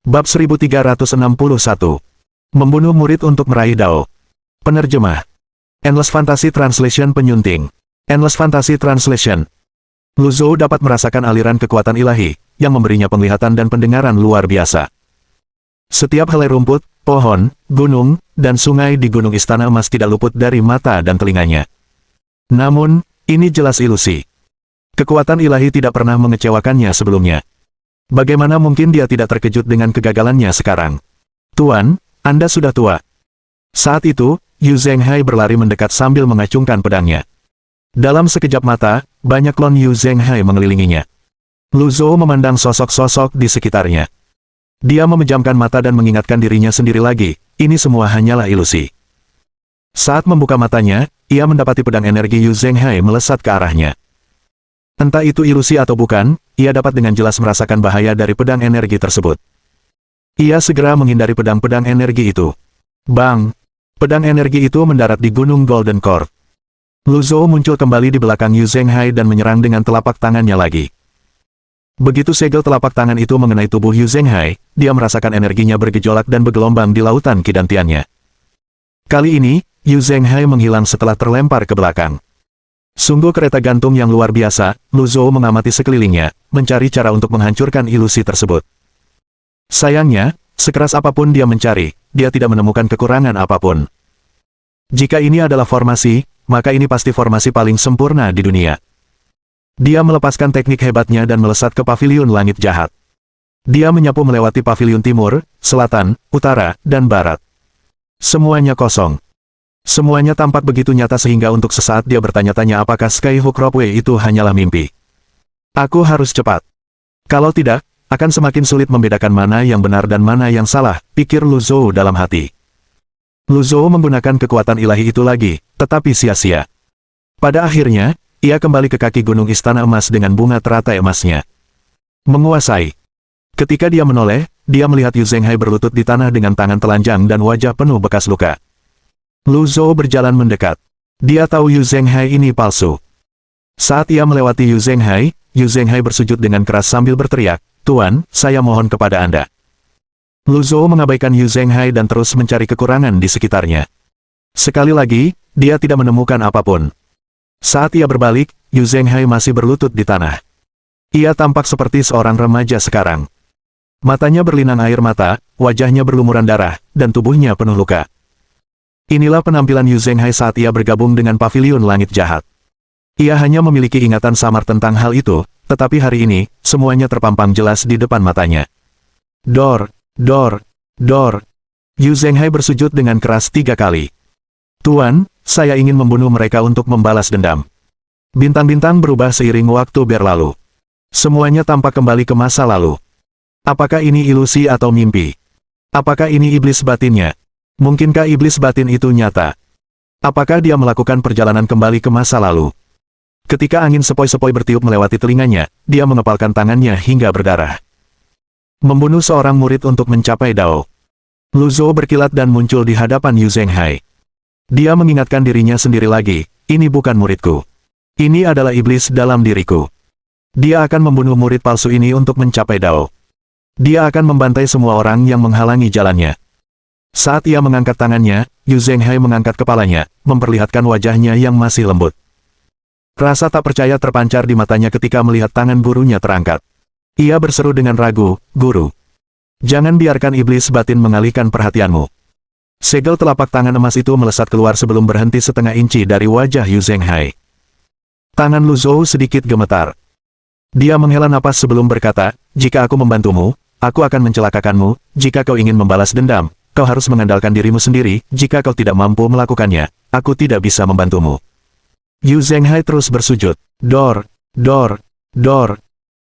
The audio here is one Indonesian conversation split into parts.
Bab 1361. Membunuh murid untuk meraih Dao. Penerjemah. Endless Fantasy Translation penyunting. Endless Fantasy Translation. Lu Zhou dapat merasakan aliran kekuatan ilahi, yang memberinya penglihatan dan pendengaran luar biasa. Setiap helai rumput, pohon, gunung, dan sungai di Gunung Istana Emas tidak luput dari mata dan telinganya. Namun, ini jelas ilusi. Kekuatan ilahi tidak pernah mengecewakannya sebelumnya. Bagaimana mungkin dia tidak terkejut dengan kegagalannya sekarang? Tuan, Anda sudah tua. Saat itu, Yu Zhenghai berlari mendekat sambil mengacungkan pedangnya. Dalam sekejap mata, banyak klon Yu Zhenghai mengelilinginya. Lu Zhou memandang sosok-sosok di sekitarnya. Dia memejamkan mata dan mengingatkan dirinya sendiri lagi, ini semua hanyalah ilusi. Saat membuka matanya, ia mendapati pedang energi Yu Zhenghai melesat ke arahnya. Entah itu ilusi atau bukan, ia dapat dengan jelas merasakan bahaya dari pedang energi tersebut. Ia segera menghindari pedang-pedang energi itu. Bang! Pedang energi itu mendarat di Gunung Golden Court. Lu Zhou muncul kembali di belakang Yu Zhenghai dan menyerang dengan telapak tangannya lagi. Begitu segel telapak tangan itu mengenai tubuh Yu Zhenghai, dia merasakan energinya bergejolak dan bergelombang di lautan kidantiannya. Kali ini, Yu Zhenghai menghilang setelah terlempar ke belakang. Sungguh kereta gantung yang luar biasa, Lu Zhou mengamati sekelilingnya, mencari cara untuk menghancurkan ilusi tersebut. Sayangnya, sekeras apapun dia mencari, dia tidak menemukan kekurangan apapun. Jika ini adalah formasi, maka ini pasti formasi paling sempurna di dunia. Dia melepaskan teknik hebatnya dan melesat ke paviliun langit jahat. Dia menyapu melewati paviliun timur, selatan, utara, dan barat. Semuanya kosong. Semuanya tampak begitu nyata sehingga untuk sesaat dia bertanya-tanya apakah Skyhook Ropeway itu hanyalah mimpi. Aku harus cepat. Kalau tidak, akan semakin sulit membedakan mana yang benar dan mana yang salah, pikir Lu Zhou dalam hati. Lu Zhou menggunakan kekuatan ilahi itu lagi, tetapi sia-sia. Pada akhirnya, ia kembali ke kaki Gunung Istana Emas dengan bunga teratai emasnya. Menguasai. Ketika dia menoleh, dia melihat Yu Zhenghai berlutut di tanah dengan tangan telanjang dan wajah penuh bekas luka. Lu Zhou berjalan mendekat. Dia tahu Yu Zhenghai ini palsu. Saat ia melewati Yu Zhenghai bersujud dengan keras sambil berteriak, "Tuan, saya mohon kepada Anda." Lu Zhou mengabaikan Yu Zhenghai dan terus mencari kekurangan di sekitarnya. Sekali lagi, dia tidak menemukan apapun. Saat ia berbalik, Yu Zhenghai masih berlutut di tanah. Ia tampak seperti seorang remaja sekarang. Matanya berlinang air mata, wajahnya berlumuran darah, dan tubuhnya penuh luka. Inilah penampilan Yu Zhenghai saat ia bergabung dengan paviliun langit jahat. Ia hanya memiliki ingatan samar tentang hal itu, tetapi hari ini, semuanya terpampang jelas di depan matanya. Dor, dor, dor. Yu Zhenghai bersujud dengan keras 3 kali. Tuan, saya ingin membunuh mereka untuk membalas dendam. Bintang-bintang berubah seiring waktu berlalu. Semuanya tampak kembali ke masa lalu. Apakah ini ilusi atau mimpi? Apakah ini iblis batinnya? Mungkinkah iblis batin itu nyata? Apakah dia melakukan perjalanan kembali ke masa lalu? Ketika angin sepoi-sepoi bertiup melewati telinganya, dia mengepalkan tangannya hingga berdarah. Membunuh seorang murid untuk mencapai Dao. Lu Zhou berkilat dan muncul di hadapan Yu Zhenghai. Dia mengingatkan dirinya sendiri lagi, ini bukan muridku. Ini adalah iblis dalam diriku. Dia akan membunuh murid palsu ini untuk mencapai Dao. Dia akan membantai semua orang yang menghalangi jalannya. Saat ia mengangkat tangannya, Yu Zhenghai mengangkat kepalanya, memperlihatkan wajahnya yang masih lembut. Rasa tak percaya terpancar di matanya ketika melihat tangan gurunya terangkat. Ia berseru dengan ragu, "Guru, jangan biarkan iblis batin mengalihkan perhatianmu." Segel telapak tangan emas itu melesat keluar sebelum berhenti setengah inci dari wajah Yu Zhenghai. Tangan Lu Zhou sedikit gemetar. Dia menghela napas sebelum berkata, "Jika aku membantumu, aku akan mencelakakanmu. Jika kau ingin membalas dendam, kau harus mengandalkan dirimu sendiri. Jika kau tidak mampu melakukannya, aku tidak bisa membantumu." Yu Zhenghai terus bersujud. Dor, dor, dor.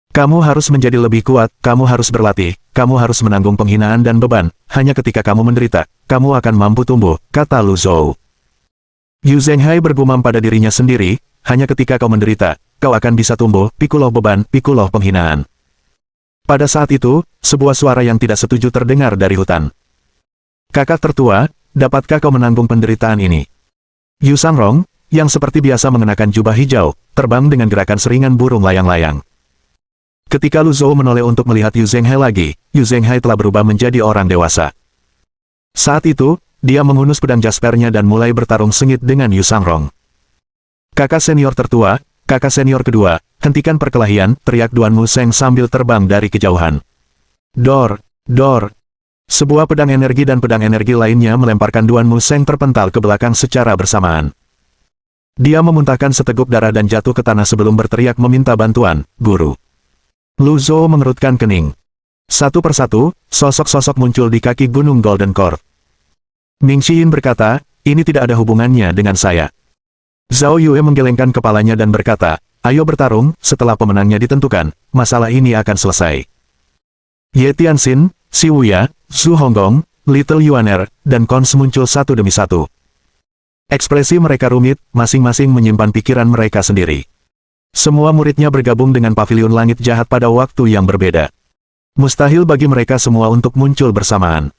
Kamu harus menjadi lebih kuat, kamu harus berlatih, kamu harus menanggung penghinaan dan beban. Hanya ketika kamu menderita, kamu akan mampu tumbuh, kata Lu Zhou. Yu Zhenghai bergumam pada dirinya sendiri, hanya ketika kau menderita, kau akan bisa tumbuh, pikuloh beban, pikuloh penghinaan. Pada saat itu, sebuah suara yang tidak setuju terdengar dari hutan. "Kakak tertua, dapatkah kau menanggung penderitaan ini?" Yu Sangrong, yang seperti biasa mengenakan jubah hijau, terbang dengan gerakan seringan burung layang-layang. Ketika Lu Zhou menoleh untuk melihat Yu Zhenghai lagi, Yu Zhenghai telah berubah menjadi orang dewasa. Saat itu, dia menghunus pedang jaspernya dan mulai bertarung sengit dengan Yu Sangrong. Kakak senior tertua, kakak senior kedua, hentikan perkelahian, teriak Duan Museng sambil terbang dari kejauhan. Dor, dor. Sebuah pedang energi dan pedang energi lainnya melemparkan Duan Museng terpental ke belakang secara bersamaan. Dia memuntahkan seteguk darah dan jatuh ke tanah sebelum berteriak meminta bantuan, guru. Lu Zhou mengerutkan kening. Satu persatu, sosok-sosok muncul di kaki gunung Golden Court. Ming Xiyin berkata, ini tidak ada hubungannya dengan saya. Zhao Yue menggelengkan kepalanya dan berkata, ayo bertarung, setelah pemenangnya ditentukan, masalah ini akan selesai. Ye Tianxin, Xi Wuya, Zhu Honggong, Little Yuaner, dan Cons muncul satu demi satu. Ekspresi mereka rumit, masing-masing menyimpan pikiran mereka sendiri. Semua muridnya bergabung dengan pavilion langit jahat pada waktu yang berbeda. Mustahil bagi mereka semua untuk muncul bersamaan.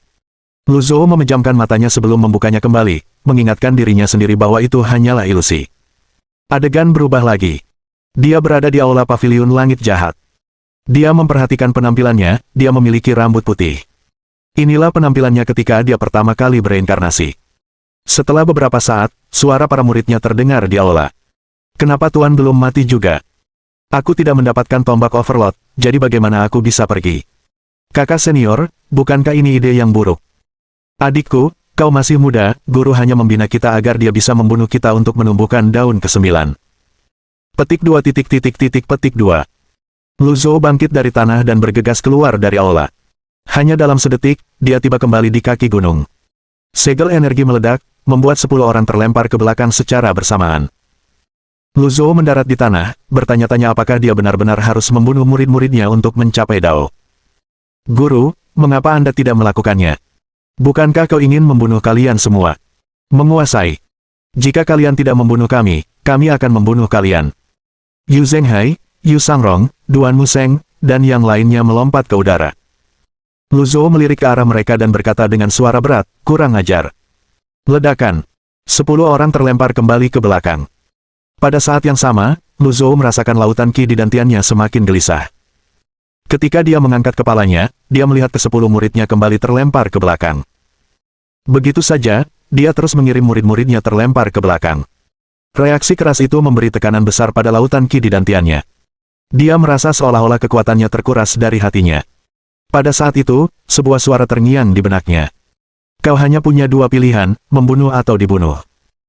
Lu Zhou memejamkan matanya sebelum membukanya kembali, mengingatkan dirinya sendiri bahwa itu hanyalah ilusi. Adegan berubah lagi. Dia berada di aula pavilion langit jahat. Dia memperhatikan penampilannya, dia memiliki rambut putih. Inilah penampilannya ketika dia pertama kali bereinkarnasi. Setelah beberapa saat, suara para muridnya terdengar di aula. Kenapa Tuan belum mati juga? Aku tidak mendapatkan tombak Overlord, jadi bagaimana aku bisa pergi? Kakak senior, bukankah ini ide yang buruk? Adikku, kau masih muda, guru hanya membina kita agar dia bisa membunuh kita untuk menumbuhkan daun ke-9. Petik 2. Lu Zhou bangkit dari tanah dan bergegas keluar dari aula. Hanya dalam sedetik, dia tiba kembali di kaki gunung. Segel energi meledak, membuat 10 orang terlempar ke belakang secara bersamaan. Lu Zhou mendarat di tanah, bertanya-tanya apakah dia benar-benar harus membunuh murid-muridnya untuk mencapai Dao. Guru, mengapa Anda tidak melakukannya? Bukankah kau ingin membunuh kalian semua? Menguasai. Jika kalian tidak membunuh kami akan membunuh kalian. Yu Zhenghai, Yu Sangrong, Duan Museng, dan yang lainnya melompat ke udara. Lu Zhou melirik ke arah mereka dan berkata dengan suara berat, kurang ajar. Ledakan. 10 orang terlempar kembali ke belakang. Pada saat yang sama, Lu Zhou merasakan lautan ki di dantiannya semakin gelisah. Ketika dia mengangkat kepalanya, dia melihat ke-10 muridnya kembali terlempar ke belakang. Begitu saja, dia terus mengirim murid-muridnya terlempar ke belakang. Reaksi keras itu memberi tekanan besar pada lautan ki di dantiannya. Dia merasa seolah-olah kekuatannya terkuras dari hatinya. Pada saat itu, sebuah suara terngiang di benaknya. Kau hanya punya 2 pilihan, membunuh atau dibunuh.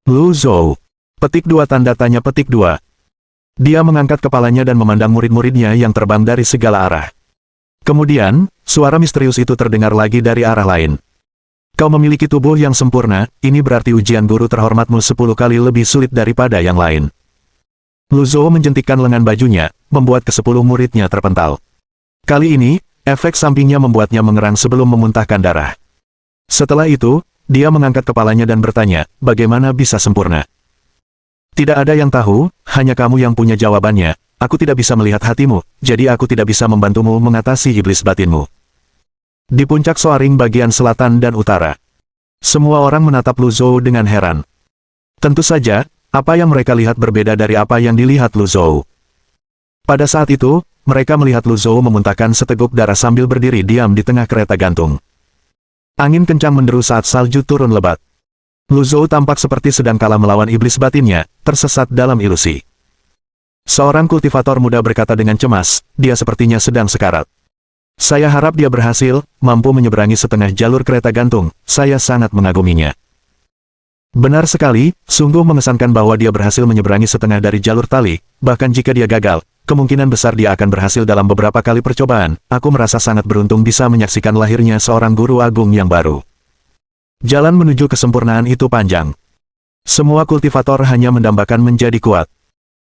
Lu Zhou. Petik 2. Dia mengangkat kepalanya dan memandang murid-muridnya yang terbang dari segala arah. Kemudian, suara misterius itu terdengar lagi dari arah lain. Kau memiliki tubuh yang sempurna, ini berarti ujian guru terhormatmu 10 kali lebih sulit daripada yang lain. Lu Zhou menjentikkan lengan bajunya, membuat ke-10 muridnya terpental. Kali ini, efek sampingnya membuatnya mengerang sebelum memuntahkan darah. Setelah itu, dia mengangkat kepalanya dan bertanya, bagaimana bisa sempurna? Tidak ada yang tahu, hanya kamu yang punya jawabannya. Aku tidak bisa melihat hatimu, jadi aku tidak bisa membantumu mengatasi iblis batinmu. Di puncak Soaring bagian selatan dan utara, semua orang menatap Lu Zhou dengan heran. Tentu saja, apa yang mereka lihat berbeda dari apa yang dilihat Lu Zhou. Pada saat itu, mereka melihat Lu Zhou memuntahkan seteguk darah sambil berdiri diam di tengah kereta gantung. Angin kencang menderu saat salju turun lebat. Lu Zhou tampak seperti sedang kalah melawan iblis batinnya, tersesat dalam ilusi. Seorang kultivator muda berkata dengan cemas, dia sepertinya sedang sekarat. Saya harap dia berhasil, mampu menyeberangi setengah jalur kereta gantung, saya sangat mengaguminya. Benar sekali, sungguh mengesankan bahwa dia berhasil menyeberangi setengah dari jalur tali, bahkan jika dia gagal, kemungkinan besar dia akan berhasil dalam beberapa kali percobaan. Aku merasa sangat beruntung bisa menyaksikan lahirnya seorang guru agung yang baru. Jalan menuju kesempurnaan itu panjang. Semua kultivator hanya mendambakan menjadi kuat.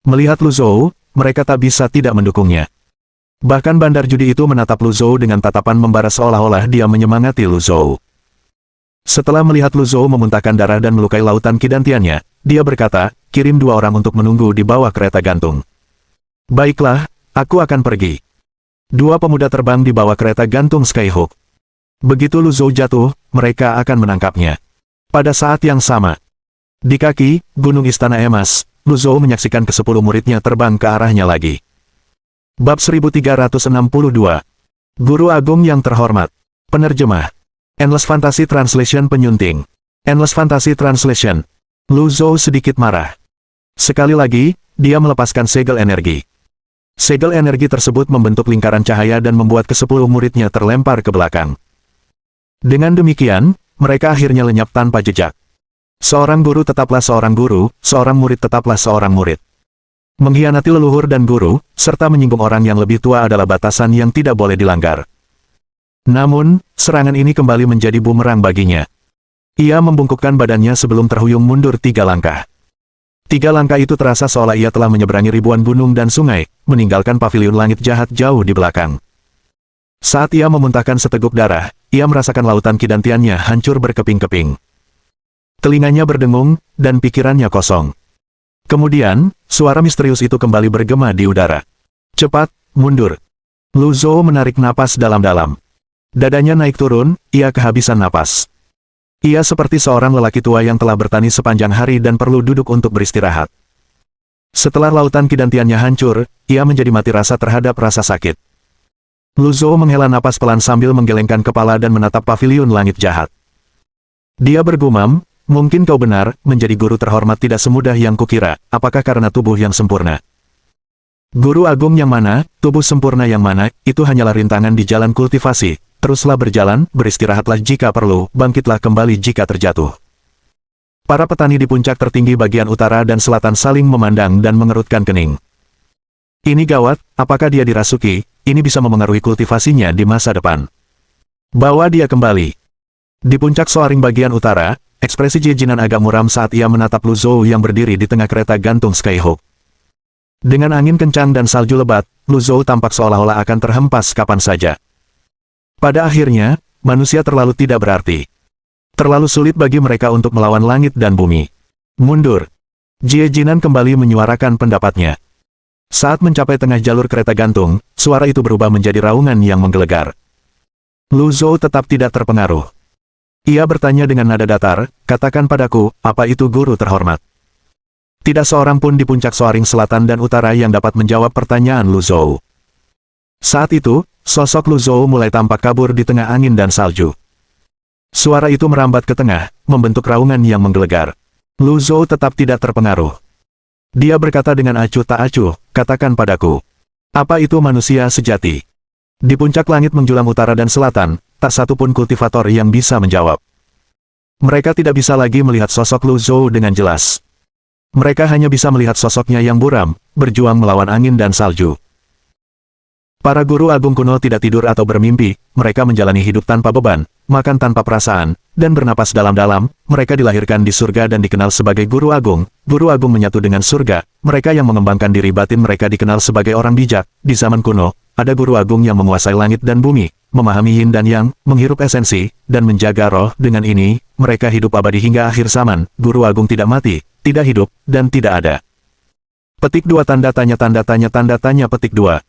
Melihat Lu Zhou, mereka tak bisa tidak mendukungnya. Bahkan bandar judi itu menatap Lu Zhou dengan tatapan membara seolah-olah dia menyemangati Lu Zhou. Setelah melihat Lu Zhou memuntahkan darah dan melukai lautan ki dantiannya, dia berkata, kirim 2 orang untuk menunggu di bawah kereta gantung. Baiklah, aku akan pergi. 2 pemuda terbang di bawah kereta gantung Skyhook. Begitu Lu Zhou jatuh, mereka akan menangkapnya. Pada saat yang sama, di kaki Gunung Istana Emas, Lu Zhou menyaksikan ke-10 muridnya terbang ke arahnya lagi. Bab 1362. Guru Agung yang terhormat. Penerjemah. Endless Fantasy Translation penyunting. Endless Fantasy Translation. Lu Zhou sedikit marah. Sekali lagi, dia melepaskan segel energi. Segel energi tersebut membentuk lingkaran cahaya dan membuat ke-10 muridnya terlempar ke belakang. Dengan demikian, mereka akhirnya lenyap tanpa jejak. Seorang guru tetaplah seorang guru, seorang murid tetaplah seorang murid. Mengkhianati leluhur dan guru, serta menyinggung orang yang lebih tua adalah batasan yang tidak boleh dilanggar. Namun, serangan ini kembali menjadi bumerang baginya. Ia membungkukkan badannya sebelum terhuyung mundur 3 langkah. 3 langkah itu terasa seolah ia telah menyeberangi ribuan gunung dan sungai, meninggalkan paviliun langit jahat jauh di belakang. Saat ia memuntahkan seteguk darah, ia merasakan lautan kidantiannya hancur berkeping-keping. Telinganya berdengung, dan pikirannya kosong. Kemudian, suara misterius itu kembali bergema di udara. Cepat, mundur. Lu Zhou menarik napas dalam-dalam. Dadanya naik turun, ia kehabisan napas. Ia seperti seorang lelaki tua yang telah bertani sepanjang hari dan perlu duduk untuk beristirahat. Setelah lautan kidantiannya hancur, ia menjadi mati rasa terhadap rasa sakit. Lu Zhou menghela napas pelan sambil menggelengkan kepala dan menatap paviliun langit jahat. Dia bergumam, mungkin kau benar, menjadi guru terhormat tidak semudah yang kukira, apakah karena tubuh yang sempurna? Guru agung yang mana, tubuh sempurna yang mana, itu hanyalah rintangan di jalan kultivasi. Teruslah berjalan, beristirahatlah jika perlu, bangkitlah kembali jika terjatuh. Para petani di puncak tertinggi bagian utara dan selatan saling memandang dan mengerutkan kening. Ini gawat, apakah dia dirasuki? Ini bisa memengaruhi kultivasinya di masa depan. Bawa dia kembali. Di puncak Soaring bagian utara, ekspresi Jie Jinan agak muram saat ia menatap Lu Zhou yang berdiri di tengah kereta gantung Skyhook. Dengan angin kencang dan salju lebat, Lu Zhou tampak seolah-olah akan terhempas kapan saja. Pada akhirnya, manusia terlalu tidak berarti. Terlalu sulit bagi mereka untuk melawan langit dan bumi. Mundur. Jie Jinan kembali menyuarakan pendapatnya. Saat mencapai tengah jalur kereta gantung, suara itu berubah menjadi raungan yang menggelegar. Lu Zhou tetap tidak terpengaruh. Ia bertanya dengan nada datar, katakan padaku, apa itu guru terhormat? Tidak seorang pun di puncak Soaring selatan dan utara yang dapat menjawab pertanyaan Lu Zhou. Saat itu, sosok Lu Zhou mulai tampak kabur di tengah angin dan salju. Suara itu merambat ke tengah, membentuk raungan yang menggelegar. Lu Zhou tetap tidak terpengaruh. Dia berkata dengan acuh tak acuh, katakan padaku. Apa itu manusia sejati? Di puncak langit menjulang utara dan selatan, tak satu pun kultivator yang bisa menjawab. Mereka tidak bisa lagi melihat sosok Lu Zhou dengan jelas. Mereka hanya bisa melihat sosoknya yang buram, berjuang melawan angin dan salju. Para guru agung kuno tidak tidur atau bermimpi, mereka menjalani hidup tanpa beban, makan tanpa perasaan, dan bernapas dalam-dalam. Mereka dilahirkan di surga dan dikenal sebagai guru agung menyatu dengan surga. Mereka yang mengembangkan diri batin mereka dikenal sebagai orang bijak. Di zaman kuno, ada guru agung yang menguasai langit dan bumi, memahami yin dan yang, menghirup esensi, dan menjaga roh. Dengan ini, mereka hidup abadi hingga akhir zaman. Guru agung tidak mati, tidak hidup, dan tidak ada. Petik 2 tanda tanya petik 2.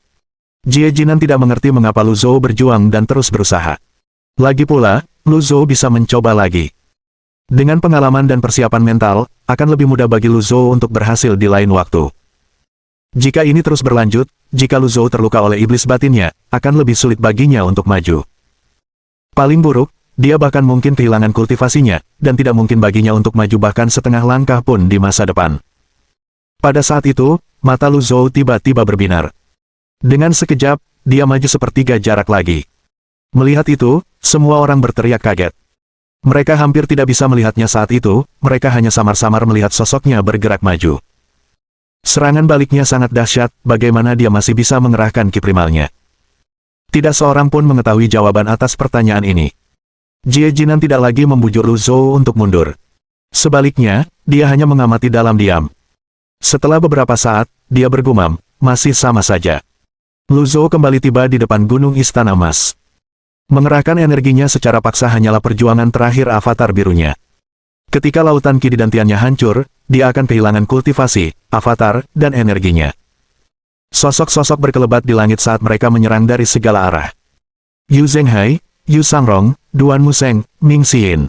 Jie Jinan tidak mengerti mengapa Lu Zhou berjuang dan terus berusaha. Lagi pula, Lu Zhou bisa mencoba lagi. Dengan pengalaman dan persiapan mental, akan lebih mudah bagi Lu Zhou untuk berhasil di lain waktu. Jika ini terus berlanjut, jika Lu Zhou terluka oleh iblis batinnya, akan lebih sulit baginya untuk maju. Paling buruk, dia bahkan mungkin kehilangan kultivasinya, dan tidak mungkin baginya untuk maju bahkan setengah langkah pun di masa depan. Pada saat itu, mata Lu Zhou tiba-tiba berbinar. Dengan sekejap, dia maju sepertiga jarak lagi. Melihat itu, semua orang berteriak kaget. Mereka hampir tidak bisa melihatnya saat itu, mereka hanya samar-samar melihat sosoknya bergerak maju. Serangan baliknya sangat dahsyat, bagaimana dia masih bisa mengerahkan ki primalnya. Tidak seorang pun mengetahui jawaban atas pertanyaan ini. Jie Jinan tidak lagi membujuk Lu Zhou untuk mundur. Sebaliknya, dia hanya mengamati dalam diam. Setelah beberapa saat, dia bergumam, masih sama saja. Lu Zhou kembali tiba di depan gunung Istana Emas. Mengerahkan energinya secara paksa hanyalah perjuangan terakhir avatar birunya. Ketika lautan kidantiannya hancur, dia akan kehilangan kultivasi, avatar, dan energinya. Sosok-sosok berkelebat di langit saat mereka menyerang dari segala arah. Yu Zhenghai, Yu Sangrong, Duan Museng, Ming Xiyin.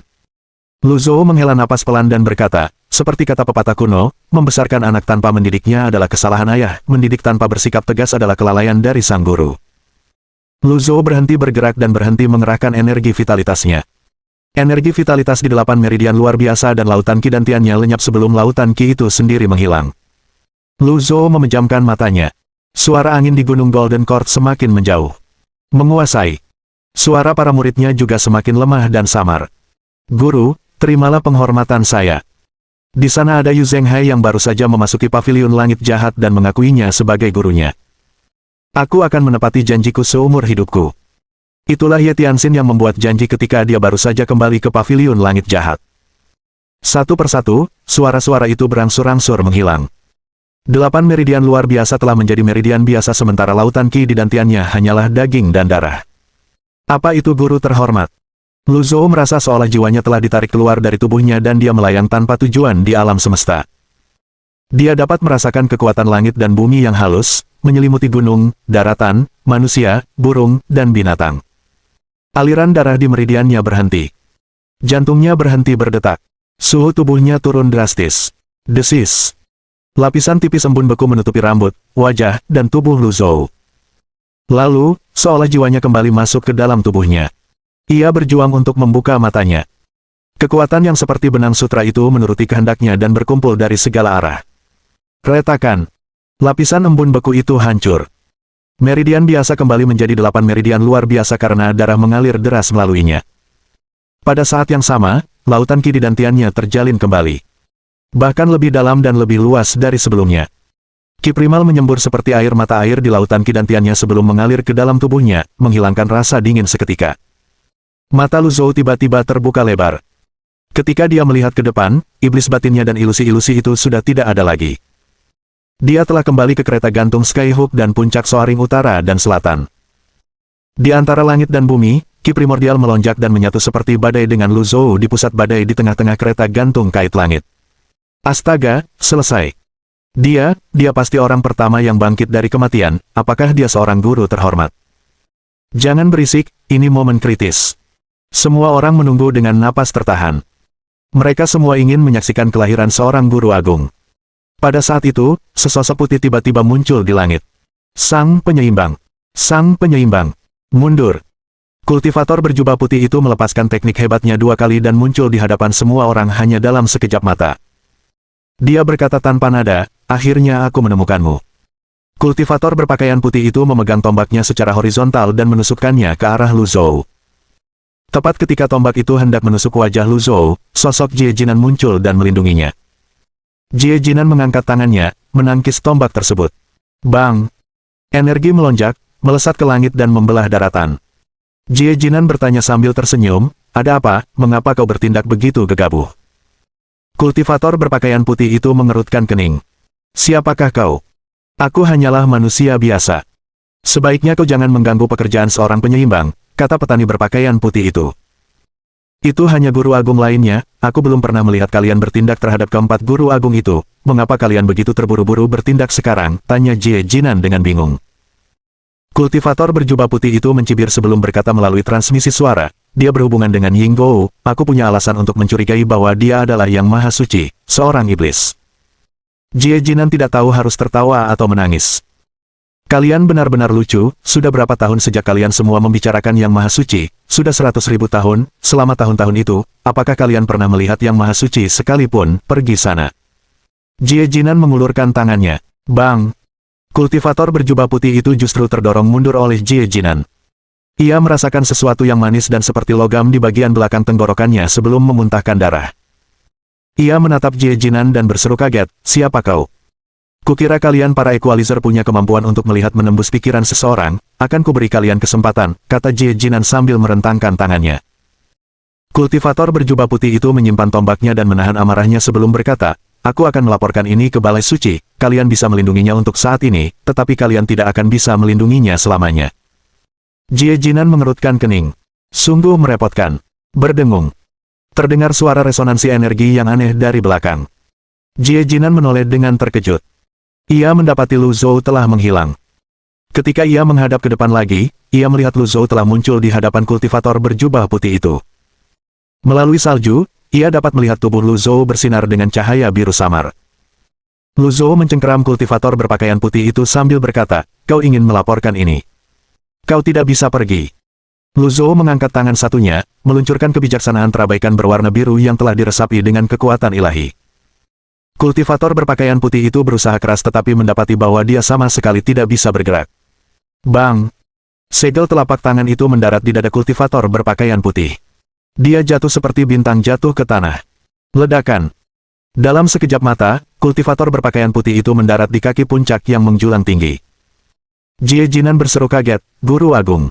Lu Zhou menghela napas pelan dan berkata, seperti kata pepatah kuno, membesarkan anak tanpa mendidiknya adalah kesalahan ayah, mendidik tanpa bersikap tegas adalah kelalaian dari sang guru. Lu Zhou berhenti bergerak dan berhenti mengerahkan energi vitalitasnya. Energi vitalitas di 8 meridian luar biasa dan lautan ki dantiannya lenyap sebelum lautan ki itu sendiri menghilang. Lu Zhou memejamkan matanya. Suara angin di Gunung Golden Court semakin menjauh. Menguasai. Suara para muridnya juga semakin lemah dan samar. Guru, terimalah penghormatan saya. Di sana ada Yu Zhenghai yang baru saja memasuki paviliun langit jahat dan mengakuinya sebagai gurunya. Aku akan menepati janjiku seumur hidupku. Itulah Ye Tianxin yang membuat janji ketika dia baru saja kembali ke paviliun langit jahat. Satu persatu, suara-suara itu berangsur-angsur menghilang. 8 meridian luar biasa telah menjadi meridian biasa sementara lautan ki di dantiannya hanyalah daging dan darah. Apa itu guru terhormat? Lu Zhou merasa seolah jiwanya telah ditarik keluar dari tubuhnya dan dia melayang tanpa tujuan di alam semesta. Dia dapat merasakan kekuatan langit dan bumi yang halus, menyelimuti gunung, daratan, manusia, burung, dan binatang. Aliran darah di meridiannya berhenti. Jantungnya berhenti berdetak. Suhu tubuhnya turun drastis. Desis. Lapisan tipis embun beku menutupi rambut, wajah, dan tubuh Lu Zhou. Lalu, seolah jiwanya kembali masuk ke dalam tubuhnya. Ia berjuang untuk membuka matanya. Kekuatan yang seperti benang sutra itu menuruti kehendaknya dan berkumpul dari segala arah. Retakan. Lapisan embun beku itu hancur. Meridian biasa kembali menjadi 8 meridian luar biasa karena darah mengalir deras melaluinya. Pada saat yang sama, lautan ki di dantiannya terjalin kembali. Bahkan lebih dalam dan lebih luas dari sebelumnya. Ki primal menyembur seperti air mata air di lautan ki dantiannya sebelum mengalir ke dalam tubuhnya, menghilangkan rasa dingin seketika. Mata Lu Zhou tiba-tiba terbuka lebar. Ketika dia melihat ke depan, iblis batinnya dan ilusi-ilusi itu sudah tidak ada lagi. Dia telah kembali ke kereta gantung Skyhook dan puncak Soaring Utara dan Selatan. Di antara langit dan bumi, ki primordial melonjak dan menyatu seperti badai dengan Lu Zhou di pusat badai di tengah-tengah kereta gantung kait langit. Astaga, selesai. Dia pasti orang pertama yang bangkit dari kematian, apakah dia seorang guru terhormat? Jangan berisik, ini momen kritis. Semua orang menunggu dengan napas tertahan. Mereka semua ingin menyaksikan kelahiran seorang guru agung. Pada saat itu, sesosok putih tiba-tiba muncul di langit. Sang penyeimbang. Sang penyeimbang. Mundur. Kultivator berjubah putih itu melepaskan teknik hebatnya 2 kali dan muncul di hadapan semua orang hanya dalam sekejap mata. Dia berkata tanpa nada, akhirnya aku menemukanmu. Kultivator berpakaian putih itu memegang tombaknya secara horizontal dan menusukkannya ke arah Lu Zhou. Tepat ketika tombak itu hendak menusuk wajah Lu Zhou, sosok Jie Jinan muncul dan melindunginya. Jie Jinan mengangkat tangannya, menangkis tombak tersebut. Bang! Energi melonjak, melesat ke langit dan membelah daratan. Jie Jinan bertanya sambil tersenyum, ada apa, mengapa kau bertindak begitu gegabah? Kultivator berpakaian putih itu mengerutkan kening. Siapakah kau? Aku hanyalah manusia biasa. Sebaiknya kau jangan mengganggu pekerjaan seorang penyeimbang, kata petani berpakaian putih itu. Itu hanya guru agung lainnya, aku belum pernah melihat kalian bertindak terhadap keempat guru agung itu, mengapa kalian begitu terburu-buru bertindak sekarang, tanya Jie Jinan dengan bingung. Kultivator berjubah putih itu mencibir sebelum berkata melalui transmisi suara, dia berhubungan dengan Ying Gou, aku punya alasan untuk mencurigai bahwa dia adalah yang maha suci, seorang iblis. Jie Jinan tidak tahu harus tertawa atau menangis. Kalian benar-benar lucu, sudah berapa tahun sejak kalian semua membicarakan Yang Maha Suci? Sudah 100.000 tahun, selama tahun-tahun itu, apakah kalian pernah melihat Yang Maha Suci sekalipun, pergi sana? Jie Jinan mengulurkan tangannya. Bang! Kultivator berjubah putih itu justru terdorong mundur oleh Jie Jinan. Ia merasakan sesuatu yang manis dan seperti logam di bagian belakang tenggorokannya sebelum memuntahkan darah. Ia menatap Jie Jinan dan berseru kaget, siapa kau? Kukira kalian para equalizer punya kemampuan untuk melihat menembus pikiran seseorang, akan kuberi kalian kesempatan, kata Jie Jinan sambil merentangkan tangannya. Kultivator berjubah putih itu menyimpan tombaknya dan menahan amarahnya sebelum berkata, aku akan melaporkan ini ke Balai Suci, kalian bisa melindunginya untuk saat ini, tetapi kalian tidak akan bisa melindunginya selamanya. Jie Jinan mengerutkan kening. Sungguh merepotkan. Berdengung. Terdengar suara resonansi energi yang aneh dari belakang. Jie Jinan menoleh dengan terkejut. Ia mendapati Lu Zhou telah menghilang. Ketika ia menghadap ke depan lagi, ia melihat Lu Zhou telah muncul di hadapan kultivator berjubah putih itu. Melalui salju, ia dapat melihat tubuh Lu Zhou bersinar dengan cahaya biru samar. Lu Zhou mencengkeram kultivator berpakaian putih itu sambil berkata, "Kau ingin melaporkan ini? Kau tidak bisa pergi." Lu Zhou mengangkat tangan satunya, meluncurkan kebijaksanaan terabaikan berwarna biru yang telah diresapi dengan kekuatan ilahi. Kultivator berpakaian putih itu berusaha keras tetapi mendapati bahwa dia sama sekali tidak bisa bergerak. Bang! Segel telapak tangan itu mendarat di dada kultivator berpakaian putih. Dia jatuh seperti bintang jatuh ke tanah. Ledakan! Dalam sekejap mata, kultivator berpakaian putih itu mendarat di kaki puncak yang menjulang tinggi. Jie Jinan berseru kaget, "Guru Agung!"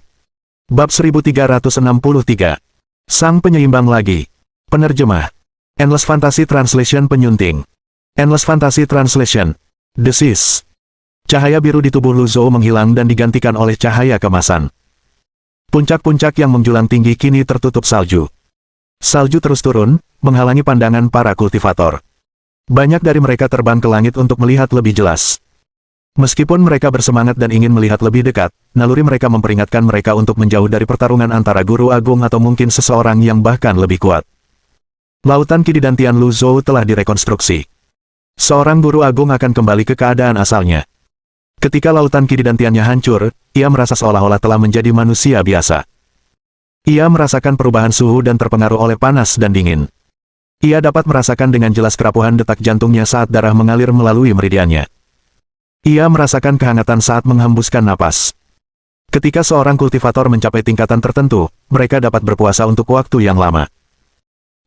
Bab 1363. Sang Penyeimbang Lagi. Penerjemah. Endless Fantasy Translation Penyunting. Endless Fantasy Translation. Desis. Cahaya biru di tubuh Lu Zhou menghilang dan digantikan oleh cahaya kemasan. Puncak-puncak yang menjulang tinggi kini tertutup salju. Salju terus turun, menghalangi pandangan para kultivator. Banyak dari mereka terbang ke langit untuk melihat lebih jelas. Meskipun mereka bersemangat dan ingin melihat lebih dekat, naluri mereka memperingatkan mereka untuk menjauh dari pertarungan antara Guru Agung atau mungkin seseorang yang bahkan lebih kuat. Lautan Kididantian Lu Zhou telah direkonstruksi. Seorang Guru Agung akan kembali ke keadaan asalnya. Ketika lautan Kididantiannya hancur, ia merasa seolah-olah telah menjadi manusia biasa. Ia merasakan perubahan suhu dan terpengaruh oleh panas dan dingin. Ia dapat merasakan dengan jelas kerapuhan detak jantungnya saat darah mengalir melalui meridiannya. Ia merasakan kehangatan saat menghembuskan napas. Ketika seorang kultivator mencapai tingkatan tertentu, mereka dapat berpuasa untuk waktu yang lama.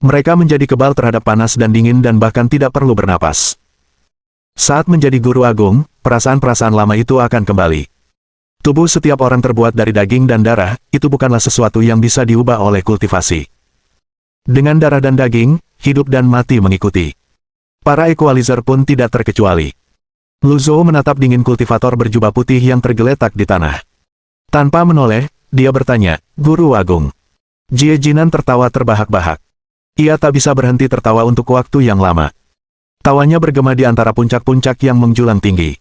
Mereka menjadi kebal terhadap panas dan dingin dan bahkan tidak perlu bernapas. Saat menjadi Guru Agung, perasaan-perasaan lama itu akan kembali. Tubuh setiap orang terbuat dari daging dan darah, itu bukanlah sesuatu yang bisa diubah oleh kultivasi. Dengan darah dan daging, hidup dan mati mengikuti. Para equalizer pun tidak terkecuali. Lu Zhou menatap dingin kultivator berjubah putih yang tergeletak di tanah. Tanpa menoleh, dia bertanya, "Guru Agung." Jie Jinan tertawa terbahak-bahak. Ia tak bisa berhenti tertawa untuk waktu yang lama. Tawanya bergema di antara puncak-puncak yang menjulang tinggi.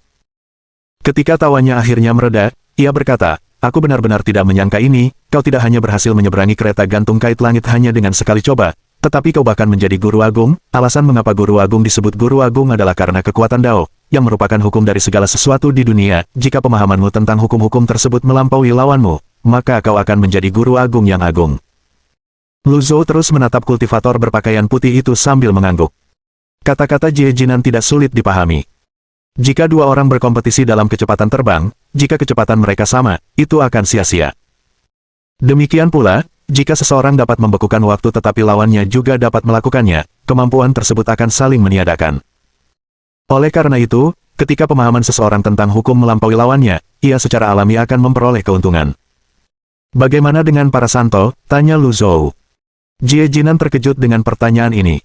Ketika tawanya akhirnya mereda, ia berkata, "Aku benar-benar tidak menyangka ini, kau tidak hanya berhasil menyeberangi kereta gantung kait langit hanya dengan sekali coba, tetapi kau bahkan menjadi Guru Agung." Alasan mengapa Guru Agung disebut Guru Agung adalah karena kekuatan Dao, yang merupakan hukum dari segala sesuatu di dunia. Jika pemahamanmu tentang hukum-hukum tersebut melampaui lawanmu, maka kau akan menjadi Guru Agung yang agung. Lu Zhou terus menatap kultivator berpakaian putih itu sambil mengangguk. Kata-kata Jie Jinan tidak sulit dipahami. Jika dua orang berkompetisi dalam kecepatan terbang, jika kecepatan mereka sama, itu akan sia-sia. Demikian pula, jika seseorang dapat membekukan waktu tetapi lawannya juga dapat melakukannya, kemampuan tersebut akan saling meniadakan. Oleh karena itu, ketika pemahaman seseorang tentang hukum melampaui lawannya, ia secara alami akan memperoleh keuntungan. "Bagaimana dengan para santo?" tanya Lu Zhou. Jie Jinan terkejut dengan pertanyaan ini.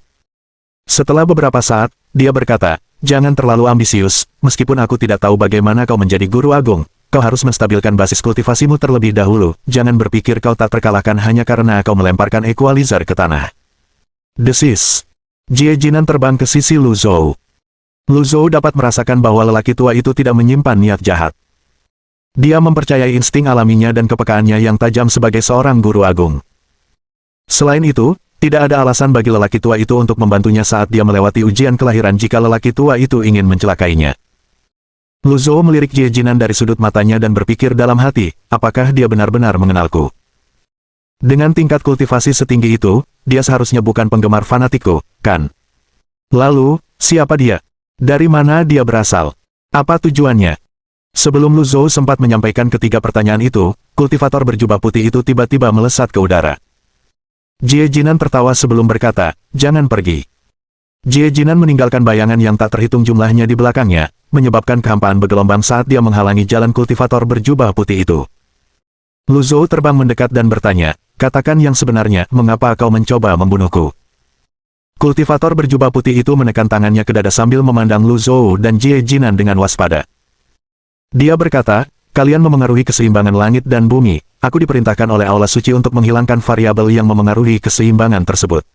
Setelah beberapa saat, dia berkata, "Jangan terlalu ambisius, meskipun aku tidak tahu bagaimana kau menjadi Guru Agung, kau harus menstabilkan basis kultivasimu terlebih dahulu, jangan berpikir kau tak terkalahkan hanya karena kau melemparkan equalizer ke tanah." Desis. Jie Jinan terbang ke sisi Lu Zhou. Lu Zhou dapat merasakan bahwa lelaki tua itu tidak menyimpan niat jahat. Dia mempercayai insting alaminya dan kepekaannya yang tajam sebagai seorang Guru Agung. Selain itu, tidak ada alasan bagi lelaki tua itu untuk membantunya saat dia melewati ujian kelahiran jika lelaki tua itu ingin mencelakainya. Lu Zhou melirik Jie Jinan dari sudut matanya dan berpikir dalam hati, apakah dia benar-benar mengenalku? Dengan tingkat kultivasi setinggi itu, dia seharusnya bukan penggemar fanatikku, kan? Lalu, siapa dia? Dari mana dia berasal? Apa tujuannya? Sebelum Lu Zhou sempat menyampaikan ketiga pertanyaan itu, kultivator berjubah putih itu tiba-tiba melesat ke udara. Jie Jinan tertawa sebelum berkata, "Jangan pergi." Jie Jinan meninggalkan bayangan yang tak terhitung jumlahnya di belakangnya, menyebabkan kehampaan bergelombang saat dia menghalangi jalan kultivator berjubah putih itu. Lu Zhou terbang mendekat dan bertanya, "Katakan yang sebenarnya, mengapa kau mencoba membunuhku?" Kultivator berjubah putih itu menekan tangannya ke dada sambil memandang Lu Zhou dan Jie Jinan dengan waspada. Dia berkata, "Kalian memengaruhi keseimbangan langit dan bumi. Aku diperintahkan oleh Aula Suci untuk menghilangkan variabel yang memengaruhi keseimbangan tersebut."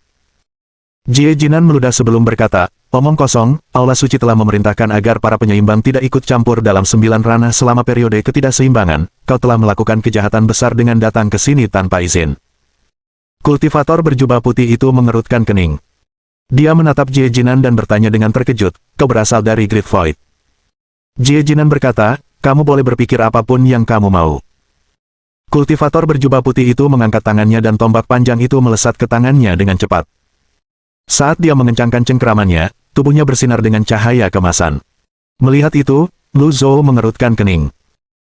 Jie Jinan meludah sebelum berkata, "Omong kosong, Aula Suci telah memerintahkan agar para penyeimbang tidak ikut campur dalam 9 ranah selama periode ketidakseimbangan. Kau telah melakukan kejahatan besar dengan datang ke sini tanpa izin." Kultivator berjubah putih itu mengerutkan kening. Dia menatap Jie Jinan dan bertanya dengan terkejut, kau berasal dari Great Void. Jie Jinan berkata, kamu boleh berpikir apapun yang kamu mau. Kultivator berjubah putih itu mengangkat tangannya dan tombak panjang itu melesat ke tangannya dengan cepat. Saat dia mengencangkan cengkeramannya, tubuhnya bersinar dengan cahaya kemasan. Melihat itu, Lu Zhou mengerutkan kening.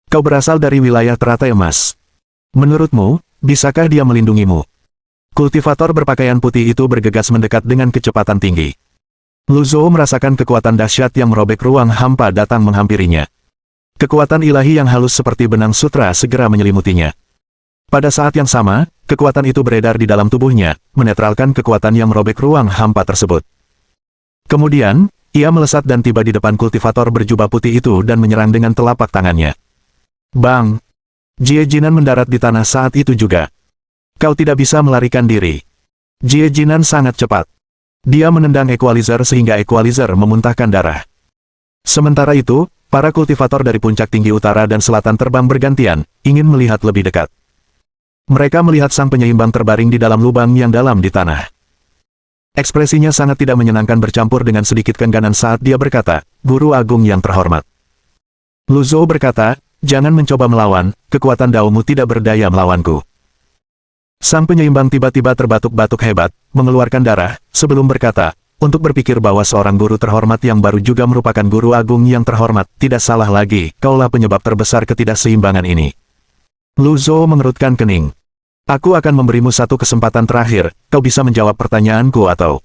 Kau berasal dari wilayah teratai emas. Menurutmu, bisakah dia melindungimu? Kultivator berpakaian putih itu bergegas mendekat dengan kecepatan tinggi. Lu Zhou merasakan kekuatan dahsyat yang merobek ruang hampa datang menghampirinya. Kekuatan ilahi yang halus seperti benang sutra segera menyelimutinya. Pada saat yang sama, kekuatan itu beredar di dalam tubuhnya, menetralkan kekuatan yang merobek ruang hampa tersebut. Kemudian, ia melesat dan tiba di depan kultivator berjubah putih itu dan menyerang dengan telapak tangannya. Bang! Jie Jinan mendarat di tanah saat itu juga. Kau tidak bisa melarikan diri. Jie Jinan sangat cepat. Dia menendang equalizer sehingga equalizer memuntahkan darah. Sementara itu, para kultivator dari puncak tinggi utara dan selatan terbang bergantian, ingin melihat lebih dekat. Mereka melihat sang penyeimbang terbaring di dalam lubang yang dalam di tanah. Ekspresinya sangat tidak menyenangkan bercampur dengan sedikit keengganan saat dia berkata, Guru Agung yang terhormat. Lu Zhou berkata, jangan mencoba melawan, kekuatan daomu tidak berdaya melawanku. Sang penyeimbang tiba-tiba terbatuk-batuk hebat, mengeluarkan darah, sebelum berkata, untuk berpikir bahwa seorang guru terhormat yang baru juga merupakan guru agung yang terhormat, tidak salah lagi, kaulah penyebab terbesar ketidakseimbangan ini. Lu Zhou mengerutkan kening. Aku akan memberimu satu kesempatan terakhir, kau bisa menjawab pertanyaanku atau...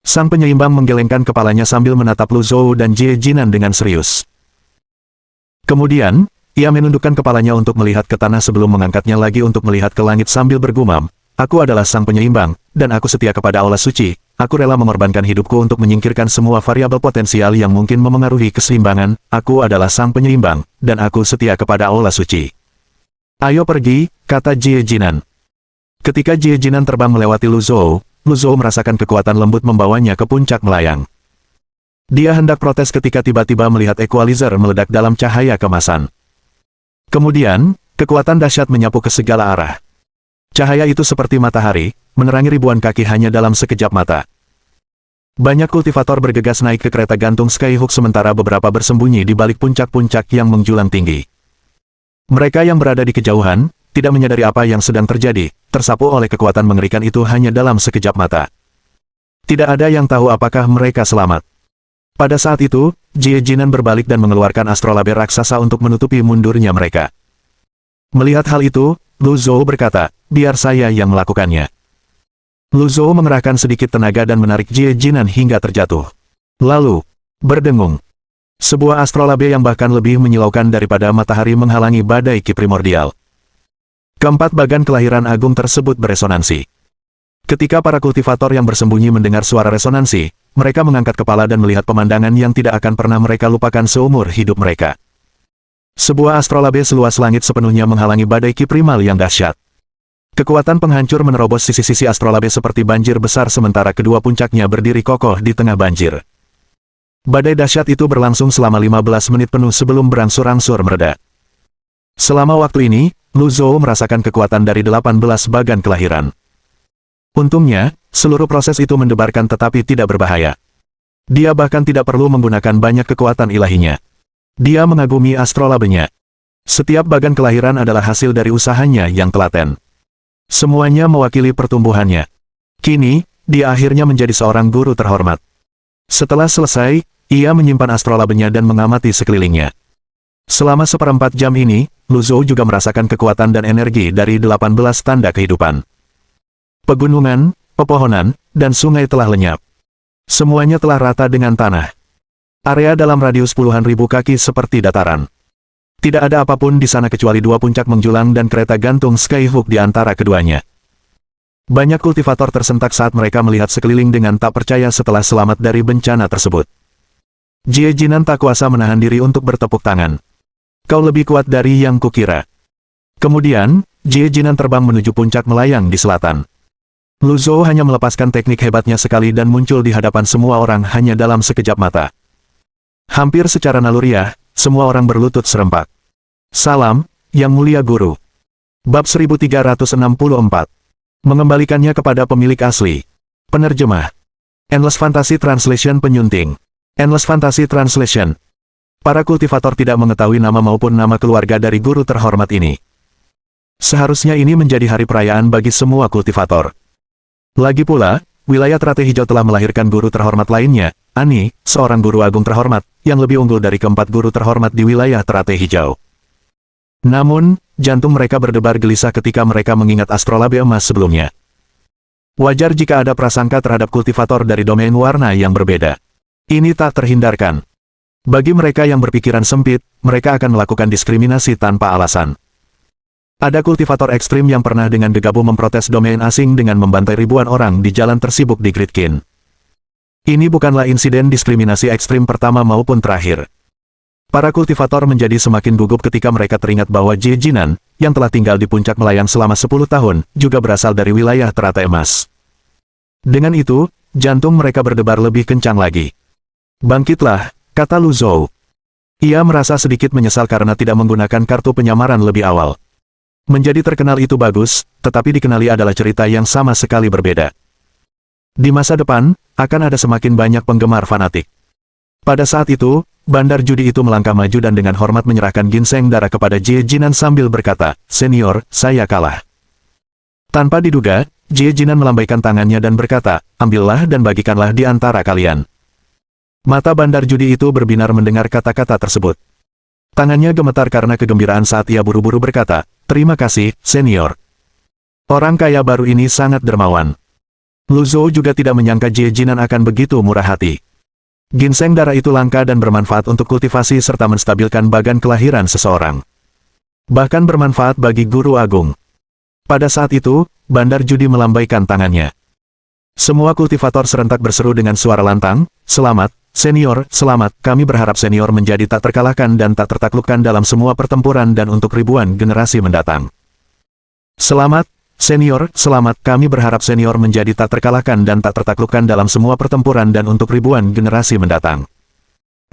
Sang penyeimbang menggelengkan kepalanya sambil menatap Lu Zhou dan Jie Jinan dengan serius. Kemudian, ia menundukkan kepalanya untuk melihat ke tanah sebelum mengangkatnya lagi untuk melihat ke langit sambil bergumam, aku adalah sang penyeimbang, dan aku setia kepada aula suci. Aku rela mengorbankan hidupku untuk menyingkirkan semua variabel potensial yang mungkin memengaruhi keseimbangan. Aku adalah sang penyeimbang, dan aku setia kepada aula suci. Ayo pergi, kata Jie Jinan. Ketika Jie Jinan terbang melewati Lu Zhou merasakan kekuatan lembut membawanya ke puncak melayang. Dia hendak protes ketika tiba-tiba melihat equalizer meledak dalam cahaya kemasan. Kemudian, kekuatan dahsyat menyapu ke segala arah. Cahaya itu seperti matahari, menerangi ribuan kaki hanya dalam sekejap mata. Banyak kultivator bergegas naik ke kereta gantung Skyhook sementara beberapa bersembunyi di balik puncak-puncak yang menjulang tinggi. Mereka yang berada di kejauhan, tidak menyadari apa yang sedang terjadi, tersapu oleh kekuatan mengerikan itu hanya dalam sekejap mata. Tidak ada yang tahu apakah mereka selamat. Pada saat itu, Jie Jinan berbalik dan mengeluarkan astrolabe raksasa untuk menutupi mundurnya mereka. Melihat hal itu, Lu Zhou berkata, biar saya yang melakukannya. Lu Zhou mengerahkan sedikit tenaga dan menarik Jie Jinan hingga terjatuh. Lalu, berdengung. Sebuah astrolabe yang bahkan lebih menyilaukan daripada matahari menghalangi badai ki primordial. Keempat bagan kelahiran agung tersebut beresonansi. Ketika para kultivator yang bersembunyi mendengar suara resonansi, mereka mengangkat kepala dan melihat pemandangan yang tidak akan pernah mereka lupakan seumur hidup mereka. Sebuah astrolabe seluas langit sepenuhnya menghalangi badai ki primal yang dahsyat. Kekuatan penghancur menerobos sisi-sisi astrolabe seperti banjir besar sementara kedua puncaknya berdiri kokoh di tengah banjir. Badai dahsyat itu berlangsung selama 15 menit penuh sebelum berangsur-angsur mereda. Selama waktu ini, Lu Zhou merasakan kekuatan dari 18 bagan kelahiran. Untungnya, seluruh proses itu mendebarkan tetapi tidak berbahaya. Dia bahkan tidak perlu menggunakan banyak kekuatan ilahinya. Dia mengagumi astrolabenya. Setiap bagan kelahiran adalah hasil dari usahanya yang telaten. Semuanya mewakili pertumbuhannya. Kini, dia akhirnya menjadi seorang guru terhormat. Setelah selesai, ia menyimpan astrolabenya dan mengamati sekelilingnya. Selama seperempat jam ini, Lu Zhou juga merasakan kekuatan dan energi dari 18 tanda kehidupan. Pegunungan, pepohonan, dan sungai telah lenyap. Semuanya telah rata dengan tanah. Area dalam radius puluhan ribu kaki seperti dataran. Tidak ada apapun di sana kecuali dua puncak menjulang dan kereta gantung Skyhook di antara keduanya. Banyak kultivator tersentak saat mereka melihat sekeliling dengan tak percaya setelah selamat dari bencana tersebut. Jie Jinan tak kuasa menahan diri untuk bertepuk tangan. Kau lebih kuat dari yang kukira. Kemudian, Jie Jinan terbang menuju puncak melayang di selatan. Lu Zhou hanya melepaskan teknik hebatnya sekali dan muncul di hadapan semua orang hanya dalam sekejap mata. Hampir secara naluriah, semua orang berlutut serempak. Salam, Yang Mulia Guru. Bab 1364. Mengembalikannya kepada pemilik asli. Penerjemah. Endless Fantasy Translation Penyunting. Endless Fantasy Translation. Para kultivator tidak mengetahui nama maupun nama keluarga dari guru terhormat ini. Seharusnya ini menjadi hari perayaan bagi semua kultivator. Lagi pula, wilayah Teratai Hijau telah melahirkan guru terhormat lainnya, Ani, seorang guru agung terhormat, yang lebih unggul dari keempat guru terhormat di wilayah Teratai Hijau. Namun, jantung mereka berdebar gelisah ketika mereka mengingat astrolabe emas sebelumnya. Wajar jika ada prasangka terhadap kultivator dari domain warna yang berbeda. Ini tak terhindarkan. Bagi mereka yang berpikiran sempit, mereka akan melakukan diskriminasi tanpa alasan. Ada kultivator ekstrim yang pernah dengan gegabah memprotes domain asing dengan membantai ribuan orang di jalan tersibuk di Gridkin. Ini bukanlah insiden diskriminasi ekstrim pertama maupun terakhir. Para kultivator menjadi semakin gugup ketika mereka teringat bahwa Jie Jinan, yang telah tinggal di puncak melayang selama 10 tahun, juga berasal dari wilayah Teratai Emas. Dengan itu, jantung mereka berdebar lebih kencang lagi. Bangkitlah, kata Lu Zhou. Ia merasa sedikit menyesal karena tidak menggunakan kartu penyamaran lebih awal. Menjadi terkenal itu bagus, tetapi dikenali adalah cerita yang sama sekali berbeda. Di masa depan, akan ada semakin banyak penggemar fanatik. Pada saat itu, bandar judi itu melangkah maju dan dengan hormat menyerahkan ginseng darah kepada Jie Jinan sambil berkata, "Senior, saya kalah." Tanpa diduga, Jie Jinan melambaikan tangannya dan berkata, "Ambillah dan bagikanlah di antara kalian." Mata bandar judi itu berbinar mendengar kata-kata tersebut. Tangannya gemetar karena kegembiraan saat ia buru-buru berkata, "Terima kasih, senior." Orang kaya baru ini sangat dermawan. Lu Zhou juga tidak menyangka Jie Jinan akan begitu murah hati. Ginseng darah itu langka dan bermanfaat untuk kultivasi serta menstabilkan bagan kelahiran seseorang. Bahkan bermanfaat bagi guru agung. Pada saat itu, bandar judi melambaikan tangannya. Semua kultivator serentak berseru dengan suara lantang, "Selamat, senior, selamat, kami berharap senior menjadi tak terkalahkan dan tak tertaklukkan dalam semua pertempuran dan untuk ribuan generasi mendatang." Selamat, senior, selamat, kami berharap senior menjadi tak terkalahkan dan tak tertaklukkan dalam semua pertempuran dan untuk ribuan generasi mendatang.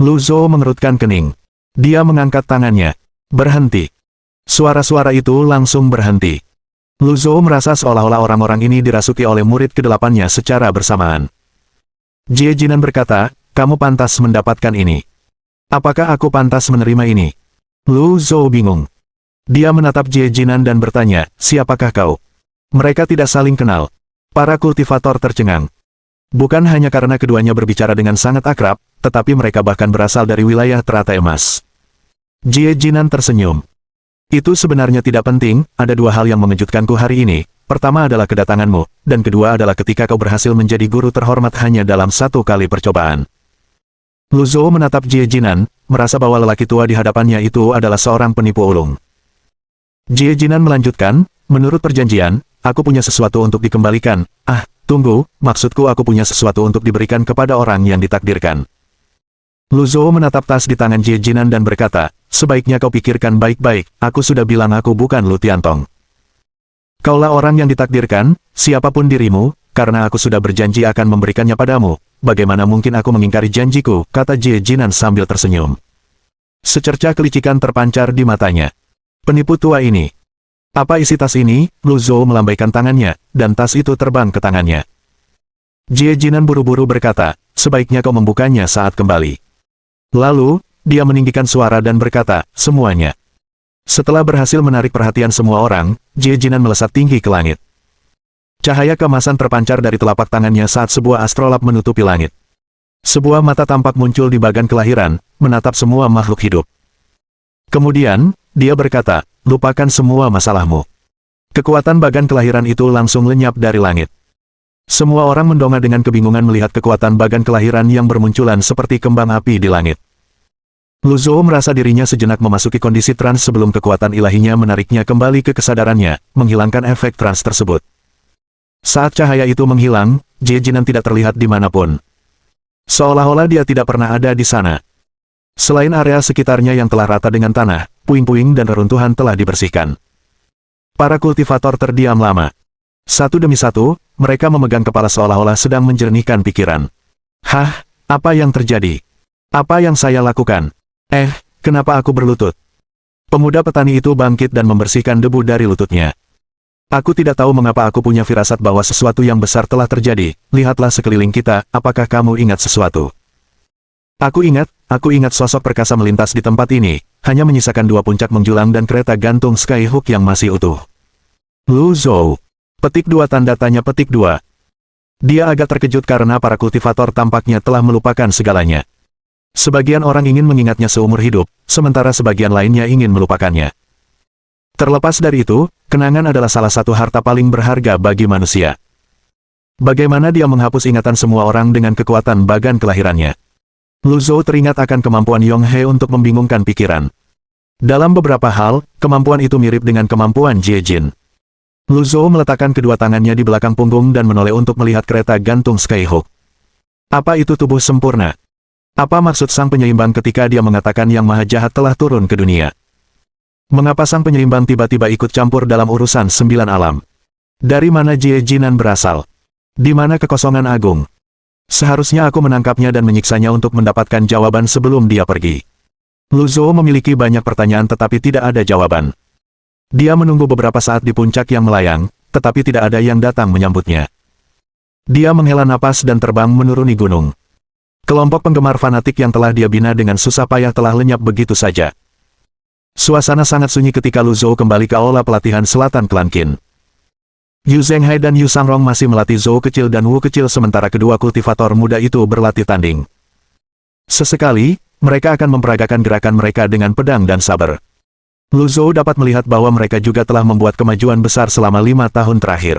Lu Zhou mengerutkan kening. Dia mengangkat tangannya. Berhenti. Suara-suara itu langsung berhenti. Lu Zhou merasa seolah-olah orang-orang ini dirasuki oleh murid kedelapannya secara bersamaan. Jie Jinan berkata, "Kamu pantas mendapatkan ini." "Apakah aku pantas menerima ini?" Lu Zhou bingung. Dia menatap Jie Jinan dan bertanya, "Siapakah kau?" Mereka tidak saling kenal. Para kultivator tercengang. Bukan hanya karena keduanya berbicara dengan sangat akrab, tetapi mereka bahkan berasal dari wilayah Teratai Emas. Jie Jinan tersenyum. "Itu sebenarnya tidak penting, ada dua hal yang mengejutkanku hari ini. Pertama adalah kedatanganmu, dan kedua adalah ketika kau berhasil menjadi guru terhormat hanya dalam satu kali percobaan." Lu Zhou menatap Jie Jinan, merasa bahwa lelaki tua di hadapannya itu adalah seorang penipu ulung. Jie Jinan melanjutkan, "Menurut perjanjian, aku punya sesuatu untuk dikembalikan." "Ah, tunggu, maksudku aku punya sesuatu untuk diberikan kepada orang yang ditakdirkan." Lu Zhou menatap tas di tangan Jie Jinan dan berkata, "Sebaiknya kau pikirkan baik-baik, aku sudah bilang aku bukan Lu Tiantong. Kaulah orang yang ditakdirkan, siapapun dirimu, karena aku sudah berjanji akan memberikannya padamu. Bagaimana mungkin aku mengingkari janjiku?" kata Jie Jinan sambil tersenyum. Secercah kelicikan terpancar di matanya. Penipu tua ini. "Apa isi tas ini?" Lu Zhou melambaikan tangannya, dan tas itu terbang ke tangannya. Jie Jinan buru-buru berkata, "Sebaiknya kau membukanya saat kembali." Lalu, dia meninggikan suara dan berkata, "Semuanya." Setelah berhasil menarik perhatian semua orang, Jie Jinan melesat tinggi ke langit. Cahaya keemasan terpancar dari telapak tangannya saat sebuah astrolab menutupi langit. Sebuah mata tampak muncul di bagan kelahiran, menatap semua makhluk hidup. Kemudian, dia berkata, "Lupakan semua masalahmu." Kekuatan bagan kelahiran itu langsung lenyap dari langit. Semua orang mendongak dengan kebingungan melihat kekuatan bagan kelahiran yang bermunculan seperti kembang api di langit. Lu Zhou merasa dirinya sejenak memasuki kondisi trans sebelum kekuatan ilahinya menariknya kembali ke kesadarannya, menghilangkan efek trans tersebut. Saat cahaya itu menghilang, Jie Jinan tidak terlihat dimanapun. Seolah-olah dia tidak pernah ada di sana. Selain area sekitarnya yang telah rata dengan tanah, puing-puing dan reruntuhan telah dibersihkan. Para kultivator terdiam lama. Satu demi satu, mereka memegang kepala seolah-olah sedang menjernihkan pikiran. "Hah, apa yang terjadi? Apa yang saya lakukan? Kenapa aku berlutut?" Pemuda petani itu bangkit dan membersihkan debu dari lututnya. Aku tidak tahu mengapa aku punya firasat bahwa sesuatu yang besar telah terjadi. Lihatlah sekeliling kita, apakah kamu ingat sesuatu? Aku ingat sosok perkasa melintas di tempat ini, hanya menyisakan 2 puncak menjulang dan kereta gantung Skyhook yang masih utuh. Lu Zhou. Petik 2 tanda tanya petik 2. Dia agak terkejut karena para kultivator tampaknya telah melupakan segalanya. Sebagian orang ingin mengingatnya seumur hidup, sementara sebagian lainnya ingin melupakannya. Terlepas dari itu, kenangan adalah salah satu harta paling berharga bagi manusia. Bagaimana dia menghapus ingatan semua orang dengan kekuatan bagan kelahirannya? Lu Zhou teringat akan kemampuan Yong He untuk membingungkan pikiran. Dalam beberapa hal, kemampuan itu mirip dengan kemampuan Jie Jin. Lu Zhou meletakkan kedua tangannya di belakang punggung dan menoleh untuk melihat kereta gantung Skyhook. Apa itu tubuh sempurna? Apa maksud sang penyeimbang ketika dia mengatakan yang maha jahat telah turun ke dunia? Mengapa sang penyeimbang tiba-tiba ikut campur dalam urusan 9 alam? Dari mana Jie Jinan berasal? Di mana kekosongan agung? Seharusnya aku menangkapnya dan menyiksanya untuk mendapatkan jawaban sebelum dia pergi. Lu Zhou memiliki banyak pertanyaan tetapi tidak ada jawaban. Dia menunggu beberapa saat di puncak yang melayang, tetapi tidak ada yang datang menyambutnya. Dia menghela napas dan terbang menuruni gunung. Kelompok penggemar fanatik yang telah dia bina dengan susah payah telah lenyap begitu saja. Suasana sangat sunyi ketika Lu Zhou kembali ke aula pelatihan selatan klan Qin. Yu Zhenghai dan Yu Sangrong masih melatih Zhou kecil dan Wu kecil sementara kedua kultivator muda itu berlatih tanding. Sesekali, mereka akan memperagakan gerakan mereka dengan pedang dan saber. Lu Zhou dapat melihat bahwa mereka juga telah membuat kemajuan besar selama 5 tahun terakhir.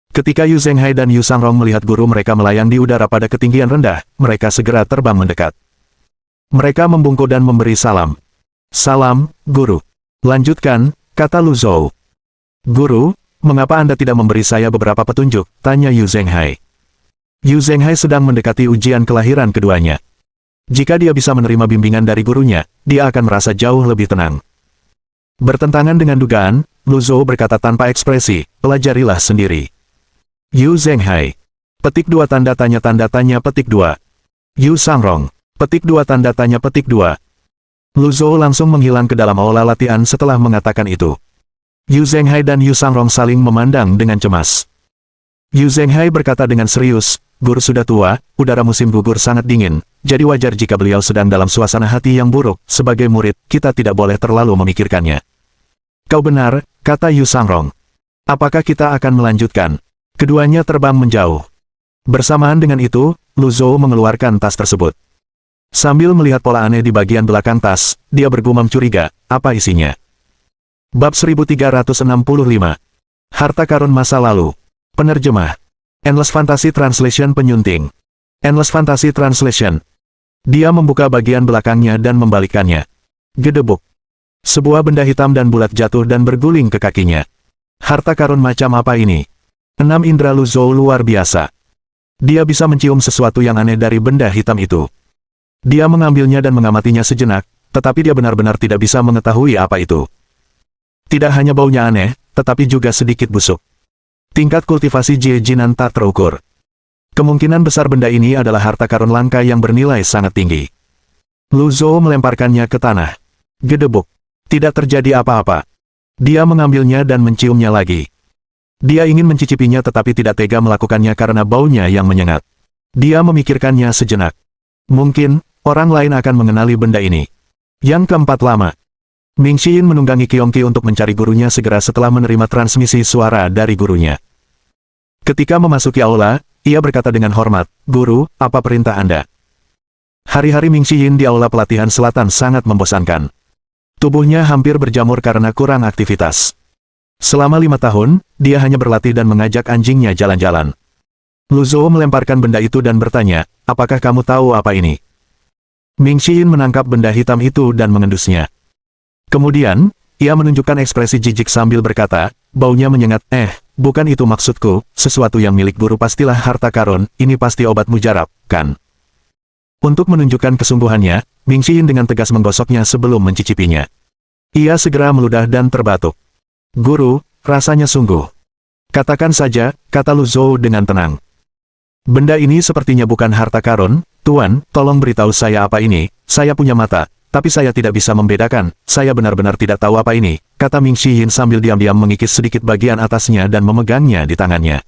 Ketika Yu Zhenghai dan Yu Sangrong melihat guru mereka melayang di udara pada ketinggian rendah, mereka segera terbang mendekat. Mereka membungkuk dan memberi salam. Salam, Guru. Lanjutkan, kata Lu Zhou. Guru, mengapa Anda tidak memberi saya beberapa petunjuk? Tanya Yu Zhenghai. Yu Zhenghai sedang mendekati ujian kelahiran keduanya. Jika dia bisa menerima bimbingan dari gurunya, dia akan merasa jauh lebih tenang. Bertentangan dengan dugaan, Lu Zhou berkata tanpa ekspresi, pelajarilah sendiri. Yu Zhenghai. Petik 2 tanda tanya petik 2. Yu Sangrong. Petik 2 tanda tanya petik 2. Lu Zhou langsung menghilang ke dalam aula latihan setelah mengatakan itu. Yu Zhenghai dan Yu Sangrong saling memandang dengan cemas. Yu Zhenghai berkata dengan serius, Guru sudah tua, udara musim gugur sangat dingin, jadi wajar jika beliau sedang dalam suasana hati yang buruk. Sebagai murid, kita tidak boleh terlalu memikirkannya. Kau benar, kata Yu Sangrong. Apakah kita akan melanjutkan? Keduanya terbang menjauh. Bersamaan dengan itu, Lu Zhou mengeluarkan tas tersebut. Sambil melihat pola aneh di bagian belakang tas, dia bergumam curiga, apa isinya? Bab 1365. Harta karun masa lalu. Penerjemah. Endless Fantasy Translation penyunting. Endless Fantasy Translation. Dia membuka bagian belakangnya dan membalikannya. Gedebuk. Sebuah benda hitam dan bulat jatuh dan berguling ke kakinya. Harta karun macam apa ini? 6 indera Lu Zhou luar biasa. Dia bisa mencium sesuatu yang aneh dari benda hitam itu. Dia mengambilnya dan mengamatinya sejenak, tetapi dia benar-benar tidak bisa mengetahui apa itu. Tidak hanya baunya aneh, tetapi juga sedikit busuk. Tingkat kultivasi Jie Jinan tak terukur. Kemungkinan besar benda ini adalah harta karun langka yang bernilai sangat tinggi. Lu Zhou melemparkannya ke tanah. Gedebuk. Tidak terjadi apa-apa. Dia mengambilnya dan menciumnya lagi. Dia ingin mencicipinya tetapi tidak tega melakukannya karena baunya yang menyengat. Dia memikirkannya sejenak. Mungkin, orang lain akan mengenali benda ini. Yang keempat lama. Ming Xiyin menunggangi Qiongqi untuk mencari gurunya segera setelah menerima transmisi suara dari gurunya. Ketika memasuki aula, ia berkata dengan hormat, Guru, apa perintah Anda? Hari-hari Ming Xiyin di aula pelatihan selatan sangat membosankan. Tubuhnya hampir berjamur karena kurang aktivitas. Selama 5 tahun, dia hanya berlatih dan mengajak anjingnya jalan-jalan. Lu Zhou melemparkan benda itu dan bertanya, apakah kamu tahu apa ini? Ming Xiyin menangkap benda hitam itu dan mengendusnya. Kemudian, ia menunjukkan ekspresi jijik sambil berkata, baunya menyengat, bukan itu maksudku, sesuatu yang milik guru pastilah harta karun, ini pasti obat mujarab, kan? Untuk menunjukkan kesungguhannya, Ming Xiyin dengan tegas menggosoknya sebelum mencicipinya. Ia segera meludah dan terbatuk. Guru, rasanya sungguh. Katakan saja, kata Lu Zhou dengan tenang. Benda ini sepertinya bukan harta karun, Tuan, tolong beritahu saya apa ini, saya punya mata, tapi saya tidak bisa membedakan, saya benar-benar tidak tahu apa ini, kata Ming Xiyin sambil diam-diam mengikis sedikit bagian atasnya dan memegangnya di tangannya.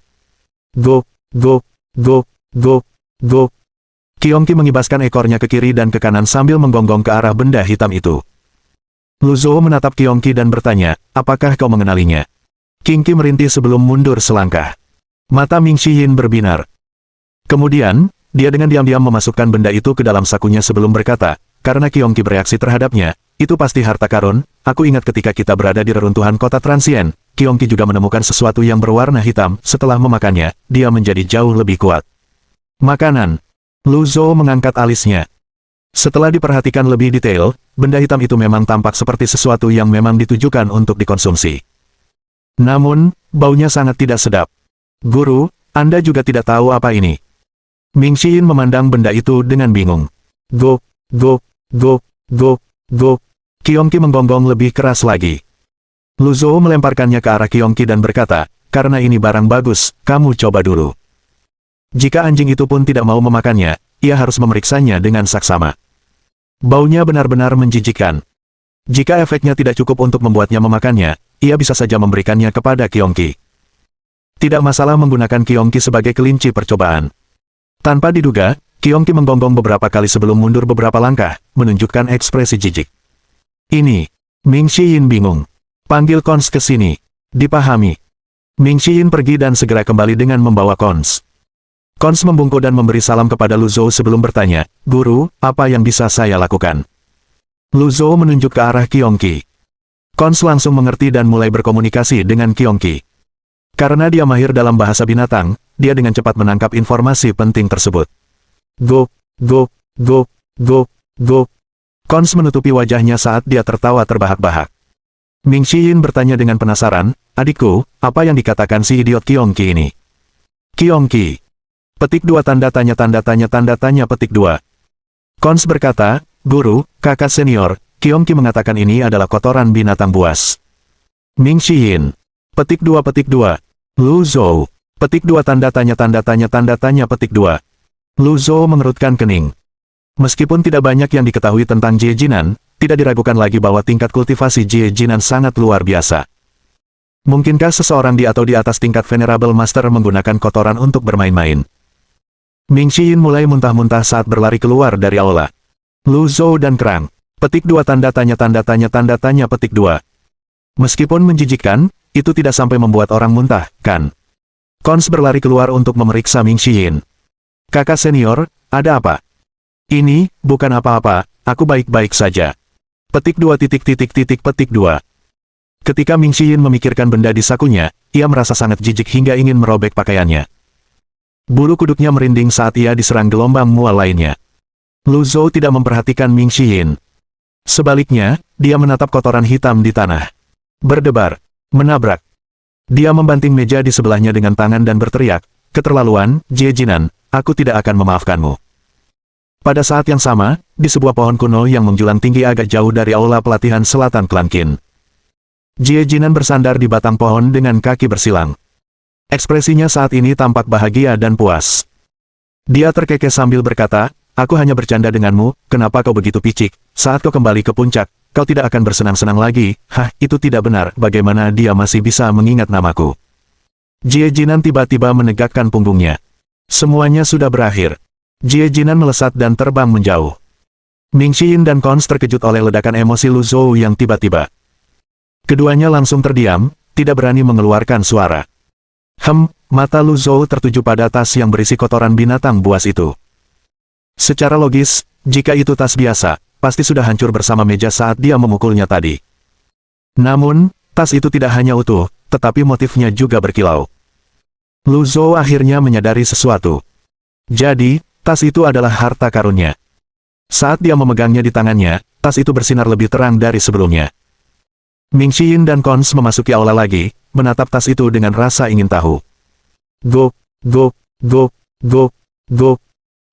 Go, go, go, go, go. Qiongqi mengibaskan ekornya ke kiri dan ke kanan sambil menggonggong ke arah benda hitam itu. Lu Zhou menatap Qiongqi dan bertanya, apakah kau mengenalinya? Qiongqi merintih sebelum mundur selangkah. Mata Ming Xiyin berbinar. Kemudian, dia dengan diam-diam memasukkan benda itu ke dalam sakunya sebelum berkata, karena Qiongqi bereaksi terhadapnya, itu pasti harta karun. Aku ingat ketika kita berada di reruntuhan kota Transien, Qiongqi juga menemukan sesuatu yang berwarna hitam. Setelah memakannya, dia menjadi jauh lebih kuat. Makanan. Lu Zhou mengangkat alisnya. Setelah diperhatikan lebih detail, benda hitam itu memang tampak seperti sesuatu yang memang ditujukan untuk dikonsumsi. Namun, baunya sangat tidak sedap. Guru, Anda juga tidak tahu apa ini. Ming Xiyin memandang benda itu dengan bingung. Go, go, go, go, go. Qiongqi menggonggong lebih keras lagi. Lu Zhou melemparkannya ke arah Qiongqi dan berkata, karena ini barang bagus, kamu coba dulu. Jika anjing itu pun tidak mau memakannya, ia harus memeriksanya dengan saksama. Baunya benar-benar menjijikkan. Jika efeknya tidak cukup untuk membuatnya memakannya, ia bisa saja memberikannya kepada Qiongqi. Tidak masalah menggunakan Qiongqi sebagai kelinci percobaan. Tanpa diduga, Qiongqi menggonggong beberapa kali sebelum mundur beberapa langkah, menunjukkan ekspresi jijik. Ini, Ming Xiyin bingung. Panggil Cons ke sini. Dipahami. Ming Xiyin pergi dan segera kembali dengan membawa Cons. Cons membungkuk dan memberi salam kepada Lu Zhou sebelum bertanya, Guru, apa yang bisa saya lakukan? Lu Zhou menunjuk ke arah Qiongqi. Cons langsung mengerti dan mulai berkomunikasi dengan Qiongqi. Karena dia mahir dalam bahasa binatang, dia dengan cepat menangkap informasi penting tersebut. Go, go, go, go, go. Cons menutupi wajahnya saat dia tertawa terbahak-bahak. Ming Xiyin bertanya dengan penasaran, adikku, apa yang dikatakan si idiot Qiongqi ini? Qiongqi. Petik 2 tanda tanya petik 2. Cons berkata, Guru, kakak senior, Qiongqi mengatakan ini adalah kotoran binatang buas. Ming Xiyin. Petik 2 Lu Zhou. Petik 2 tanda tanya petik 2. Lu Zhou mengerutkan kening. Meskipun tidak banyak yang diketahui tentang Jie Jinan, tidak diragukan lagi bahwa tingkat kultivasi Jie Jinan sangat luar biasa. Mungkinkah seseorang di atau di atas tingkat Venerable Master menggunakan kotoran untuk bermain-main? Ming Xiyin mulai muntah-muntah saat berlari keluar dari aula. Lu Zhou dan Krang. Petik 2 tanda tanya petik 2. Meskipun menjijikkan, itu tidak sampai membuat orang muntah, kan? Cons berlari keluar untuk memeriksa Ming Xiyin. Kakak senior, ada apa? Ini, bukan apa-apa, aku baik-baik saja. Petik 2 petik 2. Ketika Ming Xiyin memikirkan benda di sakunya, ia merasa sangat jijik hingga ingin merobek pakaiannya. Bulu kuduknya merinding saat ia diserang gelombang mual lainnya. Lu Zhou tidak memperhatikan Ming Xiyin. Sebaliknya, dia menatap kotoran hitam di tanah. Berdebar. Menabrak. Dia membanting meja di sebelahnya dengan tangan dan berteriak, keterlaluan, Jie Jinan, aku tidak akan memaafkanmu. Pada saat yang sama, di sebuah pohon kuno yang menjulang tinggi agak jauh dari aula pelatihan selatan klan Qin. Jie Jinan bersandar di batang pohon dengan kaki bersilang. Ekspresinya saat ini tampak bahagia dan puas. Dia terkekeh sambil berkata, aku hanya bercanda denganmu, kenapa kau begitu picik, saat kau kembali ke puncak, kau tidak akan bersenang-senang lagi. Hah, itu tidak benar, bagaimana dia masih bisa mengingat namaku? Jie Jinan tiba-tiba menegakkan punggungnya. Semuanya sudah berakhir. Jie Jinan melesat dan terbang menjauh. Ming Xiyin dan Cons terkejut oleh ledakan emosi Lu Zhou yang tiba-tiba. Keduanya langsung terdiam, tidak berani mengeluarkan suara. Mata Lu Zhou tertuju pada tas yang berisi kotoran binatang buas itu. Secara logis, jika itu tas biasa, pasti sudah hancur bersama meja saat dia memukulnya tadi. Namun, tas itu tidak hanya utuh, tetapi motifnya juga berkilau. Lu Zhou akhirnya menyadari sesuatu. Jadi, tas itu adalah harta karunnya. Saat dia memegangnya di tangannya, tas itu bersinar lebih terang dari sebelumnya. Ming Xiyin dan Cons memasuki aula lagi, menatap tas itu dengan rasa ingin tahu. Go, go, go, go, go.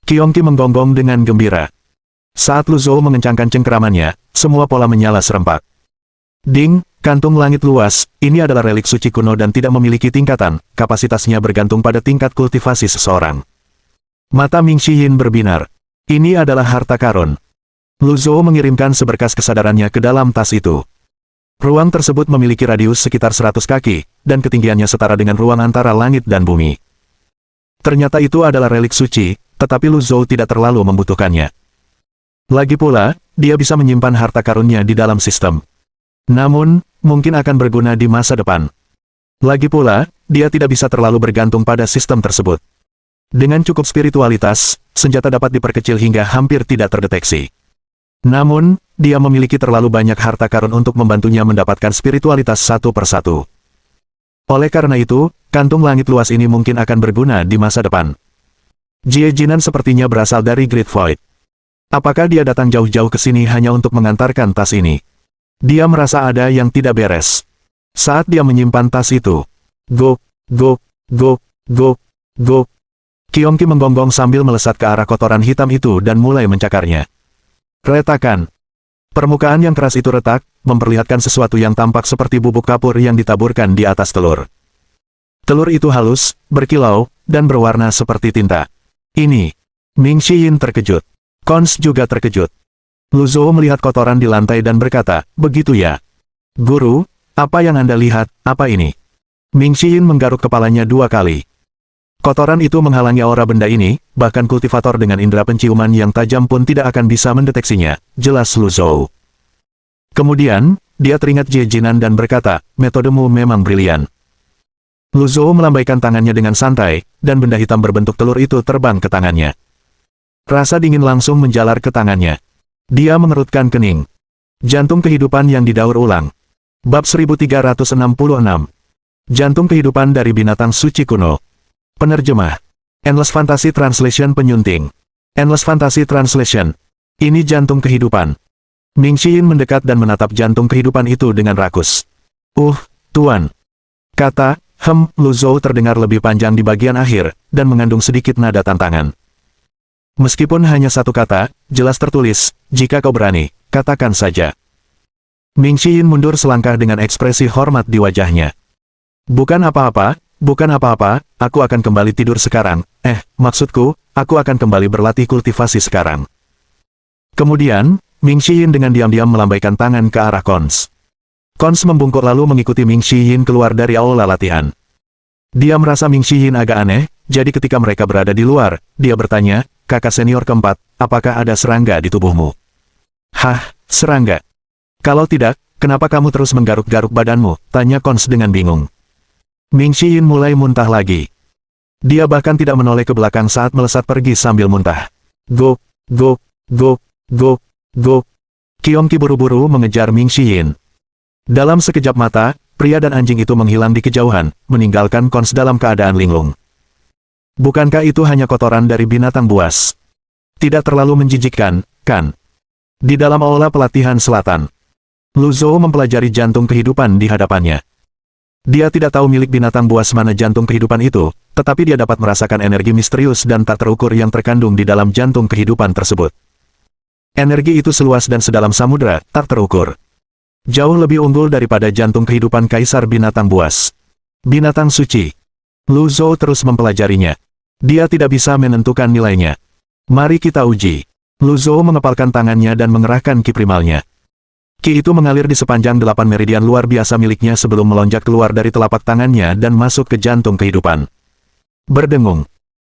Qiongqi menggonggong dengan gembira. Saat Lu Zhou mengencangkan cengkeramannya, semua pola menyala serempak. Ding, kantung langit luas, ini adalah relik suci kuno dan tidak memiliki tingkatan, kapasitasnya bergantung pada tingkat kultivasi seseorang. Mata Ming Xiyin berbinar. Ini adalah harta karun. Lu Zhou mengirimkan seberkas kesadarannya ke dalam tas itu. Ruang tersebut memiliki radius sekitar 100 kaki, dan ketinggiannya setara dengan ruang antara langit dan bumi. Ternyata itu adalah relik suci, tetapi Lu Zhou tidak terlalu membutuhkannya. Lagi pula, dia bisa menyimpan harta karunnya di dalam sistem. Namun, mungkin akan berguna di masa depan. Lagi pula, dia tidak bisa terlalu bergantung pada sistem tersebut. Dengan cukup spiritualitas, senjata dapat diperkecil hingga hampir tidak terdeteksi. Namun, dia memiliki terlalu banyak harta karun untuk membantunya mendapatkan spiritualitas satu persatu. Oleh karena itu, kantung langit luas ini mungkin akan berguna di masa depan. Jie Jinan sepertinya berasal dari Great Void. Apakah dia datang jauh-jauh ke sini hanya untuk mengantarkan tas ini? Dia merasa ada yang tidak beres. Saat dia menyimpan tas itu, go, go, go, go, go. Qiongqi menggonggong sambil melesat ke arah kotoran hitam itu dan mulai mencakarnya. Retakan. Permukaan yang keras itu retak, memperlihatkan sesuatu yang tampak seperti bubuk kapur yang ditaburkan di atas telur. Telur itu halus, berkilau, dan berwarna seperti tinta. Ini. Ming Xiyin terkejut. Cons juga terkejut. Lu Zhou melihat kotoran di lantai dan berkata, begitu ya. Guru, apa yang Anda lihat, apa ini? Ming Xiyin menggaruk kepalanya 2 kali. Kotoran itu menghalangi aura benda ini, bahkan kultivator dengan indera penciuman yang tajam pun tidak akan bisa mendeteksinya, jelas Lu Zhou. Kemudian, dia teringat Jie Jinan dan berkata, metodemu memang brilian. Lu Zhou melambaikan tangannya dengan santai, dan benda hitam berbentuk telur itu terbang ke tangannya. Rasa dingin langsung menjalar ke tangannya. Dia mengerutkan kening. Jantung kehidupan yang didaur ulang. Bab 1366. Jantung kehidupan dari binatang suci kuno. Penerjemah. Endless Fantasy Translation penyunting. Endless Fantasy Translation. Ini jantung kehidupan. Ming Xiyin mendekat dan menatap jantung kehidupan itu dengan rakus. Tuan. Kata, Lu Zhou terdengar lebih panjang di bagian akhir, dan mengandung sedikit nada tantangan. Meskipun hanya satu kata, jelas tertulis, jika kau berani, katakan saja. Ming Xiyin mundur selangkah dengan ekspresi hormat di wajahnya. Bukan apa-apa, aku akan kembali tidur sekarang, maksudku, aku akan kembali berlatih kultivasi sekarang. Kemudian, Ming Xiyin dengan diam-diam melambaikan tangan ke arah Cons. Cons membungkuk lalu mengikuti Ming Xiyin keluar dari aula latihan. Dia merasa Ming Xiyin agak aneh, jadi ketika mereka berada di luar, dia bertanya, kakak senior keempat, apakah ada serangga di tubuhmu? Hah, serangga? Kalau tidak, kenapa kamu terus menggaruk-garuk badanmu? Tanya Cons dengan bingung. Ming Xiyin mulai muntah lagi. Dia bahkan tidak menoleh ke belakang saat melesat pergi sambil muntah. Go, go, go, go, go. Qiongqi buru-buru mengejar Ming Xiyin. Dalam sekejap mata, pria dan anjing itu menghilang di kejauhan, meninggalkan Cons dalam keadaan linglung. Bukankah itu hanya kotoran dari binatang buas? Tidak terlalu menjijikkan, kan? Di dalam aula pelatihan selatan, Lu Zhou mempelajari jantung kehidupan di hadapannya. Dia tidak tahu milik binatang buas mana jantung kehidupan itu, tetapi dia dapat merasakan energi misterius dan tak terukur yang terkandung di dalam jantung kehidupan tersebut. Energi itu seluas dan sedalam samudera, tak terukur. Jauh lebih unggul daripada jantung kehidupan kaisar binatang buas. Binatang suci. Lu Zhou terus mempelajarinya. Dia tidak bisa menentukan nilainya. Mari kita uji. Lu Zhou mengepalkan tangannya dan mengerahkan ki primalnya. Ki itu mengalir di sepanjang 8 meridian luar biasa miliknya sebelum melonjak keluar dari telapak tangannya dan masuk ke jantung kehidupan. Berdengung.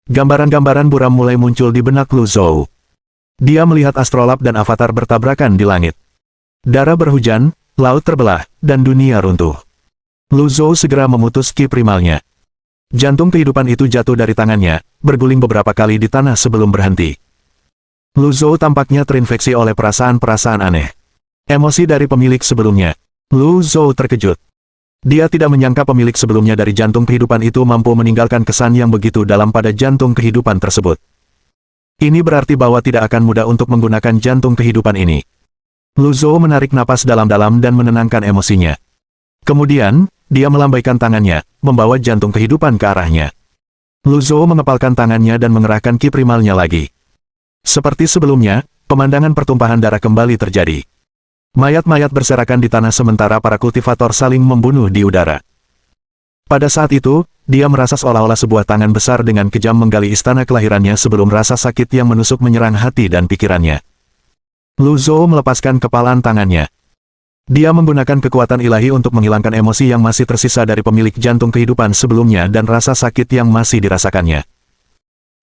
Gambaran-gambaran buram mulai muncul di benak Lu Zhou. Dia melihat astrolab dan avatar bertabrakan di langit. Darah berhujan, laut terbelah, dan dunia runtuh. Lu Zhou segera memutus ki primalnya. Jantung kehidupan itu jatuh dari tangannya, berguling beberapa kali di tanah sebelum berhenti. Lu Zhou tampaknya terinfeksi oleh perasaan-perasaan aneh. Emosi dari pemilik sebelumnya. Lu Zhou terkejut. Dia tidak menyangka pemilik sebelumnya dari jantung kehidupan itu mampu meninggalkan kesan yang begitu dalam pada jantung kehidupan tersebut. Ini berarti bahwa tidak akan mudah untuk menggunakan jantung kehidupan ini. Lu Zhou menarik napas dalam-dalam dan menenangkan emosinya. Kemudian, dia melambaikan tangannya, membawa jantung kehidupan ke arahnya. Lu Zhou mengepalkan tangannya dan mengerahkan ki primalnya lagi. Seperti sebelumnya, pemandangan pertumpahan darah kembali terjadi. Mayat-mayat berserakan di tanah sementara para kultivator saling membunuh di udara. Pada saat itu, dia merasa seolah-olah sebuah tangan besar dengan kejam menggali istana kelahirannya sebelum rasa sakit yang menusuk menyerang hati dan pikirannya. Lu Zhou melepaskan kepalan tangannya. Dia menggunakan kekuatan ilahi untuk menghilangkan emosi yang masih tersisa dari pemilik jantung kehidupan sebelumnya dan rasa sakit yang masih dirasakannya.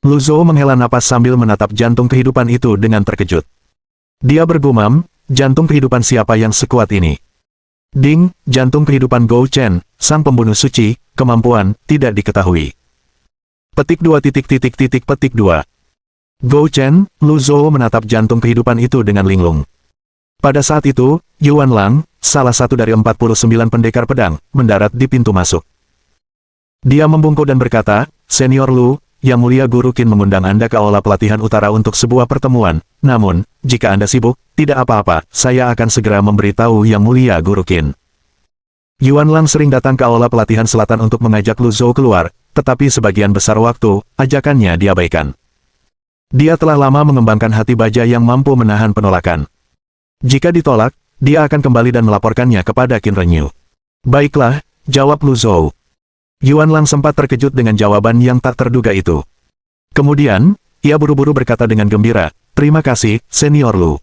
Lu Zhou menghela napas sambil menatap jantung kehidupan itu dengan terkejut. Dia bergumam, jantung kehidupan siapa yang sekuat ini? Ding, jantung kehidupan Gou Chen, sang pembunuh suci, kemampuan, tidak diketahui. Petik 2. Petik 2. Gou Chen, Lu Zhou menatap jantung kehidupan itu dengan linglung. Pada saat itu, Yuan Lang, salah satu dari 49 pendekar pedang, mendarat di pintu masuk. Dia membungkuk dan berkata, Senior Lu, Yang Mulia Guru Qin mengundang Anda ke aula pelatihan utara untuk sebuah pertemuan. Namun, jika Anda sibuk, tidak apa-apa, saya akan segera memberitahu Yang Mulia Guru Qin. Yuan Lang sering datang ke aula pelatihan selatan untuk mengajak Lu Zhou keluar, tetapi sebagian besar waktu, ajakannya diabaikan. Dia telah lama mengembangkan hati baja yang mampu menahan penolakan. Jika ditolak, dia akan kembali dan melaporkannya kepada Qin Renyu. Baiklah, jawab Lu Zhou. Yuan Lang sempat terkejut dengan jawaban yang tak terduga itu. Kemudian, ia buru-buru berkata dengan gembira, terima kasih, Senior Lu.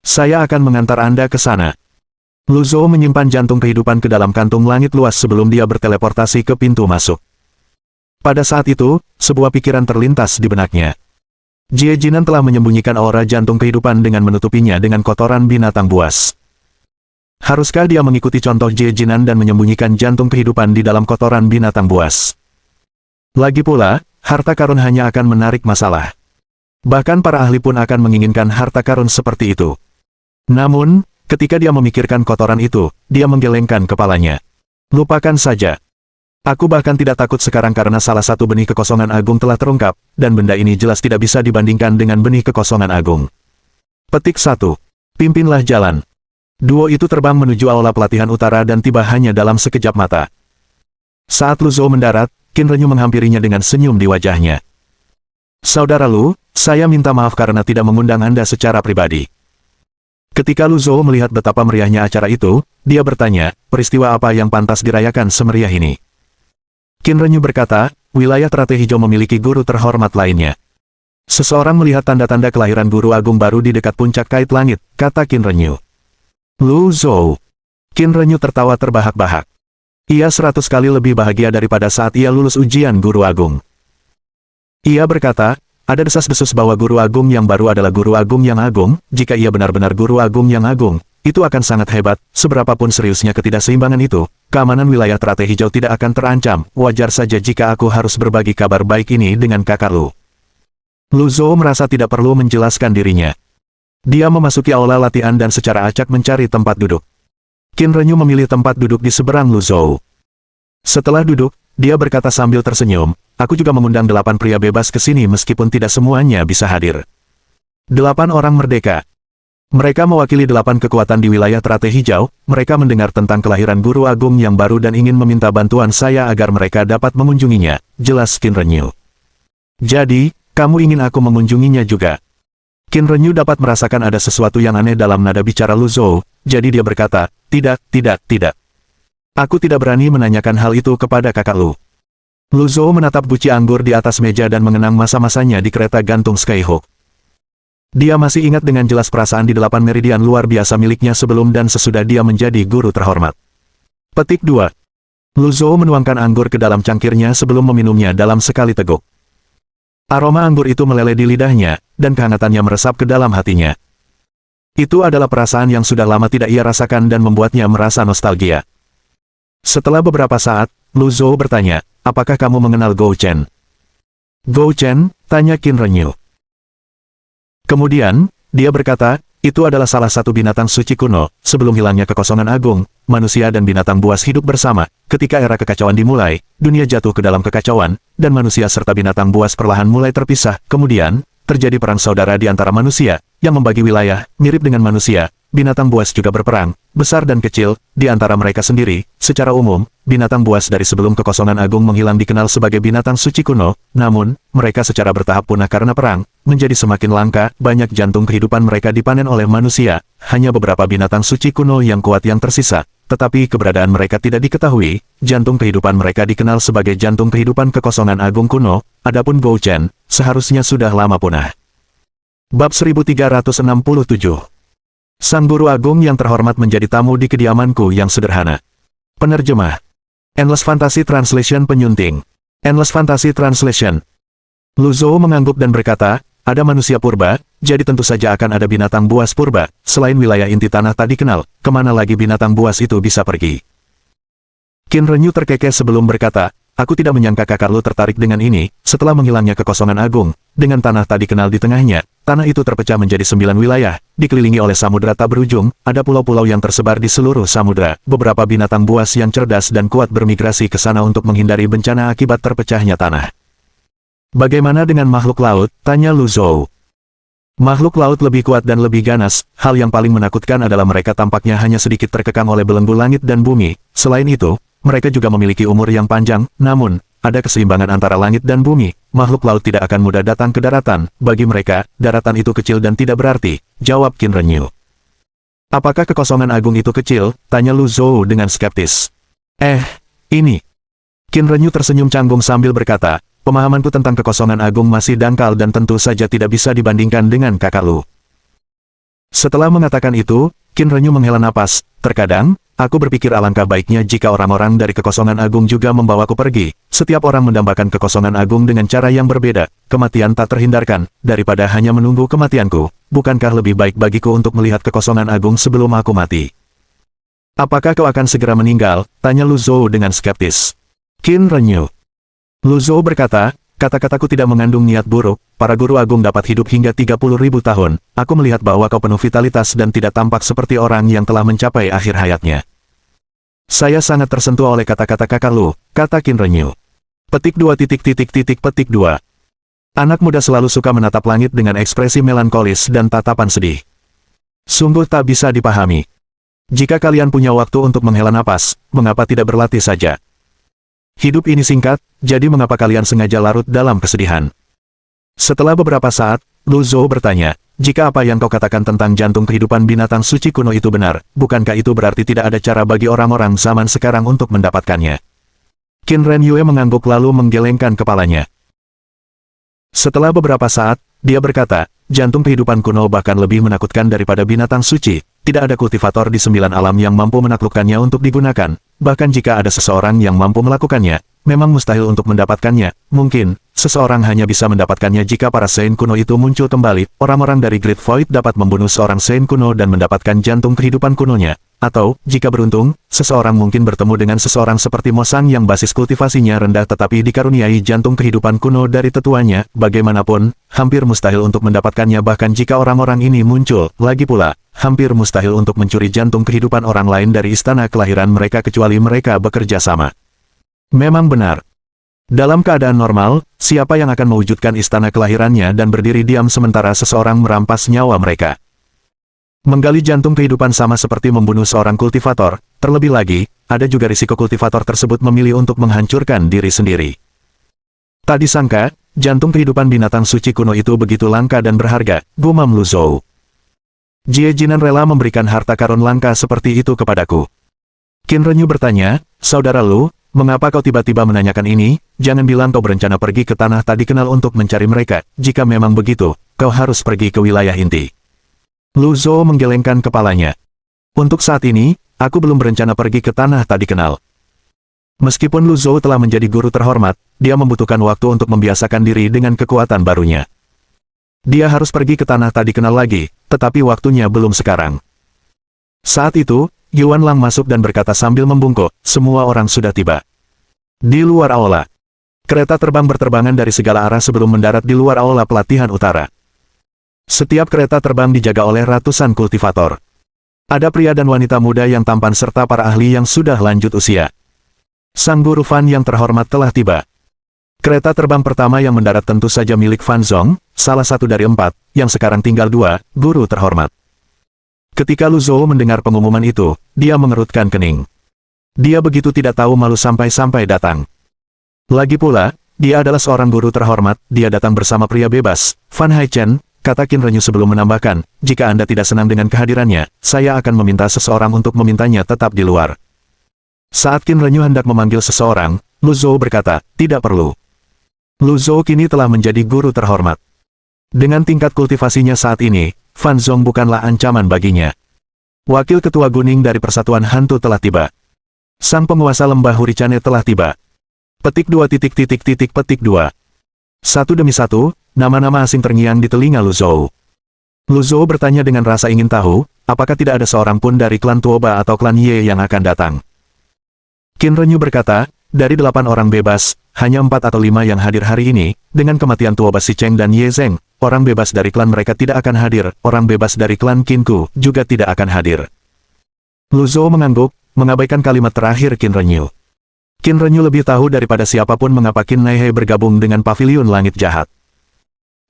Saya akan mengantar Anda ke sana. Lu Zhou menyimpan jantung kehidupan ke dalam kantung langit luas sebelum dia berteleportasi ke pintu masuk. Pada saat itu, sebuah pikiran terlintas di benaknya. Jie Jinan telah menyembunyikan aura jantung kehidupan dengan menutupinya dengan kotoran binatang buas. Haruskah dia mengikuti contoh Jie Jinan dan menyembunyikan jantung kehidupan di dalam kotoran binatang buas? Lagi pula, harta karun hanya akan menarik masalah. Bahkan para ahli pun akan menginginkan harta karun seperti itu. Namun, ketika dia memikirkan kotoran itu, dia menggelengkan kepalanya. Lupakan saja. Aku bahkan tidak takut sekarang karena salah satu benih kekosongan agung telah terungkap, dan benda ini jelas tidak bisa dibandingkan dengan benih kekosongan agung. Petik 1. Pimpinlah jalan. Duo itu terbang menuju aula pelatihan utara dan tiba hanya dalam sekejap mata. Saat Lu Zhou mendarat, Qin Renyu menghampirinya dengan senyum di wajahnya. Saudara Lu, saya minta maaf karena tidak mengundang Anda secara pribadi. Ketika Lu Zhou melihat betapa meriahnya acara itu, dia bertanya, peristiwa apa yang pantas dirayakan semeriah ini? Qin Renyu berkata, wilayah Teratai Hijau memiliki guru terhormat lainnya. Seseorang melihat tanda-tanda kelahiran guru agung baru di dekat puncak kait langit, kata Qin Renyu. Lu Zhou. Qin Renyu tertawa terbahak-bahak. Ia 100 kali lebih bahagia daripada saat ia lulus ujian guru agung. Ia berkata, ada desas-desus bahwa guru agung yang baru adalah guru agung yang agung, jika ia benar-benar guru agung yang agung, itu akan sangat hebat, seberapapun seriusnya ketidakseimbangan itu, keamanan wilayah Teratai Hijau tidak akan terancam, wajar saja jika aku harus berbagi kabar baik ini dengan kakak Lu. Lu Zhou merasa tidak perlu menjelaskan dirinya. Dia memasuki aula latihan dan secara acak mencari tempat duduk. Qin Renyu memilih tempat duduk di seberang Lu Zhou. Setelah duduk, dia berkata sambil tersenyum, aku juga mengundang 8 pria bebas ke sini meskipun tidak semuanya bisa hadir. 8 orang merdeka. Mereka mewakili 8 kekuatan di wilayah Teratai Hijau, mereka mendengar tentang kelahiran guru agung yang baru dan ingin meminta bantuan saya agar mereka dapat mengunjunginya, jelas Qin Renyu. Jadi, kamu ingin aku mengunjunginya juga? Qin Renyu dapat merasakan ada sesuatu yang aneh dalam nada bicara Lu Zhou, jadi dia berkata, tidak. Aku tidak berani menanyakan hal itu kepada kakak Lu. Lu Zhou menatap guci anggur di atas meja dan mengenang masa-masanya di kereta gantung Skyhook. Dia masih ingat dengan jelas perasaan di 8 meridian luar biasa miliknya sebelum dan sesudah dia menjadi guru terhormat. Petik 2. Lu Zhou menuangkan anggur ke dalam cangkirnya sebelum meminumnya dalam sekali teguk. Aroma anggur itu meleleh di lidahnya, dan kehangatannya meresap ke dalam hatinya. Itu adalah perasaan yang sudah lama tidak ia rasakan dan membuatnya merasa nostalgia. Setelah beberapa saat, Lu Zhou bertanya, apakah kamu mengenal Gou Chen? Gou Chen, tanya Qin Renyu. Kemudian, dia berkata, itu adalah salah satu binatang suci kuno, sebelum hilangnya kekosongan agung, manusia dan binatang buas hidup bersama, ketika era kekacauan dimulai, dunia jatuh ke dalam kekacauan, dan manusia serta binatang buas perlahan mulai terpisah, kemudian, terjadi perang saudara di antara manusia, yang membagi wilayah, mirip dengan manusia, binatang buas juga berperang, besar dan kecil, di antara mereka sendiri, secara umum, binatang buas dari sebelum kekosongan agung menghilang dikenal sebagai binatang suci kuno, namun, mereka secara bertahap punah karena perang, menjadi semakin langka, banyak jantung kehidupan mereka dipanen oleh manusia, hanya beberapa binatang suci kuno yang kuat yang tersisa, tetapi keberadaan mereka tidak diketahui, jantung kehidupan mereka dikenal sebagai jantung kehidupan kekosongan agung kuno, adapun Gou Chen, seharusnya sudah lama punah. Bab 1367 Sang Guru Agung yang terhormat menjadi tamu di kediamanku yang sederhana. Penerjemah. Endless Fantasy Translation penyunting. Endless Fantasy Translation. Lu Zhou mengangguk dan berkata, ada manusia purba, jadi tentu saja akan ada binatang buas purba, selain wilayah inti tanah tadi kenal, kemana lagi binatang buas itu bisa pergi? Qin Renyu terkekeh sebelum berkata, aku tidak menyangka kakak lu tertarik dengan ini, setelah menghilangnya kekosongan agung, dengan tanah tadi kenal di tengahnya, tanah itu terpecah menjadi 9 wilayah, dikelilingi oleh samudera tak berujung, ada pulau-pulau yang tersebar di seluruh samudera, beberapa binatang buas yang cerdas dan kuat bermigrasi ke sana untuk menghindari bencana akibat terpecahnya tanah. Bagaimana dengan makhluk laut? Tanya Lu Zhou. Makhluk laut lebih kuat dan lebih ganas, hal yang paling menakutkan adalah mereka tampaknya hanya sedikit terkekang oleh belenggu langit dan bumi, selain itu, mereka juga memiliki umur yang panjang, namun, ada keseimbangan antara langit dan bumi, makhluk laut tidak akan mudah datang ke daratan, bagi mereka, daratan itu kecil dan tidak berarti, jawab Qin Renyu. Apakah kekosongan agung itu kecil? Tanya Lu Zhou dengan skeptis. Ini. Qin Renyu tersenyum canggung sambil berkata, pemahamanku tentang kekosongan agung masih dangkal dan tentu saja tidak bisa dibandingkan dengan kakak lu. Setelah mengatakan itu, Qin Renyu menghela napas, terkadang, aku berpikir alangkah baiknya jika orang-orang dari kekosongan agung juga membawaku pergi. Setiap orang mendambakan kekosongan agung dengan cara yang berbeda, kematian tak terhindarkan, daripada hanya menunggu kematianku, bukankah lebih baik bagiku untuk melihat kekosongan agung sebelum aku mati? Apakah kau akan segera meninggal? Tanya Lu Zhou dengan skeptis. Qin Renyu. Lu Zhou berkata, kata-kataku tidak mengandung niat buruk, para guru agung dapat hidup hingga 30.000 tahun, aku melihat bahwa kau penuh vitalitas dan tidak tampak seperti orang yang telah mencapai akhir hayatnya. Saya sangat tersentuh oleh kata-kata kakak lu, kata Qin Renyu. Petik 2. Petik 2. Anak muda selalu suka menatap langit dengan ekspresi melankolis dan tatapan sedih. Sungguh tak bisa dipahami. Jika kalian punya waktu untuk menghela napas, mengapa tidak berlatih saja? Hidup ini singkat, jadi mengapa kalian sengaja larut dalam kesedihan? Setelah beberapa saat, Lu Zhou bertanya, jika apa yang kau katakan tentang jantung kehidupan binatang suci kuno itu benar, bukankah itu berarti tidak ada cara bagi orang-orang zaman sekarang untuk mendapatkannya? Qin Renyu mengangguk lalu menggelengkan kepalanya. Setelah beberapa saat, dia berkata, jantung kehidupan kuno bahkan lebih menakutkan daripada binatang suci. Tidak ada kultivator di 9 alam yang mampu menaklukkannya untuk digunakan. Bahkan jika ada seseorang yang mampu melakukannya, memang mustahil untuk mendapatkannya. Mungkin, seseorang hanya bisa mendapatkannya jika para Saint kuno itu muncul kembali. Orang-orang dari Great Void dapat membunuh seorang Saint kuno dan mendapatkan jantung kehidupan kunonya. Atau, jika beruntung, seseorang mungkin bertemu dengan seseorang seperti Mosang yang basis kultivasinya rendah tetapi dikaruniai jantung kehidupan kuno dari tetuanya. Bagaimanapun, hampir mustahil untuk mendapatkannya bahkan jika orang-orang ini muncul. Lagi pula, hampir mustahil untuk mencuri jantung kehidupan orang lain dari istana kelahiran mereka kecuali mereka bekerja sama. Memang benar. Dalam keadaan normal, siapa yang akan mewujudkan istana kelahirannya dan berdiri diam sementara seseorang merampas nyawa mereka? Menggali jantung kehidupan sama seperti membunuh seorang kultivator, terlebih lagi, ada juga risiko kultivator tersebut memilih untuk menghancurkan diri sendiri. Tak disangka, jantung kehidupan binatang suci kuno itu begitu langka dan berharga, gumam Lu Zhou. Jie Jinan rela memberikan harta karun langka seperti itu kepadaku. Qin Renyu bertanya, saudara Lu, mengapa kau tiba-tiba menanyakan ini? Jangan bilang kau berencana pergi ke tanah tadi kenal untuk mencari mereka. Jika memang begitu, kau harus pergi ke wilayah inti. Lu Zhou menggelengkan kepalanya. Untuk saat ini, aku belum berencana pergi ke tanah tadi kenal. Meskipun Lu Zhou telah menjadi guru terhormat, dia membutuhkan waktu untuk membiasakan diri dengan kekuatan barunya. Dia harus pergi ke tanah tadi kenal lagi, tetapi waktunya belum sekarang. Saat itu, Yuan Lang masuk dan berkata sambil membungkuk, semua orang sudah tiba. Di luar aula. Kereta terbang berterbangan dari segala arah sebelum mendarat di luar aula pelatihan utara. Setiap kereta terbang dijaga oleh ratusan kultivator. Ada pria dan wanita muda yang tampan serta para ahli yang sudah lanjut usia. Sang guru Fan yang terhormat telah tiba. Kereta terbang pertama yang mendarat tentu saja milik Fan Zong, salah satu dari 4, yang sekarang tinggal 2, guru terhormat. Ketika Lu Zhou mendengar pengumuman itu, dia mengerutkan kening. Dia begitu tidak tahu malu sampai-sampai datang. Lagi pula, dia adalah seorang guru terhormat, dia datang bersama pria bebas, Fan Haichen. Kata Qin Renyu sebelum menambahkan, jika Anda tidak senang dengan kehadirannya, saya akan meminta seseorang untuk memintanya tetap di luar. Saat Qin Renyu hendak memanggil seseorang, Lu Zhou berkata, tidak perlu. Lu Zhou kini telah menjadi guru terhormat. Dengan tingkat kultivasinya saat ini, Fan Zong bukanlah ancaman baginya. Wakil Ketua Guning dari Persatuan Hantu telah tiba. Sang penguasa lembah Huricane telah tiba. Petik 2. Satu demi satu, nama-nama asing terngiang di telinga Lu Zhou. Lu Zhou bertanya dengan rasa ingin tahu, apakah tidak ada seorang pun dari klan Tuoba atau klan Ye yang akan datang. Qin Renyu berkata, dari 8 orang bebas, hanya 4 atau 5 yang hadir hari ini, dengan kematian Tuoba Si Cheng dan Ye Zheng, orang bebas dari klan mereka tidak akan hadir, orang bebas dari klan Qinku juga tidak akan hadir. Lu Zhou mengangguk, mengabaikan kalimat terakhir Qin Renyu. Qin Renyu lebih tahu daripada siapapun mengapa Qin Naihe bergabung dengan Paviliun Langit Jahat.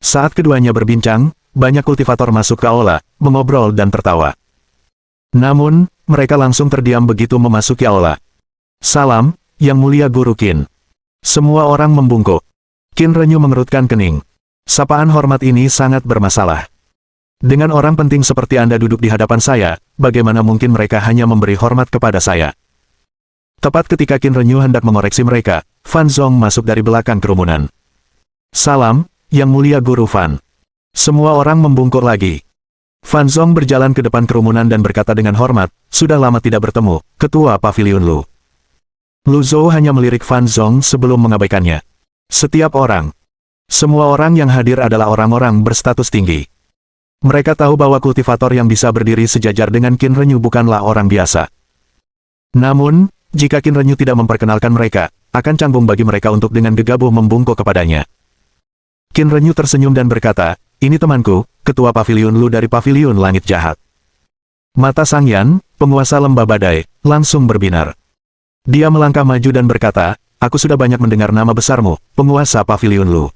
Saat keduanya berbincang, banyak kultivator masuk ke aula, mengobrol dan tertawa. Namun, mereka langsung terdiam begitu memasuki aula. Salam, Yang Mulia Guru Qin. Semua orang membungkuk. Qin Renyu mengerutkan kening. Sapaan hormat ini sangat bermasalah. Dengan orang penting seperti Anda duduk di hadapan saya, bagaimana mungkin mereka hanya memberi hormat kepada saya? Tepat ketika Qin Renyu hendak mengoreksi mereka, Fan Zong masuk dari belakang kerumunan. Salam, Yang Mulia Guru Fan. Semua orang membungkuk lagi. Fan Zong berjalan ke depan kerumunan dan berkata dengan hormat, sudah lama tidak bertemu, Ketua Paviliun Lu. Lu Zhou hanya melirik Fan Zong sebelum mengabaikannya. Setiap orang. Semua orang yang hadir adalah orang-orang berstatus tinggi. Mereka tahu bahwa kultivator yang bisa berdiri sejajar dengan Qin Renyu bukanlah orang biasa. Namun, jika Qin Renyu tidak memperkenalkan mereka, akan canggung bagi mereka untuk dengan gegabah membungkuk kepadanya. Qin Renyu tersenyum dan berkata, ini temanku, Ketua Paviliun Lu dari Paviliun Langit Jahat. Mata Sang Yan, penguasa lembah badai, langsung berbinar. Dia melangkah maju dan berkata, aku sudah banyak mendengar nama besarmu, penguasa Paviliun Lu.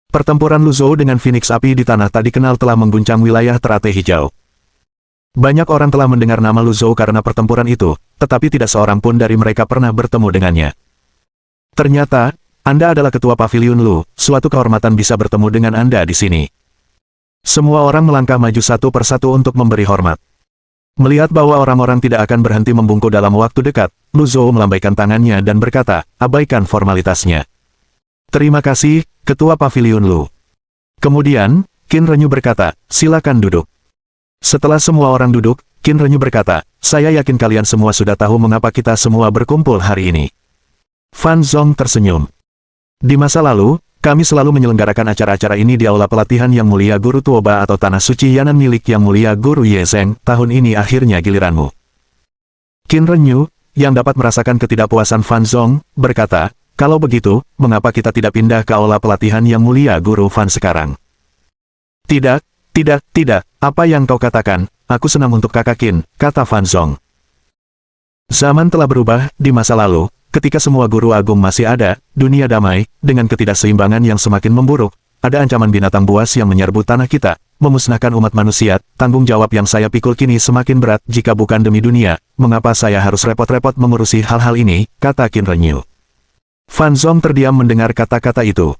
Pertempuran Lu Zhou dengan Phoenix Api di tanah tak dikenal telah mengguncang wilayah Teratai Hijau. Banyak orang telah mendengar nama Lu Zhou karena pertempuran itu, tetapi tidak seorang pun dari mereka pernah bertemu dengannya. Ternyata, Anda adalah Ketua Paviliun Lu, suatu kehormatan bisa bertemu dengan Anda di sini. Semua orang melangkah maju satu persatu untuk memberi hormat. Melihat bahwa orang-orang tidak akan berhenti membungkuk dalam waktu dekat, Lu Zhou melambaikan tangannya dan berkata, abaikan formalitasnya. Terima kasih, Ketua Paviliun Lu. Kemudian, Qin Renyu berkata, silakan duduk. Setelah semua orang duduk, Qin Renyu berkata, saya yakin kalian semua sudah tahu mengapa kita semua berkumpul hari ini. Fan Zong tersenyum. Di masa lalu, kami selalu menyelenggarakan acara-acara ini di aula pelatihan Yang Mulia Guru Tuoba atau Tanah Suci Yanan milik Yang Mulia Guru Ye Zheng, tahun ini akhirnya giliranmu. Qin Renyu, yang dapat merasakan ketidakpuasan Fan Zong, berkata, kalau begitu, mengapa kita tidak pindah ke aula pelatihan Yang Mulia Guru Fan sekarang? Tidak, apa yang kau katakan, aku senang untuk kakak Qin, kata Fan Zong. Zaman telah berubah, di masa lalu, ketika semua guru agung masih ada, dunia damai, dengan ketidakseimbangan yang semakin memburuk, ada ancaman binatang buas yang menyerbu tanah kita, memusnahkan umat manusia, tanggung jawab yang saya pikul kini semakin berat jika bukan demi dunia, mengapa saya harus repot-repot mengurusi hal-hal ini, kata Qin Renyu. Fan Zong terdiam mendengar kata-kata itu.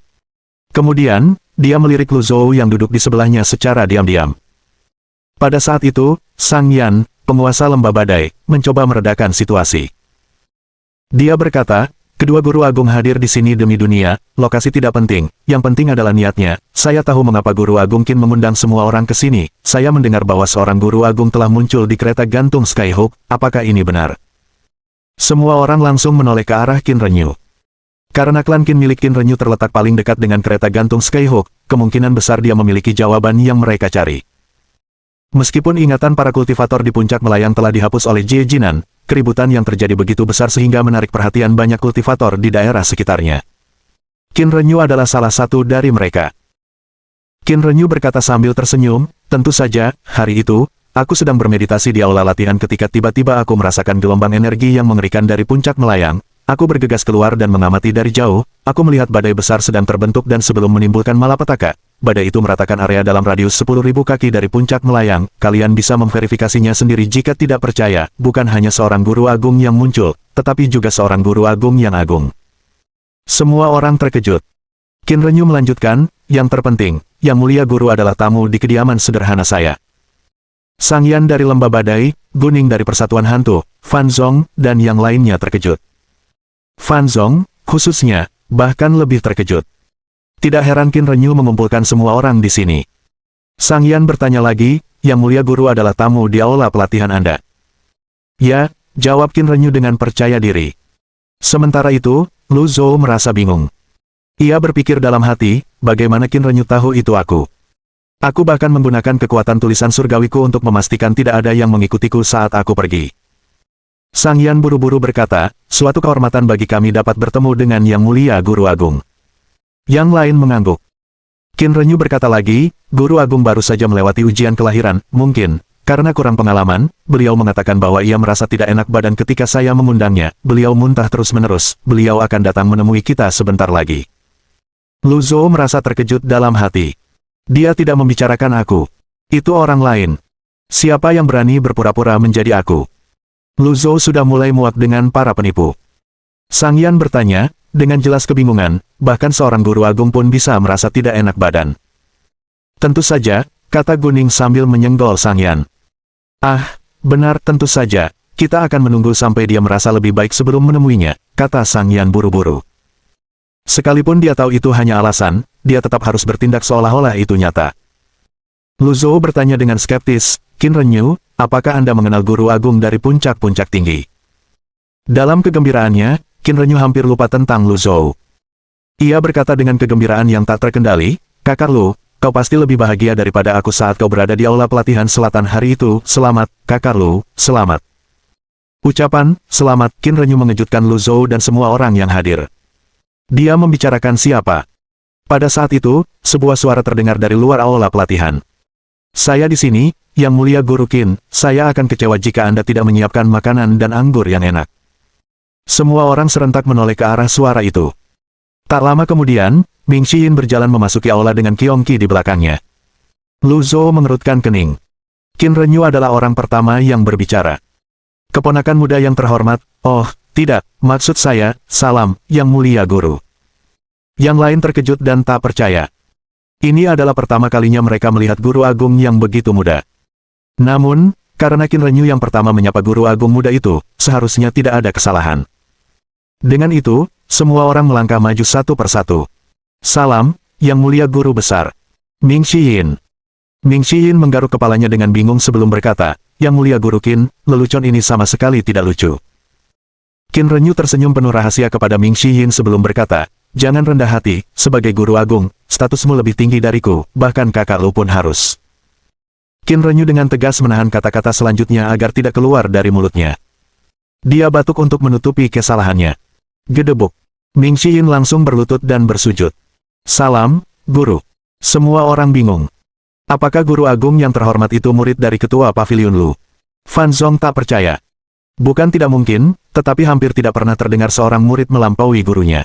Kemudian, dia melirik Lu Zhou yang duduk di sebelahnya secara diam-diam. Pada saat itu, Sang Yan, penguasa lembah badai, mencoba meredakan situasi. Dia berkata, kedua guru agung hadir di sini demi dunia, lokasi tidak penting, yang penting adalah niatnya. Saya tahu mengapa guru agung Qin mengundang semua orang ke sini. Saya mendengar bahwa seorang guru agung telah muncul di kereta gantung Skyhook, apakah ini benar? Semua orang langsung menoleh ke arah Qin Renyu. Karena klan Qin milik Qin Renyu terletak paling dekat dengan kereta gantung Skyhook, kemungkinan besar dia memiliki jawaban yang mereka cari. Meskipun ingatan para kultivator di puncak melayang telah dihapus oleh Jie Jinan, keributan yang terjadi begitu besar sehingga menarik perhatian banyak kultivator di daerah sekitarnya. Qin Renyu adalah salah satu dari mereka. Qin Renyu berkata sambil tersenyum, tentu saja, hari itu, aku sedang bermeditasi di aula latihan ketika tiba-tiba aku merasakan gelombang energi yang mengerikan dari puncak melayang. Aku bergegas keluar dan mengamati dari jauh, aku melihat badai besar sedang terbentuk dan sebelum menimbulkan malapetaka, badai itu meratakan area dalam radius 10.000 kaki dari puncak melayang. Kalian bisa memverifikasinya sendiri jika tidak percaya, bukan hanya seorang guru agung yang muncul, tetapi juga seorang guru agung yang agung. Semua orang terkejut. Qin Renyu melanjutkan, yang terpenting, Yang Mulia Guru adalah tamu di kediaman sederhana saya. Sang Yan dari Lembah Badai, Guning dari Persatuan Hantu, Fan Zong, dan yang lainnya terkejut. Fan Zong, khususnya, bahkan lebih terkejut. Tidak heran Qin Renyu mengumpulkan semua orang di sini. Sang Yan bertanya lagi, Yang Mulia Guru adalah tamu di aula pelatihan Anda. Ya, jawab Qin Renyu dengan percaya diri. Sementara itu, Lu Zhou merasa bingung. Ia berpikir dalam hati, bagaimana Qin Renyu tahu itu aku? Aku bahkan menggunakan kekuatan tulisan surgawiku untuk memastikan tidak ada yang mengikutiku saat aku pergi. Sang Yan buru-buru berkata, suatu kehormatan bagi kami dapat bertemu dengan Yang Mulia Guru Agung. Yang lain mengangguk. Qin Renyu berkata lagi, Guru Agung baru saja melewati ujian kelahiran, mungkin, karena kurang pengalaman, beliau mengatakan bahwa ia merasa tidak enak badan ketika saya mengundangnya, beliau muntah terus-menerus, beliau akan datang menemui kita sebentar lagi. Lu Zhou merasa terkejut dalam hati. Dia tidak membicarakan aku. Itu orang lain. Siapa yang berani berpura-pura menjadi aku? Lu Zhou sudah mulai muak dengan para penipu. Sang Yan bertanya, dengan jelas kebingungan, bahkan seorang guru agung pun bisa merasa tidak enak badan. Tentu saja, kata Guning sambil menyenggol Sang Yan. Ah, benar tentu saja, kita akan menunggu sampai dia merasa lebih baik sebelum menemuinya, kata Sang Yan buru-buru. Sekalipun dia tahu itu hanya alasan, dia tetap harus bertindak seolah-olah itu nyata. Lu Zhou bertanya dengan skeptis, Qin Renyu, apakah Anda mengenal guru agung dari puncak-puncak tinggi? Dalam kegembiraannya, Qin Renyu hampir lupa tentang Lu Zhou. Ia berkata dengan kegembiraan yang tak terkendali, Kakak Lu, kau pasti lebih bahagia daripada aku saat kau berada di aula pelatihan selatan hari itu, selamat, Kakak Lu, selamat. Ucapan, selamat, Qin Renyu mengejutkan Lu Zhou dan semua orang yang hadir. Dia membicarakan siapa? Pada saat itu, sebuah suara terdengar dari luar aula pelatihan. Saya di sini, Yang Mulia Guru Qin, saya akan kecewa jika Anda tidak menyiapkan makanan dan anggur yang enak. Semua orang serentak menoleh ke arah suara itu. Tak lama kemudian, Ming Xiyin berjalan memasuki aula dengan Qiong Qi di belakangnya. Lu Zhou mengerutkan kening. Qin Renyu adalah orang pertama yang berbicara. Keponakan muda yang terhormat, oh, tidak, maksud saya, salam, Yang Mulia Guru. Yang lain terkejut dan tak percaya. Ini adalah pertama kalinya mereka melihat guru agung yang begitu muda. Namun, karena Qin Renyu yang pertama menyapa guru agung muda itu, seharusnya tidak ada kesalahan. Dengan itu, semua orang melangkah maju satu persatu. Salam, Yang Mulia Guru Besar. Ming Xiyin. Ming Xiyin menggaruk kepalanya dengan bingung sebelum berkata, Yang Mulia Guru Qin, lelucon ini sama sekali tidak lucu. Qin Renyu tersenyum penuh rahasia kepada Ming Xiyin sebelum berkata, jangan rendah hati, sebagai guru agung, statusmu lebih tinggi dariku, bahkan kakak lu pun harus. Qin Renyu dengan tegas menahan kata-kata selanjutnya agar tidak keluar dari mulutnya. Dia batuk untuk menutupi kesalahannya. Gedebuk. Ming Xiyin langsung berlutut dan bersujud. Salam, Guru. Semua orang bingung. Apakah guru agung yang terhormat itu murid dari ketua Pavilion Lu? Fan Zong tak percaya. Bukan tidak mungkin, tetapi hampir tidak pernah terdengar seorang murid melampaui gurunya.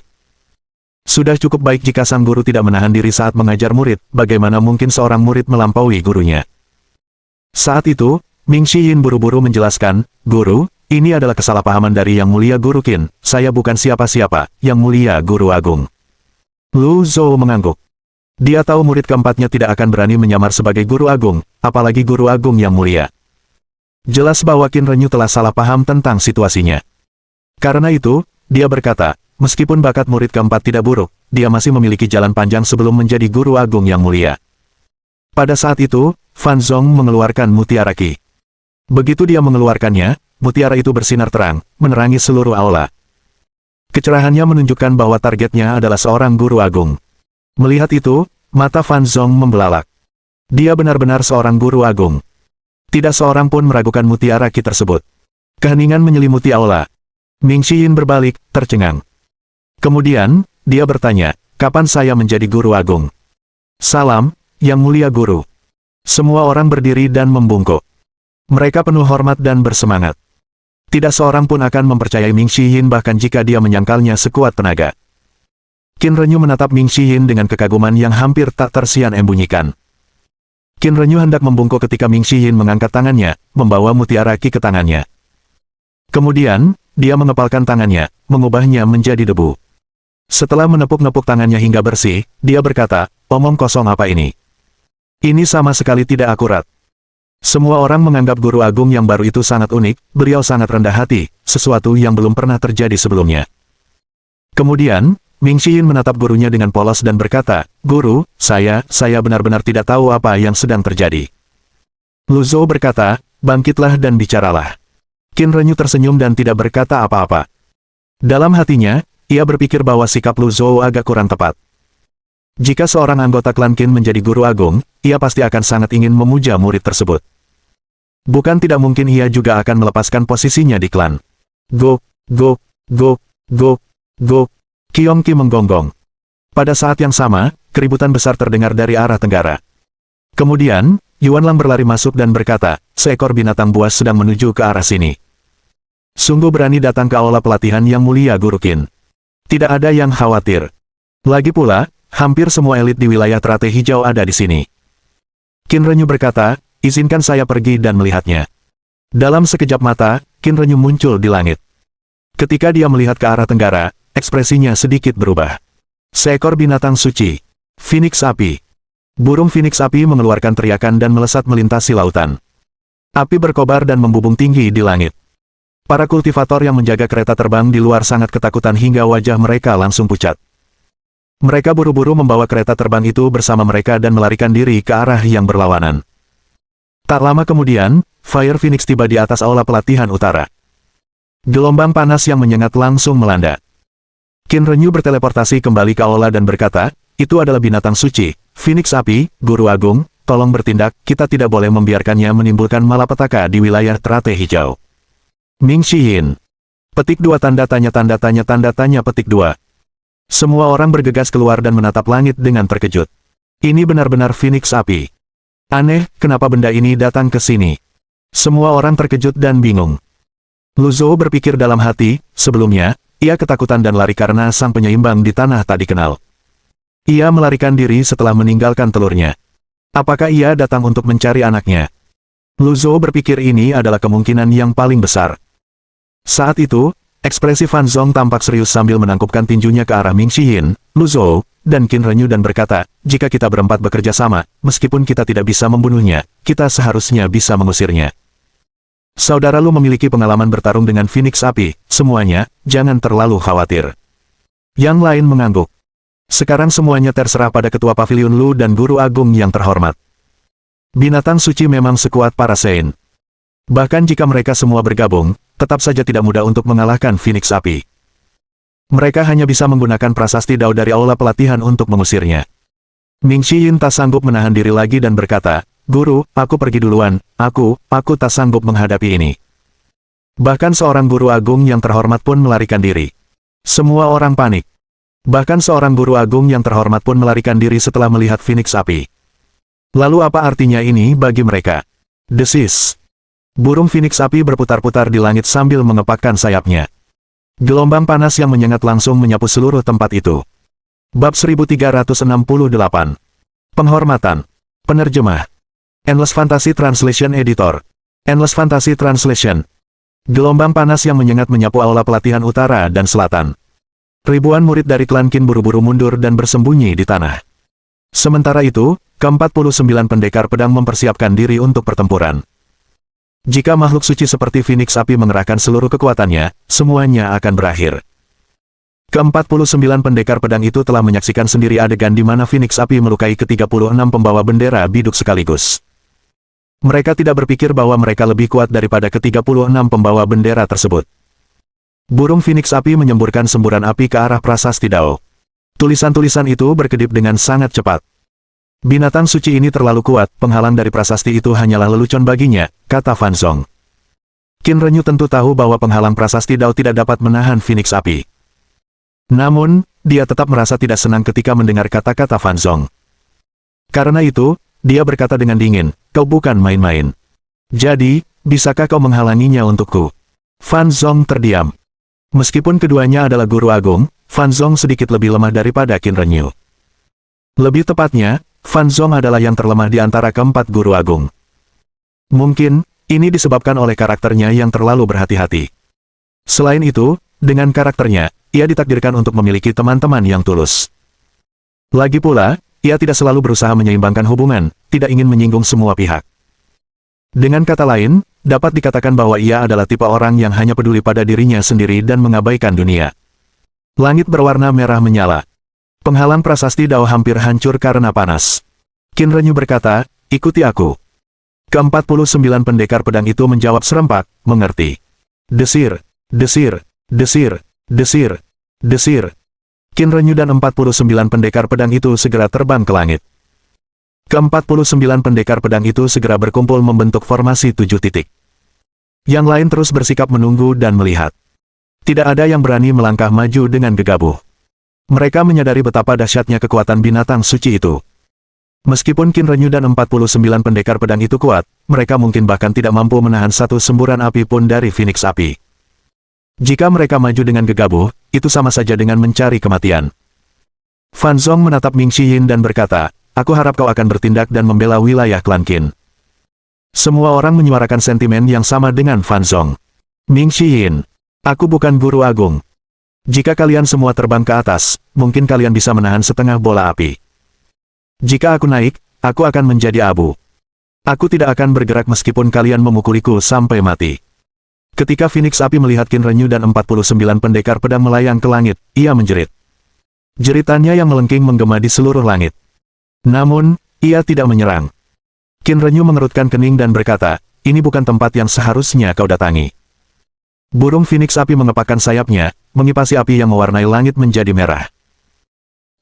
Sudah cukup baik jika sang guru tidak menahan diri saat mengajar murid, bagaimana mungkin seorang murid melampaui gurunya? Saat itu, Ming Xiyin buru-buru menjelaskan, Guru, ini adalah kesalahpahaman dari Yang Mulia Guru Qin, saya bukan siapa-siapa, Yang Mulia Guru Agung. Lu Zhou mengangguk. Dia tahu murid keempatnya tidak akan berani menyamar sebagai guru agung, apalagi guru agung yang mulia. Jelas bahwa Qin Renyu telah salah paham tentang situasinya. Karena itu, dia berkata, meskipun bakat murid keempat tidak buruk, dia masih memiliki jalan panjang sebelum menjadi guru agung yang mulia. Pada saat itu, Fan Zong mengeluarkan mutiara Qi. Begitu dia mengeluarkannya, mutiara itu bersinar terang, menerangi seluruh aula. Kecerahannya menunjukkan bahwa targetnya adalah seorang guru agung. Melihat itu, mata Fan Zong membelalak. Dia benar-benar seorang guru agung. Tidak seorang pun meragukan mutiara Qi tersebut. Keheningan menyelimuti aula. Ming Xiyin berbalik, tercengang. Kemudian, dia bertanya, kapan saya menjadi guru agung? Salam, Yang Mulia Guru. Semua orang berdiri dan membungkuk. Mereka penuh hormat dan bersemangat. Tidak seorang pun akan mempercayai Ming Xiyin bahkan jika dia menyangkalnya sekuat tenaga. Qin Renyu menatap Ming Xiyin dengan kekaguman yang hampir tak tersian-embunyikan. Qin Renyu hendak membungkuk ketika Ming Xiyin mengangkat tangannya, membawa mutiara Qi ke tangannya. Kemudian, dia mengepalkan tangannya, mengubahnya menjadi debu. Setelah menepuk-nepuk tangannya hingga bersih, dia berkata, omong kosong apa ini? Ini sama sekali tidak akurat. Semua orang menganggap guru agung yang baru itu sangat unik, beliau sangat rendah hati, sesuatu yang belum pernah terjadi sebelumnya. Kemudian, Ming Xiyin menatap gurunya dengan polos dan berkata, Guru, saya benar-benar tidak tahu apa yang sedang terjadi. Lu Zhou berkata, bangkitlah dan bicaralah. Qin Renyu tersenyum dan tidak berkata apa-apa. Dalam hatinya, ia berpikir bahwa sikap Lu Zhou agak kurang tepat. Jika seorang anggota klan Qin menjadi guru agung, ia pasti akan sangat ingin memuja murid tersebut. Bukan tidak mungkin ia juga akan melepaskan posisinya di klan. Go, go, go, go, go. Qiong Qi menggonggong. Pada saat yang sama, keributan besar terdengar dari arah tenggara. Kemudian, Yuan Lang berlari masuk dan berkata, seekor binatang buas sedang menuju ke arah sini. Sungguh berani datang ke aula pelatihan yang mulia Guru Qin. Tidak ada yang khawatir. Lagi pula, hampir semua elit di wilayah Teratai Hijau ada di sini. Qin Renyu berkata, izinkan saya pergi dan melihatnya. Dalam sekejap mata, Qin Renyu muncul di langit. Ketika dia melihat ke arah tenggara, ekspresinya sedikit berubah. Seekor binatang suci. Phoenix Api. Burung Phoenix Api mengeluarkan teriakan dan melesat melintasi lautan. Api berkobar dan membubung tinggi di langit. Para kultivator yang menjaga kereta terbang di luar sangat ketakutan hingga wajah mereka langsung pucat. Mereka buru-buru membawa kereta terbang itu bersama mereka dan melarikan diri ke arah yang berlawanan. Tak lama kemudian, Fire Phoenix tiba di atas aula pelatihan utara. Gelombang panas yang menyengat langsung melanda. Qin Renyu berteleportasi kembali ke aula dan berkata, itu adalah binatang suci, Phoenix Api, Guru Agung, tolong bertindak, kita tidak boleh membiarkannya menimbulkan malapetaka di wilayah Teratai Hijau. Ming Shiyin. Petik 2 tanda tanya petik 2. Semua orang bergegas keluar dan menatap langit dengan terkejut. Ini benar-benar Phoenix Api. Aneh, kenapa benda ini datang ke sini? Semua orang terkejut dan bingung. Lu Zhou berpikir dalam hati, sebelumnya, ia ketakutan dan lari karena sang penyeimbang di tanah tak dikenal. Ia melarikan diri setelah meninggalkan telurnya. Apakah ia datang untuk mencari anaknya? Lu Zhou berpikir ini adalah kemungkinan yang paling besar. Saat itu, ekspresi Fan Zong tampak serius sambil menangkupkan tinjunya ke arah Ming Shiyin, Lu Zhou, dan Qin Renyu dan berkata, jika kita berempat bekerja sama, meskipun kita tidak bisa membunuhnya, kita seharusnya bisa mengusirnya. Saudara Lu memiliki pengalaman bertarung dengan Phoenix Api, semuanya, jangan terlalu khawatir. Yang lain mengangguk. Sekarang semuanya terserah pada ketua pavilion Lu dan Guru Agung yang terhormat. Binatang suci memang sekuat para Sein. Bahkan jika mereka semua bergabung, tetap saja tidak mudah untuk mengalahkan Phoenix Api. Mereka hanya bisa menggunakan prasasti Dao dari aula pelatihan untuk mengusirnya. Ming Shiyin tak sanggup menahan diri lagi dan berkata, Guru, aku pergi duluan, aku tak sanggup menghadapi ini. Bahkan seorang Guru Agung yang terhormat pun melarikan diri. Semua orang panik. Bahkan seorang Guru Agung yang terhormat pun melarikan diri setelah melihat Phoenix Api. Lalu apa artinya ini bagi mereka? Desis. Burung Phoenix Api berputar-putar di langit sambil mengepakkan sayapnya. Gelombang panas yang menyengat langsung menyapu seluruh tempat itu. Bab 1368. Penghormatan. Penerjemah. Endless Fantasy Translation Editor. Endless Fantasy Translation. Gelombang panas yang menyengat menyapu aula pelatihan utara dan selatan. Ribuan murid dari klan Qin buru-buru mundur dan bersembunyi di tanah. Sementara itu, ke-49 pendekar pedang mempersiapkan diri untuk pertempuran. Jika makhluk suci seperti Phoenix Api mengerahkan seluruh kekuatannya, semuanya akan berakhir. Ke-49 pendekar pedang itu telah menyaksikan sendiri adegan di mana Phoenix Api melukai ke-36 pembawa bendera biduk sekaligus. Mereka tidak berpikir bahwa mereka lebih kuat daripada ke-36 pembawa bendera tersebut. Burung Phoenix Api menyemburkan semburan api ke arah prasasti Dao. Tulisan-tulisan itu berkedip dengan sangat cepat. Binatang suci ini terlalu kuat, penghalang dari prasasti itu hanyalah lelucon baginya, kata Fan Zong. Qin Renyu tentu tahu bahwa penghalang prasasti Dao tidak dapat menahan Phoenix Api. Namun, dia tetap merasa tidak senang ketika mendengar kata-kata Fan Zong. Karena itu, dia berkata dengan dingin, kau bukan main-main. Jadi, bisakah kau menghalanginya untukku? Fan Zong terdiam. Meskipun keduanya adalah Guru Agung, Fan Zong sedikit lebih lemah daripada Qin Renyu. Lebih tepatnya, Fan Zong adalah yang terlemah di antara keempat Guru Agung. Mungkin, ini disebabkan oleh karakternya yang terlalu berhati-hati. Selain itu, dengan karakternya, ia ditakdirkan untuk memiliki teman-teman yang tulus. Lagi pula, ia tidak selalu berusaha menyeimbangkan hubungan, tidak ingin menyinggung semua pihak. Dengan kata lain, dapat dikatakan bahwa ia adalah tipe orang yang hanya peduli pada dirinya sendiri dan mengabaikan dunia. Langit berwarna merah menyala. Penghalang prasasti Dao hampir hancur karena panas. Qin Renyu berkata, ikuti aku. Ke-49 pendekar pedang itu menjawab serempak, mengerti. Desir, desir, desir, desir, desir. Qin Renyu dan 49 pendekar pedang itu segera terbang ke langit. Ke-49 pendekar pedang itu segera berkumpul membentuk formasi 7 titik. Yang lain terus bersikap menunggu dan melihat. Tidak ada yang berani melangkah maju dengan gegabah. Mereka menyadari betapa dahsyatnya kekuatan binatang suci itu. Meskipun Qin Renyu dan 49 pendekar pedang itu kuat, mereka mungkin bahkan tidak mampu menahan satu semburan api pun dari Phoenix api. Jika mereka maju dengan gegabah, itu sama saja dengan mencari kematian. Fan Zong menatap Ming Xiyin dan berkata, "Aku harap kau akan bertindak dan membela wilayah klan Qin." Semua orang menyuarakan sentimen yang sama dengan Fan Zong. Ming Xiyin, aku bukan guru agung. Jika kalian semua terbang ke atas, mungkin kalian bisa menahan setengah bola api. Jika aku naik, aku akan menjadi abu. Aku tidak akan bergerak meskipun kalian memukuliku sampai mati. Ketika Phoenix api melihat Qin Renyu dan 49 pendekar pedang melayang ke langit, ia menjerit. Jeritannya yang melengking menggema di seluruh langit. Namun, ia tidak menyerang. Qin Renyu mengerutkan kening dan berkata, ini bukan tempat yang seharusnya kau datangi. Burung Phoenix api mengepakkan sayapnya, mengipasi api yang mewarnai langit menjadi merah.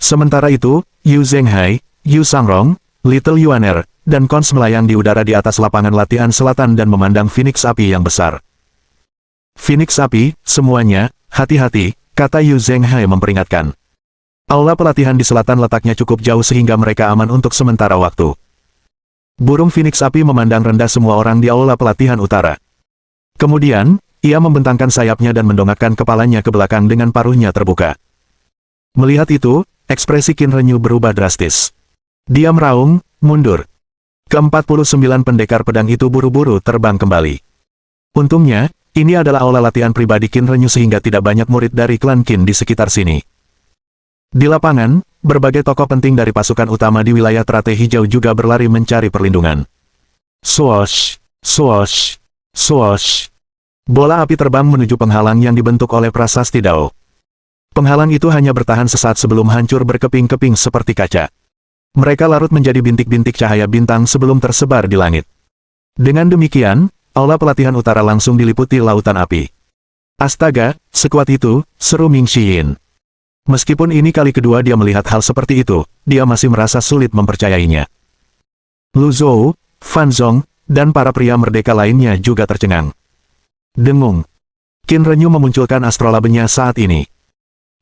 Sementara itu, Yu Zhenghai, Yu Sangrong, Little Yuaner, dan Cons melayang di udara di atas lapangan latihan selatan dan memandang Phoenix api yang besar. Phoenix api, semuanya, hati-hati, kata Yu Zhenghai memperingatkan. Aula pelatihan di selatan letaknya cukup jauh sehingga mereka aman untuk sementara waktu. Burung Phoenix api memandang rendah semua orang di aula pelatihan utara. Kemudian, ia membentangkan sayapnya dan mendongakkan kepalanya ke belakang dengan paruhnya terbuka. Melihat itu, ekspresi Qin Renyu berubah drastis. Dia meraung, mundur. Ke-49 pendekar pedang itu buru-buru terbang kembali. Untungnya, ini adalah aula latihan pribadi Qin Renyu sehingga tidak banyak murid dari klan Qin di sekitar sini. Di lapangan, berbagai tokoh penting dari pasukan utama di wilayah Teratai Hijau juga berlari mencari perlindungan. Swoosh, swoosh, swoosh. Bola api terbang menuju penghalang yang dibentuk oleh prasasti Dao. Penghalang itu hanya bertahan sesaat sebelum hancur berkeping-keping seperti kaca. Mereka larut menjadi bintik-bintik cahaya bintang sebelum tersebar di langit. Dengan demikian, aula pelatihan utara langsung diliputi lautan api. Astaga, sekuat itu, seru Ming Xiyin. Meskipun ini kali kedua dia melihat hal seperti itu, dia masih merasa sulit mempercayainya. Lu Zhou, Fan Zong, dan para pria merdeka lainnya juga tercengang. Dengung. Qin Renyu memunculkan astrolabenya saat ini.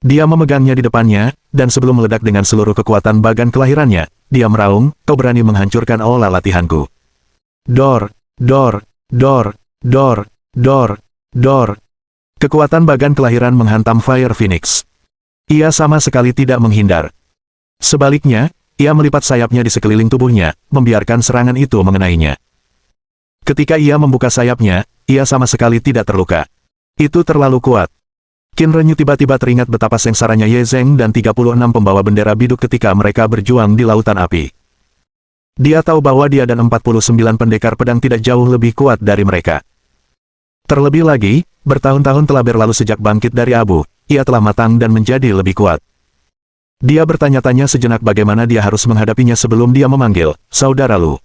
Dia memegangnya di depannya, dan sebelum meledak dengan seluruh kekuatan bagan kelahirannya, dia meraung, kau berani menghancurkan aula latihanku. Dor, dor, dor, dor, dor, dor. Kekuatan bagan kelahiran menghantam Fire Phoenix. Ia sama sekali tidak menghindar. Sebaliknya, ia melipat sayapnya di sekeliling tubuhnya, membiarkan serangan itu mengenainya. Ketika ia membuka sayapnya, ia sama sekali tidak terluka. Itu terlalu kuat. Qin Renyu tiba-tiba teringat betapa sengsaranya Ye Zheng dan 36 pembawa bendera biduk ketika mereka berjuang di lautan api. Dia tahu bahwa dia dan 49 pendekar pedang tidak jauh lebih kuat dari mereka. Terlebih lagi, bertahun-tahun telah berlalu sejak bangkit dari abu, ia telah matang dan menjadi lebih kuat. Dia bertanya-tanya sejenak bagaimana dia harus menghadapinya sebelum dia memanggil, Saudara Lu.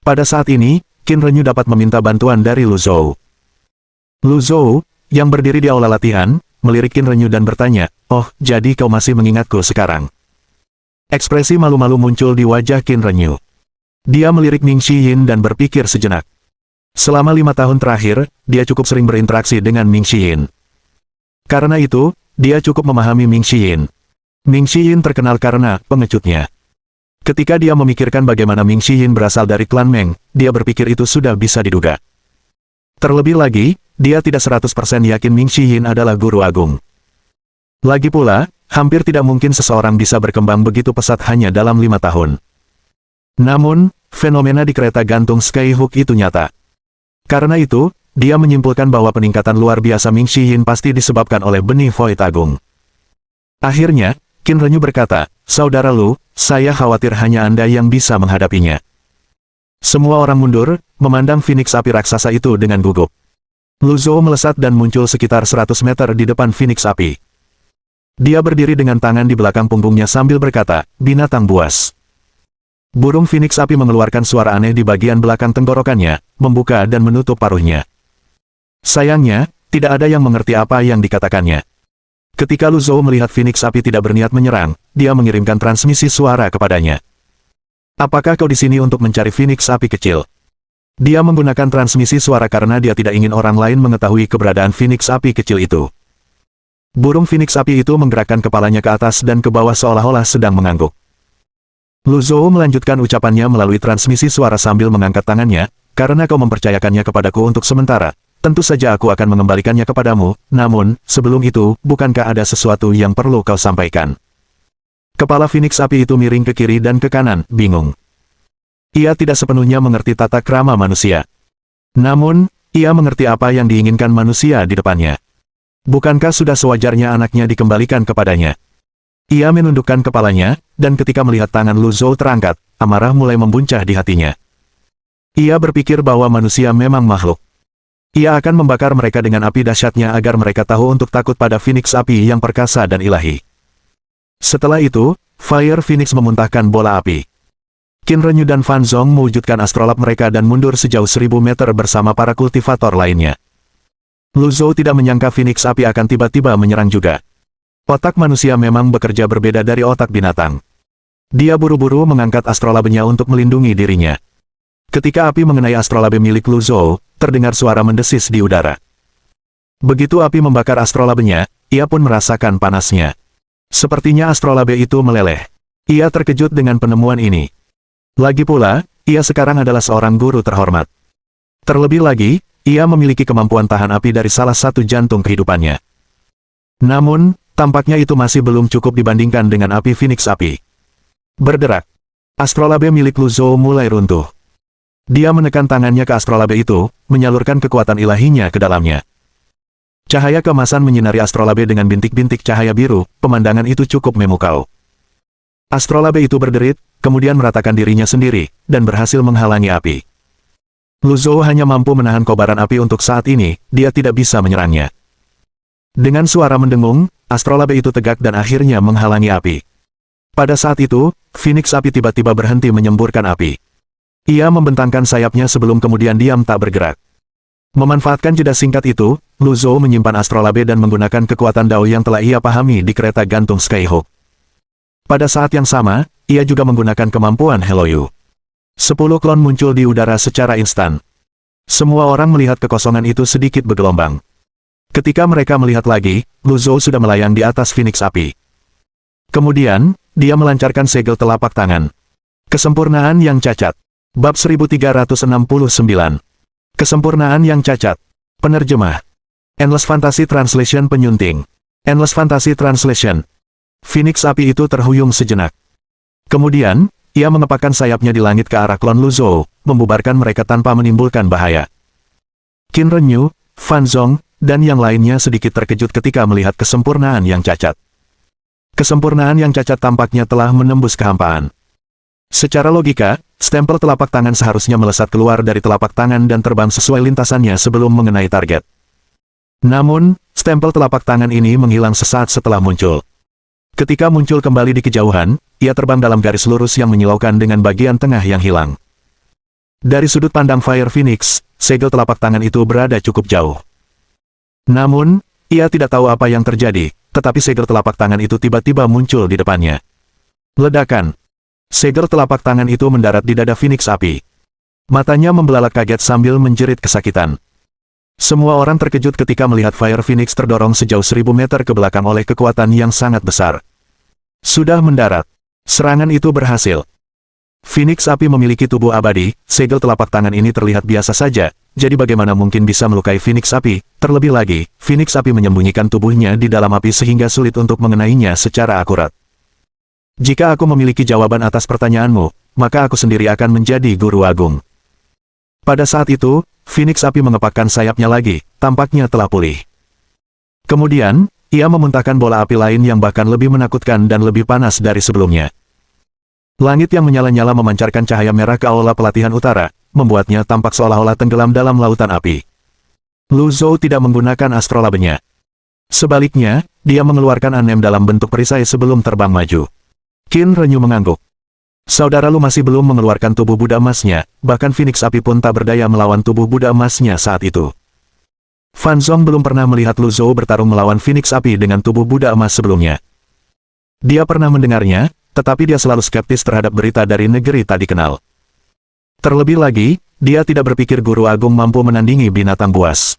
Pada saat ini, Qin Renyu dapat meminta bantuan dari Lu Zhou. Lu Zhou, yang berdiri di aula latihan, melirik Qin Renyu dan bertanya, oh, jadi kau masih mengingatku sekarang. Ekspresi malu-malu muncul di wajah Qin Renyu. Dia melirik Ming Xiyin dan berpikir sejenak. Selama 5 tahun terakhir, dia cukup sering berinteraksi dengan Ming Xiyin. Karena itu, dia cukup memahami Ming Xiyin. Ming Xiyin terkenal karena pengecutnya. Ketika dia memikirkan bagaimana Ming Xiyin berasal dari klan Meng, dia berpikir itu sudah bisa diduga. Terlebih lagi, dia tidak 100% yakin Ming Xiyin adalah guru agung. Lagi pula, hampir tidak mungkin seseorang bisa berkembang begitu pesat hanya dalam 5 tahun. Namun, fenomena di kereta gantung Skyhook itu nyata. Karena itu, dia menyimpulkan bahwa peningkatan luar biasa Ming Xiyin pasti disebabkan oleh benih Void Agung. Akhirnya, Qin Renyu berkata, Saudara Lu, saya khawatir hanya Anda yang bisa menghadapinya. Semua orang mundur, memandang Phoenix api raksasa itu dengan gugup. Lu Zhou melesat dan muncul sekitar 100 meter di depan Phoenix api. Dia berdiri dengan tangan di belakang punggungnya sambil berkata, binatang buas. Burung Phoenix api mengeluarkan suara aneh di bagian belakang tenggorokannya, membuka dan menutup paruhnya. Sayangnya, tidak ada yang mengerti apa yang dikatakannya. Ketika Lu Zhou melihat Phoenix api tidak berniat menyerang, dia mengirimkan transmisi suara kepadanya. Apakah kau di sini untuk mencari Phoenix api kecil? Dia menggunakan transmisi suara karena dia tidak ingin orang lain mengetahui keberadaan Phoenix api kecil itu. Burung Phoenix api itu menggerakkan kepalanya ke atas dan ke bawah seolah-olah sedang mengangguk. Lu Zhou melanjutkan ucapannya melalui transmisi suara sambil mengangkat tangannya, karena kau mempercayakannya kepadaku untuk sementara, tentu saja aku akan mengembalikannya kepadamu, namun, sebelum itu, bukankah ada sesuatu yang perlu kau sampaikan? Kepala Phoenix api itu miring ke kiri dan ke kanan, bingung. Ia tidak sepenuhnya mengerti tata krama manusia. Namun, ia mengerti apa yang diinginkan manusia di depannya. Bukankah sudah sewajarnya anaknya dikembalikan kepadanya? Ia menundukkan kepalanya, dan ketika melihat tangan Lu Zhou terangkat, amarah mulai membuncah di hatinya. Ia berpikir bahwa manusia memang makhluk. Ia akan membakar mereka dengan api dahsyatnya agar mereka tahu untuk takut pada Phoenix api yang perkasa dan ilahi. Setelah itu, Fire Phoenix memuntahkan bola api. Qin Renyu dan Fan Zong mewujudkan astrolab mereka dan mundur sejauh 1000 meter bersama para kultivator lainnya. Lu Zhou tidak menyangka Phoenix api akan tiba-tiba menyerang juga. Otak manusia memang bekerja berbeda dari otak binatang. Dia buru-buru mengangkat astrolabenya untuk melindungi dirinya. Ketika api mengenai astrolabe milik Lu Zhou, terdengar suara mendesis di udara. Begitu api membakar astrolabenya, ia pun merasakan panasnya. Sepertinya astrolabe itu meleleh. Ia terkejut dengan penemuan ini. Lagi pula, ia sekarang adalah seorang guru terhormat. Terlebih lagi, ia memiliki kemampuan tahan api dari salah satu jantung kehidupannya. Namun, tampaknya itu masih belum cukup dibandingkan dengan api Phoenix api. Berderak. Astrolabe milik Lu Zhou mulai runtuh. Dia menekan tangannya ke astrolabe itu, menyalurkan kekuatan ilahinya ke dalamnya. Cahaya keemasan menyinari astrolabe dengan bintik-bintik cahaya biru, pemandangan itu cukup memukau. Astrolabe itu berderit, kemudian meratakan dirinya sendiri, dan berhasil menghalangi api. Lu Zhou hanya mampu menahan kobaran api untuk saat ini, dia tidak bisa menyerangnya. Dengan suara mendengung, astrolabe itu tegak dan akhirnya menghalangi api. Pada saat itu, Phoenix api tiba-tiba berhenti menyemburkan api. Ia membentangkan sayapnya sebelum kemudian diam tak bergerak. Memanfaatkan jeda singkat itu, Lu Zhou menyimpan astrolabe dan menggunakan kekuatan Dao yang telah ia pahami di kereta gantung Skyhook. Pada saat yang sama, ia juga menggunakan kemampuan Heloyu. 10 klon muncul di udara secara instan. Semua orang melihat kekosongan itu sedikit bergelombang. Ketika mereka melihat lagi, Lu Zhou sudah melayang di atas Phoenix api. Kemudian, dia melancarkan segel telapak tangan. Kesempurnaan yang cacat. Bab 1369. Kesempurnaan yang cacat. Penerjemah. Endless Fantasy Translation penyunting. Endless Fantasy Translation. Phoenix api itu terhuyung sejenak. Kemudian, ia mengepakkan sayapnya di langit ke arah klon Lu Zhou, membubarkan mereka tanpa menimbulkan bahaya. Qin Renyu, Fan Zong, dan yang lainnya sedikit terkejut ketika melihat kesempurnaan yang cacat. Kesempurnaan yang cacat tampaknya telah menembus kehampaan. Secara logika, stempel telapak tangan seharusnya melesat keluar dari telapak tangan dan terbang sesuai lintasannya sebelum mengenai target. Namun, stempel telapak tangan ini menghilang sesaat setelah muncul. Ketika muncul kembali di kejauhan, ia terbang dalam garis lurus yang menyilaukan dengan bagian tengah yang hilang. Dari sudut pandang Fire Phoenix, segel telapak tangan itu berada cukup jauh. Namun, ia tidak tahu apa yang terjadi, tetapi segel telapak tangan itu tiba-tiba muncul di depannya. Ledakan. Segel telapak tangan itu mendarat di dada Phoenix api. Matanya membelalak kaget sambil menjerit kesakitan. Semua orang terkejut ketika melihat Fire Phoenix terdorong sejauh 1000 meter ke belakang oleh kekuatan yang sangat besar. Sudah mendarat. Serangan itu berhasil. Phoenix api memiliki tubuh abadi, segel telapak tangan ini terlihat biasa saja, jadi bagaimana mungkin bisa melukai Phoenix api? Terlebih lagi, Phoenix api menyembunyikan tubuhnya di dalam api sehingga sulit untuk mengenainya secara akurat. Jika aku memiliki jawaban atas pertanyaanmu, maka aku sendiri akan menjadi guru agung. Pada saat itu, Phoenix api mengepakkan sayapnya lagi, tampaknya telah pulih. Kemudian, ia memuntahkan bola api lain yang bahkan lebih menakutkan dan lebih panas dari sebelumnya. Langit yang menyala-nyala memancarkan cahaya merah ke aula pelatihan utara, membuatnya tampak seolah-olah tenggelam dalam lautan api. Lu Zhou tidak menggunakan astrolabenya. Sebaliknya, dia mengeluarkan anem dalam bentuk perisai sebelum terbang maju. Qin Renyu mengangguk. Saudara Lu masih belum mengeluarkan tubuh Buddha emasnya, bahkan Phoenix Api pun tak berdaya melawan tubuh Buddha emasnya saat itu. Fan Zong belum pernah melihat Lu Zhou bertarung melawan Phoenix Api dengan tubuh Buddha emas sebelumnya. Dia pernah mendengarnya, tetapi dia selalu skeptis terhadap berita dari negeri tak dikenal. Terlebih lagi, dia tidak berpikir Guru Agung mampu menandingi binatang buas.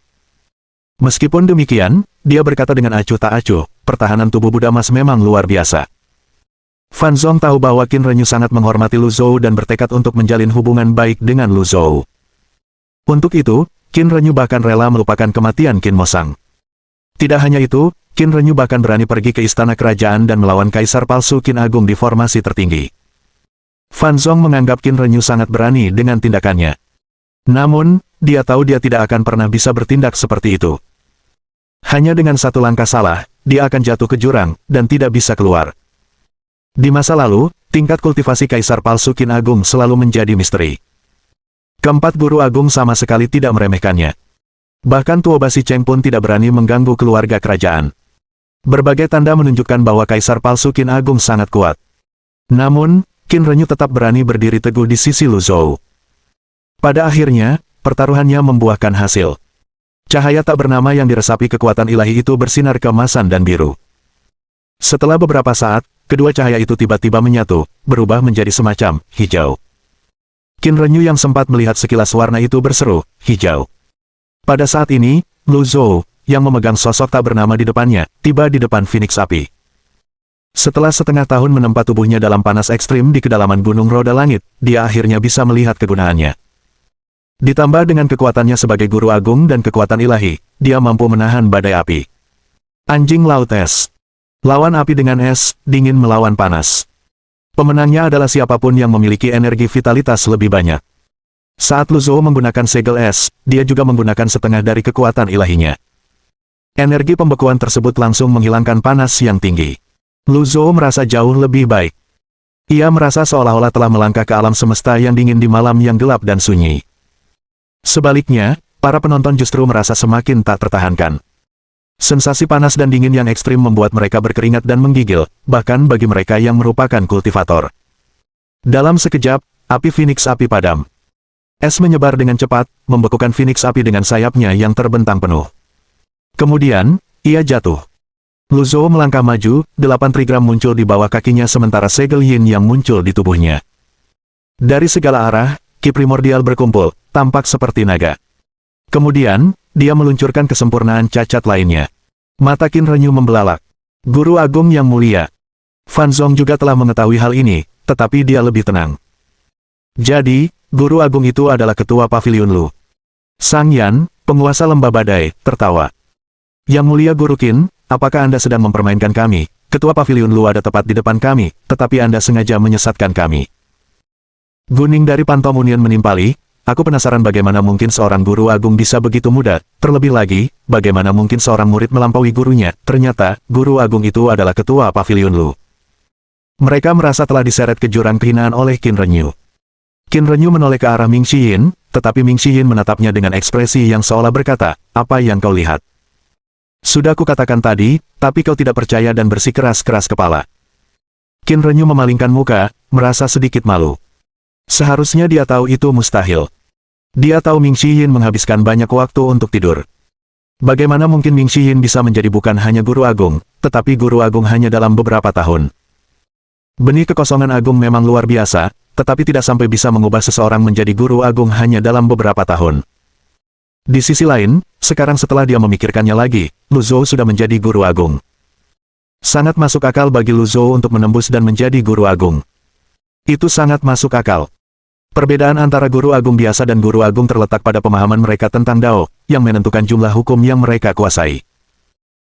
Meskipun demikian, dia berkata dengan acuh tak acuh, pertahanan tubuh Buddha emas memang luar biasa. Fan Zong tahu bahwa Qin Renyu sangat menghormati Lu Zhou dan bertekad untuk menjalin hubungan baik dengan Lu Zhou. Untuk itu, Qin Renyu bahkan rela melupakan kematian Qin Mo Sang. Tidak hanya itu, Qin Renyu bahkan berani pergi ke istana kerajaan dan melawan kaisar palsu Qin Agung di formasi tertinggi. Fan Zong menganggap Qin Renyu sangat berani dengan tindakannya. Namun, dia tahu dia tidak akan pernah bisa bertindak seperti itu. Hanya dengan satu langkah salah, dia akan jatuh ke jurang, dan tidak bisa keluar. Di masa lalu, tingkat kultivasi kaisar palsu Qin Agung selalu menjadi misteri. Keempat guru agung sama sekali tidak meremehkannya. Bahkan Tuo Basi Cheng pun tidak berani mengganggu keluarga kerajaan. Berbagai tanda menunjukkan bahwa kaisar palsu Qin Agung sangat kuat. Namun, Qin Renyu tetap berani berdiri teguh di sisi Lu Zhou. Pada akhirnya, pertaruhannya membuahkan hasil. Cahaya tak bernama yang diresapi kekuatan ilahi itu bersinar keemasan dan biru. Setelah beberapa saat, kedua cahaya itu tiba-tiba menyatu, berubah menjadi semacam hijau. Qin Renyu yang sempat melihat sekilas warna itu berseru, hijau. Pada saat ini, Lu Zhou, yang memegang sosok tak bernama di depannya, tiba di depan Phoenix Api. Setelah setengah tahun menempa tubuhnya dalam panas ekstrim di kedalaman Gunung Roda Langit, dia akhirnya bisa melihat kegunaannya. Ditambah dengan kekuatannya sebagai guru agung dan kekuatan ilahi, dia mampu menahan badai api. Anjing laut es. Lawan api dengan es, dingin melawan panas. Pemenangnya adalah siapapun yang memiliki energi vitalitas lebih banyak. Saat Lu Zhou menggunakan segel es, dia juga menggunakan setengah dari kekuatan ilahinya. Energi pembekuan tersebut langsung menghilangkan panas yang tinggi. Lu Zhou merasa jauh lebih baik. Ia merasa seolah-olah telah melangkah ke alam semesta yang dingin di malam yang gelap dan sunyi. Sebaliknya, para penonton justru merasa semakin tak tertahankan. Sensasi panas dan dingin yang ekstrim membuat mereka berkeringat dan menggigil, bahkan bagi mereka yang merupakan kultivator. Dalam sekejap, api Phoenix Api padam. Es menyebar dengan cepat, membekukan Phoenix Api dengan sayapnya yang terbentang penuh. Kemudian, ia jatuh. Lu Zhou melangkah maju, 8 trigram muncul di bawah kakinya sementara segel yin yang muncul di tubuhnya. Dari segala arah, ki primordial berkumpul, tampak seperti naga. Kemudian, dia meluncurkan kesempurnaan cacat lainnya. Mata Qin Renyu membelalak. Guru Agung yang mulia. Fan Zong juga telah mengetahui hal ini, tetapi dia lebih tenang. Jadi, Guru Agung itu adalah ketua Pavilion Lu. Sang Yan, penguasa lembah badai, tertawa. Yang mulia Guru Qin, apakah Anda sedang mempermainkan kami? Ketua Pavilion Lu ada tepat di depan kami, tetapi Anda sengaja menyesatkan kami. Guning dari Pantomunian menimpali. Aku penasaran bagaimana mungkin seorang guru agung bisa begitu muda, terlebih lagi, bagaimana mungkin seorang murid melampaui gurunya. Ternyata, guru agung itu adalah ketua Pavilion Lu. Mereka merasa telah diseret ke jurang kehinaan oleh Qin Renyu. Qin Renyu menoleh ke arah Ming Xiyin, tetapi Ming Xiyin menatapnya dengan ekspresi yang seolah berkata, apa yang kau lihat? Sudah kukatakan tadi, tapi kau tidak percaya dan bersikeras-keras kepala. Qin Renyu memalingkan muka, merasa sedikit malu. Seharusnya dia tahu itu mustahil. Dia tahu Ming Xiyin menghabiskan banyak waktu untuk tidur. Bagaimana mungkin Ming Xiyin bisa menjadi bukan hanya guru agung, tetapi guru agung hanya dalam beberapa tahun. Benih kekosongan agung memang luar biasa, tetapi tidak sampai bisa mengubah seseorang menjadi guru agung hanya dalam beberapa tahun. Di sisi lain, sekarang setelah dia memikirkannya lagi, Lu Zhou sudah menjadi guru agung. Sangat masuk akal bagi Lu Zhou untuk menembus dan menjadi guru agung. Itu sangat masuk akal. Perbedaan antara guru agung biasa dan guru agung terletak pada pemahaman mereka tentang Dao, yang menentukan jumlah hukum yang mereka kuasai.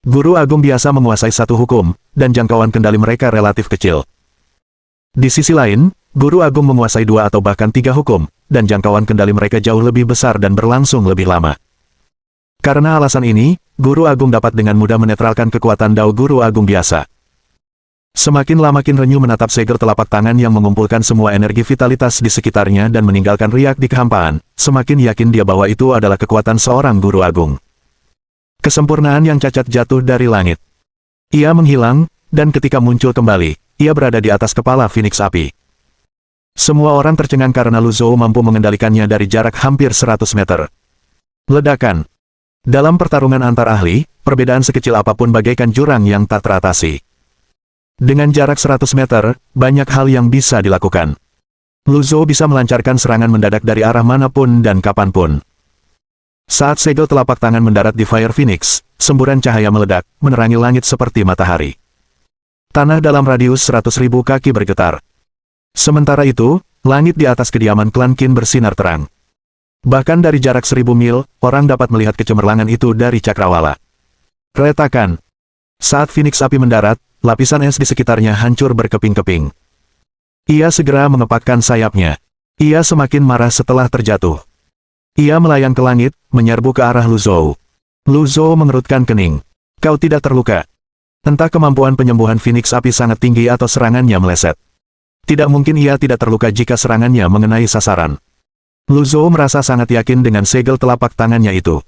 Guru agung biasa menguasai satu hukum, dan jangkauan kendali mereka relatif kecil. Di sisi lain, guru agung menguasai 2 atau bahkan 3 hukum, dan jangkauan kendali mereka jauh lebih besar dan berlangsung lebih lama. Karena alasan ini, guru agung dapat dengan mudah menetralkan kekuatan Dao guru agung biasa. Semakin lama Qin Renyu menatap segel telapak tangan yang mengumpulkan semua energi vitalitas di sekitarnya dan meninggalkan riak di kehampaan, semakin yakin dia bahwa itu adalah kekuatan seorang guru agung. Kesempurnaan yang cacat jatuh dari langit. Ia menghilang, dan ketika muncul kembali, ia berada di atas kepala Phoenix Api. Semua orang tercengang karena Lu Zhou mampu mengendalikannya dari jarak hampir 100 meter. Ledakan. Dalam pertarungan antar ahli, perbedaan sekecil apapun bagaikan jurang yang tak teratasi. Dengan jarak 100 meter, banyak hal yang bisa dilakukan. Lu Zhou bisa melancarkan serangan mendadak dari arah manapun dan kapanpun. Saat segel telapak tangan mendarat di Fire Phoenix, semburan cahaya meledak, menerangi langit seperti matahari. Tanah dalam radius 100.000 kaki bergetar. Sementara itu, langit di atas kediaman klan Qin bersinar terang. Bahkan dari jarak 1000 mil, orang dapat melihat kecemerlangan itu dari cakrawala. Retakan. Saat Phoenix api mendarat, lapisan es di sekitarnya hancur berkeping-keping. Ia segera mengepakkan sayapnya. Ia semakin marah setelah terjatuh. Ia melayang ke langit, menyerbu ke arah Lu Zhou. Lu Zhou mengerutkan kening. Kau tidak terluka. Entah kemampuan penyembuhan Phoenix api sangat tinggi atau serangannya meleset. Tidak mungkin ia tidak terluka jika serangannya mengenai sasaran. Lu Zhou merasa sangat yakin dengan segel telapak tangannya itu.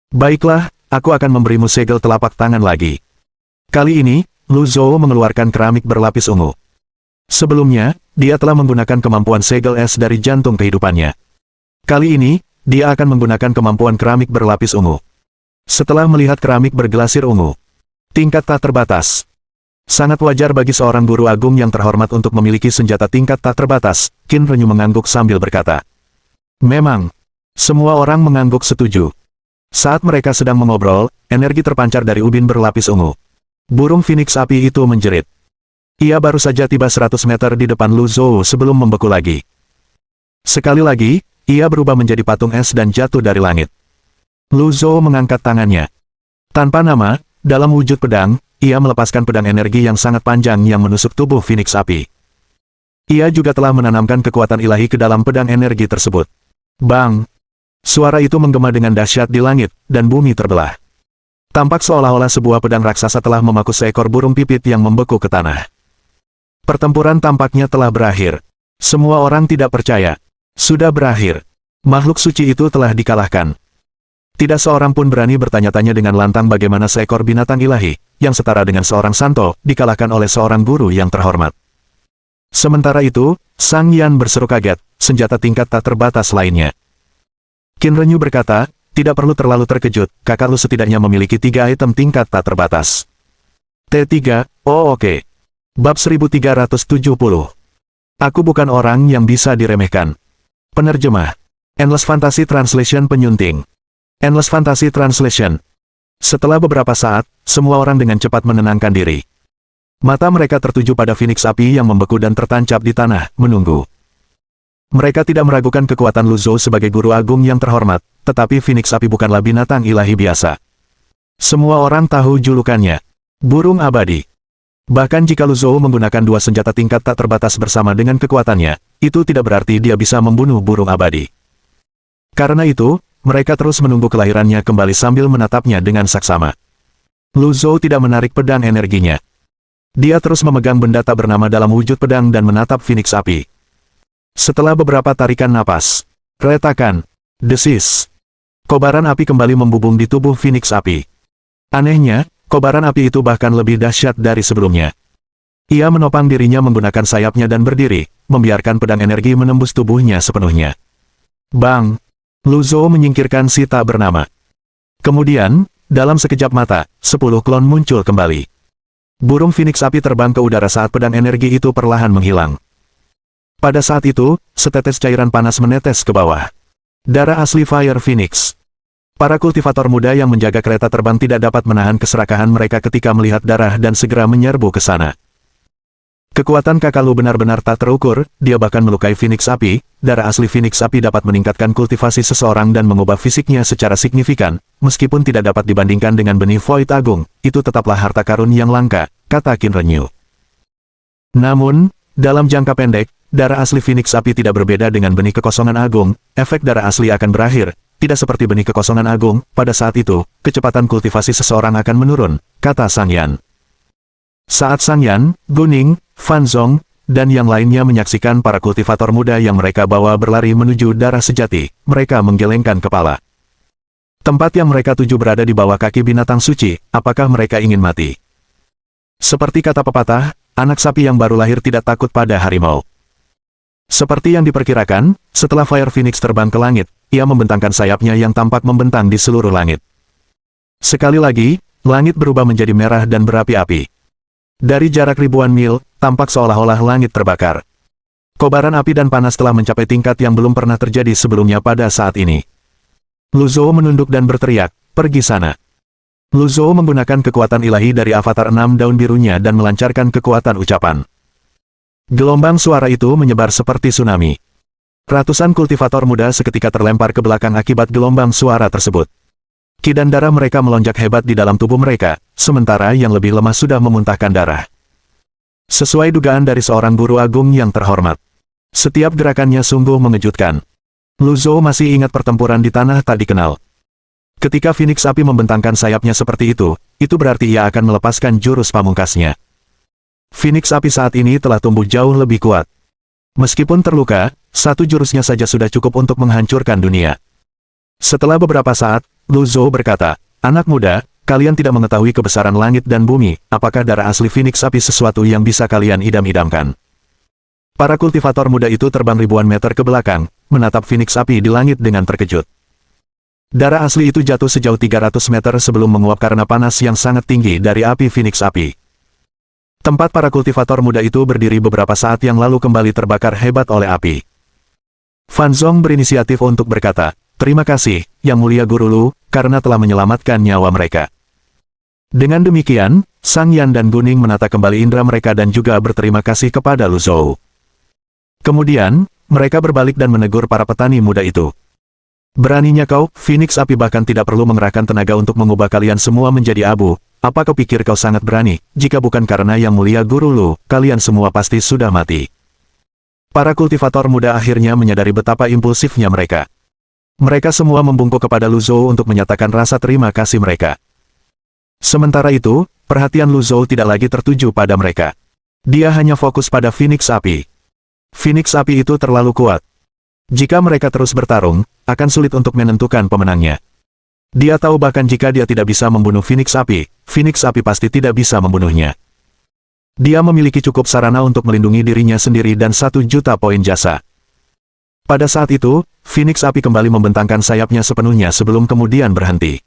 Baiklah, aku akan memberimu segel telapak tangan lagi. Kali ini, Lu Zhou mengeluarkan keramik berlapis ungu. Sebelumnya, dia telah menggunakan kemampuan segel es dari jantung kehidupannya. Kali ini, dia akan menggunakan kemampuan keramik berlapis ungu. Setelah melihat keramik bergelasir ungu, tingkat tak terbatas. Sangat wajar bagi seorang guru agung yang terhormat untuk memiliki senjata tingkat tak terbatas, Qin Renyu mengangguk sambil berkata. Memang, semua orang mengangguk setuju. Saat mereka sedang mengobrol, energi terpancar dari ubin berlapis ungu. Burung Phoenix api itu menjerit. Ia baru saja tiba 100 meter di depan Lu Zhou sebelum membeku lagi. Sekali lagi, ia berubah menjadi patung es dan jatuh dari langit. Lu Zhou mengangkat tangannya. Tanpa nama, dalam wujud pedang, ia melepaskan pedang energi yang sangat panjang yang menusuk tubuh Phoenix api. Ia juga telah menanamkan kekuatan ilahi ke dalam pedang energi tersebut. Bang! Suara itu menggema dengan dahsyat di langit, dan bumi terbelah. Tampak seolah-olah sebuah pedang raksasa telah memaku seekor burung pipit yang membeku ke tanah. Pertempuran tampaknya telah berakhir. Semua orang tidak percaya. Sudah berakhir. Makhluk suci itu telah dikalahkan. Tidak seorang pun berani bertanya-tanya dengan lantang bagaimana seekor binatang ilahi, yang setara dengan seorang santo, dikalahkan oleh seorang guru yang terhormat. Sementara itu, Sang Yan berseru kaget, senjata tingkat tak terbatas lainnya. Qin Renyu berkata, tidak perlu terlalu terkejut, kakak lu setidaknya memiliki 3 item tingkat tak terbatas. T3, oh oke. Bab 1370. Aku bukan orang yang bisa diremehkan. Penerjemah. Endless Fantasy Translation penyunting. Endless Fantasy Translation. Setelah beberapa saat, semua orang dengan cepat menenangkan diri. Mata mereka tertuju pada Phoenix api yang membeku dan tertancap di tanah, menunggu. Mereka tidak meragukan kekuatan Lu Zhou sebagai guru agung yang terhormat, tetapi Phoenix api bukanlah binatang ilahi biasa. Semua orang tahu julukannya, burung abadi. Bahkan jika Lu Zhou menggunakan 2 senjata tingkat tak terbatas bersama dengan kekuatannya, itu tidak berarti dia bisa membunuh burung abadi. Karena itu, mereka terus menunggu kelahirannya kembali sambil menatapnya dengan saksama. Lu Zhou tidak menarik pedang energinya. Dia terus memegang benda tak bernama dalam wujud pedang dan menatap Phoenix api. Setelah beberapa tarikan napas, retakan, desis, kobaran api kembali membubung di tubuh Phoenix api. Anehnya, kobaran api itu bahkan lebih dahsyat dari sebelumnya. Ia menopang dirinya menggunakan sayapnya dan berdiri, membiarkan pedang energi menembus tubuhnya sepenuhnya. Bang! Lu Zhou menyingkirkan si tak bernama. Kemudian, dalam sekejap mata, 10 klon muncul kembali. Burung Phoenix api terbang ke udara saat pedang energi itu perlahan menghilang. Pada saat itu, setetes cairan panas menetes ke bawah. Darah asli Fire Phoenix. Para kultivator muda yang menjaga kereta terbang tidak dapat menahan keserakahan mereka ketika melihat darah dan segera menyerbu ke sana. Kekuatan kakak Lu benar-benar tak terukur, dia bahkan melukai Phoenix api. Darah asli Phoenix api dapat meningkatkan kultivasi seseorang dan mengubah fisiknya secara signifikan, meskipun tidak dapat dibandingkan dengan benih Void Agung, itu tetaplah harta karun yang langka, kata Qin Renyu. Namun, dalam jangka pendek, darah asli Phoenix api tidak berbeda dengan benih kekosongan agung, efek darah asli akan berakhir, tidak seperti benih kekosongan agung, pada saat itu, kecepatan kultivasi seseorang akan menurun, kata Sang Yan. Saat Sang Yan, Guning, Fan Zong, dan yang lainnya menyaksikan para kultivator muda yang mereka bawa berlari menuju darah sejati, mereka menggelengkan kepala. Tempat yang mereka tuju berada di bawah kaki binatang suci, apakah mereka ingin mati? Seperti kata pepatah, anak sapi yang baru lahir tidak takut pada harimau. Seperti yang diperkirakan, setelah Fire Phoenix terbang ke langit, ia membentangkan sayapnya yang tampak membentang di seluruh langit. Sekali lagi, langit berubah menjadi merah dan berapi-api. Dari jarak ribuan mil, tampak seolah-olah langit terbakar. Kobaran api dan panas telah mencapai tingkat yang belum pernah terjadi sebelumnya pada saat ini. Lu Zhou menunduk dan berteriak, "Pergi sana." Lu Zhou menggunakan kekuatan ilahi dari avatar 6 daun birunya dan melancarkan kekuatan ucapan. Gelombang suara itu menyebar seperti tsunami. Ratusan kultivator muda seketika terlempar ke belakang akibat gelombang suara tersebut. Ki dan darah mereka melonjak hebat di dalam tubuh mereka, sementara yang lebih lemah sudah memuntahkan darah. Sesuai dugaan dari seorang guru agung yang terhormat. Setiap gerakannya sungguh mengejutkan. Lu Zhou masih ingat pertempuran di tanah tak dikenal. Ketika Phoenix Api membentangkan sayapnya seperti itu berarti ia akan melepaskan jurus pamungkasnya. Phoenix Api saat ini telah tumbuh jauh lebih kuat. Meskipun terluka, satu jurusnya saja sudah cukup untuk menghancurkan dunia. Setelah beberapa saat, Lu Zhou berkata, "Anak muda, kalian tidak mengetahui kebesaran langit dan bumi, apakah darah asli Phoenix Api sesuatu yang bisa kalian idam-idamkan?" Para kultivator muda itu terbang ribuan meter ke belakang, menatap Phoenix Api di langit dengan terkejut. Darah asli itu jatuh sejauh 300 meter sebelum menguap karena panas yang sangat tinggi dari api Phoenix Api. Tempat para kultivator muda itu berdiri beberapa saat yang lalu kembali terbakar hebat oleh api. Fan Zong berinisiatif untuk berkata, "Terima kasih, Yang Mulia Guru Lu, karena telah menyelamatkan nyawa mereka." Dengan demikian, Sang Yan dan Guning menata kembali indera mereka dan juga berterima kasih kepada Lu Zhou. Kemudian, mereka berbalik dan menegur para petani muda itu. "Beraninya kau, Phoenix Api bahkan tidak perlu mengerahkan tenaga untuk mengubah kalian semua menjadi abu. Apa kau pikir kau sangat berani? Jika bukan karena Yang Mulia Guru Lu, kalian semua pasti sudah mati." Para kultivator muda akhirnya menyadari betapa impulsifnya mereka. Mereka semua membungkuk kepada Lu Zhou untuk menyatakan rasa terima kasih mereka. Sementara itu, perhatian Lu Zhou tidak lagi tertuju pada mereka. Dia hanya fokus pada Phoenix Api. Phoenix Api itu terlalu kuat. Jika mereka terus bertarung, akan sulit untuk menentukan pemenangnya. Dia tahu bahkan jika dia tidak bisa membunuh Phoenix Api pasti tidak bisa membunuhnya. Dia memiliki cukup sarana untuk melindungi dirinya sendiri dan 1.000.000 poin jasa. Pada saat itu, Phoenix Api kembali membentangkan sayapnya sepenuhnya sebelum kemudian berhenti.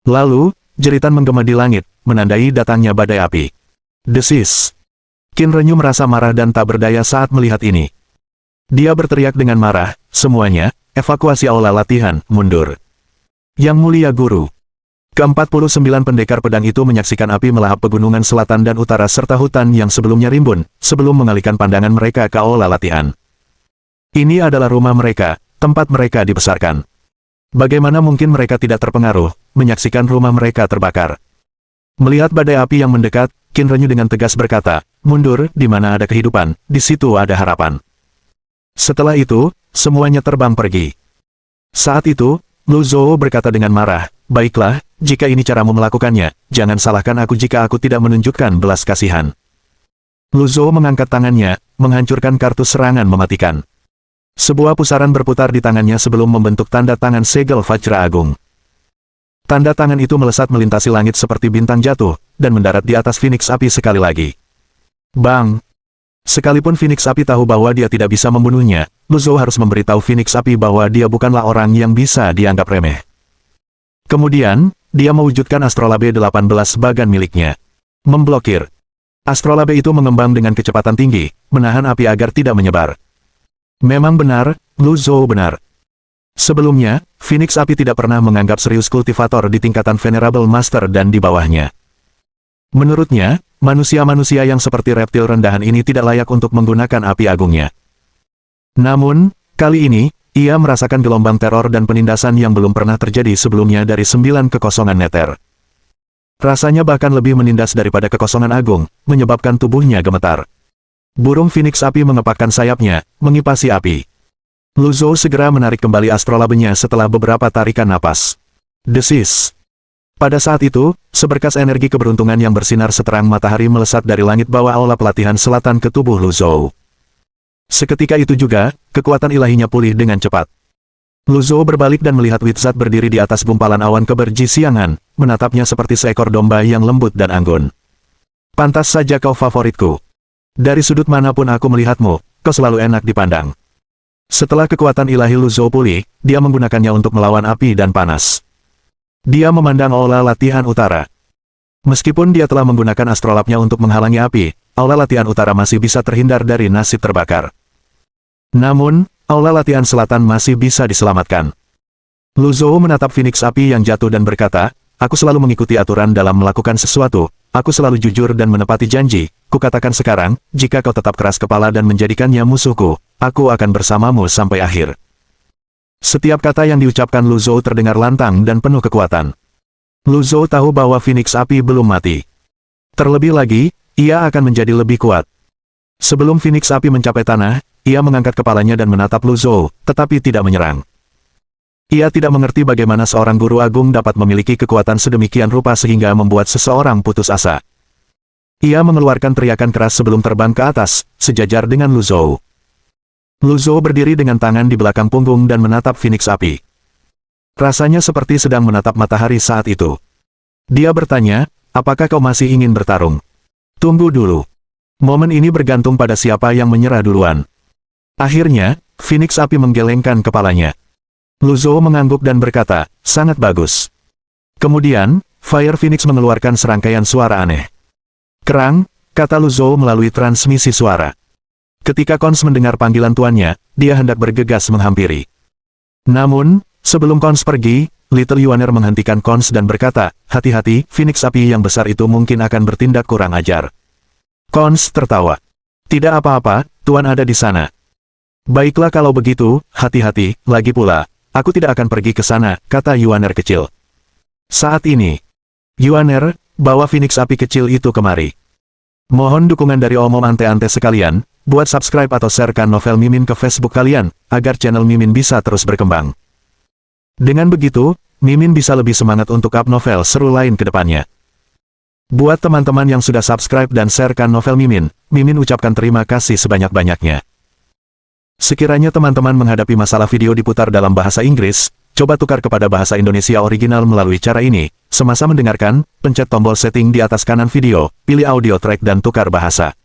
Lalu, jeritan menggema di langit, menandai datangnya badai api. Desis. Qin Renyu merasa marah dan tak berdaya saat melihat ini. Dia berteriak dengan marah, "Semuanya, evakuasi aula latihan, mundur." Yang Mulia Guru. Ke-49 pendekar pedang itu menyaksikan api melahap pegunungan selatan dan utara serta hutan yang sebelumnya rimbun, sebelum mengalihkan pandangan mereka ke aula latihan. Ini adalah rumah mereka, tempat mereka dibesarkan. Bagaimana mungkin mereka tidak terpengaruh, menyaksikan rumah mereka terbakar? Melihat badai api yang mendekat, Qin Renyu dengan tegas berkata, "Mundur, di mana ada kehidupan, di situ ada harapan." Setelah itu, semuanya terbang pergi. Saat itu, Lu Zhou berkata dengan marah, "Baiklah, jika ini caramu melakukannya, jangan salahkan aku jika aku tidak menunjukkan belas kasihan." Lu Zhou mengangkat tangannya, menghancurkan kartu serangan mematikan. Sebuah pusaran berputar di tangannya sebelum membentuk tanda tangan segel Vajra Agung. Tanda tangan itu melesat melintasi langit seperti bintang jatuh, dan mendarat di atas Phoenix Api sekali lagi. Bang! Sekalipun Phoenix Api tahu bahwa dia tidak bisa membunuhnya, Lu Zhou harus memberitahu Phoenix Api bahwa dia bukanlah orang yang bisa dianggap remeh. Kemudian, dia mewujudkan Astrolabe 18 bagan miliknya. Memblokir. Astrolabe itu mengembang dengan kecepatan tinggi, menahan api agar tidak menyebar. Memang benar, Lu Zhou benar. Sebelumnya, Phoenix Api tidak pernah menganggap serius kultivator di tingkatan Venerable Master dan di bawahnya. Menurutnya, manusia-manusia yang seperti reptil rendahan ini tidak layak untuk menggunakan api agungnya. Namun, kali ini, ia merasakan gelombang teror dan penindasan yang belum pernah terjadi sebelumnya dari 9 kekosongan neter. Rasanya bahkan lebih menindas daripada kekosongan agung, menyebabkan tubuhnya gemetar. Burung Phoenix Api mengepakkan sayapnya, mengipasi api. Lu Zhou segera menarik kembali astrolabenya setelah beberapa tarikan napas. Desis. Pada saat itu, seberkas energi keberuntungan yang bersinar seterang matahari melesat dari langit bawah aula pelatihan selatan ke tubuh Lu Zhou. Seketika itu juga, kekuatan ilahinya pulih dengan cepat. Lu Zhou berbalik dan melihat Witzat berdiri di atas gumpalan awan keberji siangan, menatapnya seperti seekor domba yang lembut dan anggun. "Pantas saja kau favoritku. Dari sudut manapun aku melihatmu, kau selalu enak dipandang. Setelah kekuatan ilahi Lu Zhou pulih, dia menggunakannya untuk melawan api dan panas. Dia memandang aula latihan utara. Meskipun dia telah menggunakan astrolabnya untuk menghalangi api, aula latihan utara masih bisa terhindar dari nasib terbakar. Namun, aula latihan selatan masih bisa diselamatkan. Lu Zhou menatap Phoenix api yang jatuh dan berkata, aku selalu mengikuti aturan dalam melakukan sesuatu, aku selalu jujur dan menepati janji, kukatakan sekarang, jika kau tetap keras kepala dan menjadikannya musuhku, aku akan bersamamu sampai akhir. Setiap kata yang diucapkan Lu Zhou terdengar lantang dan penuh kekuatan. Lu Zhou tahu bahwa Phoenix api belum mati. Terlebih lagi, ia akan menjadi lebih kuat. Sebelum Phoenix api mencapai tanah, ia mengangkat kepalanya dan menatap Lu Zhou, tetapi tidak menyerang. Ia tidak mengerti bagaimana seorang guru agung dapat memiliki kekuatan sedemikian rupa sehingga membuat seseorang putus asa. Ia mengeluarkan teriakan keras sebelum terbang ke atas, sejajar dengan Lu Zhou. Lu Zhou berdiri dengan tangan di belakang punggung dan menatap Phoenix api. Rasanya seperti sedang menatap matahari saat itu. Dia bertanya, apakah kau masih ingin bertarung? Tunggu dulu. Momen ini bergantung pada siapa yang menyerah duluan. Akhirnya, Phoenix api menggelengkan kepalanya. Lu Zhou mengangguk dan berkata, sangat bagus. Kemudian, Fire Phoenix mengeluarkan serangkaian suara aneh. Kerang, kata Lu Zhou melalui transmisi suara. Ketika Cons mendengar panggilan tuannya, dia hendak bergegas menghampiri. Namun, sebelum Cons pergi, Little Yuaner menghentikan Cons dan berkata, hati-hati, Phoenix api yang besar itu mungkin akan bertindak kurang ajar. Cons tertawa. Tidak apa-apa, tuan ada di sana. Baiklah kalau begitu, hati-hati, lagi pula, aku tidak akan pergi ke sana, kata Yuaner kecil. Saat ini, Yuaner, bawa Phoenix api kecil itu kemari. Mohon dukungan dari omom ante-ante sekalian, buat subscribe atau sharekan novel Mimin ke Facebook kalian, agar channel Mimin bisa terus berkembang. Dengan begitu, Mimin bisa lebih semangat untuk up novel seru lain ke depannya. Buat teman-teman yang sudah subscribe dan sharekan novel Mimin, Mimin ucapkan terima kasih sebanyak-banyaknya. Sekiranya teman-teman menghadapi masalah video diputar dalam bahasa Inggris, coba tukar kepada bahasa Indonesia original melalui cara ini. Semasa mendengarkan, pencet tombol setting di atas kanan video, pilih audio track dan tukar bahasa.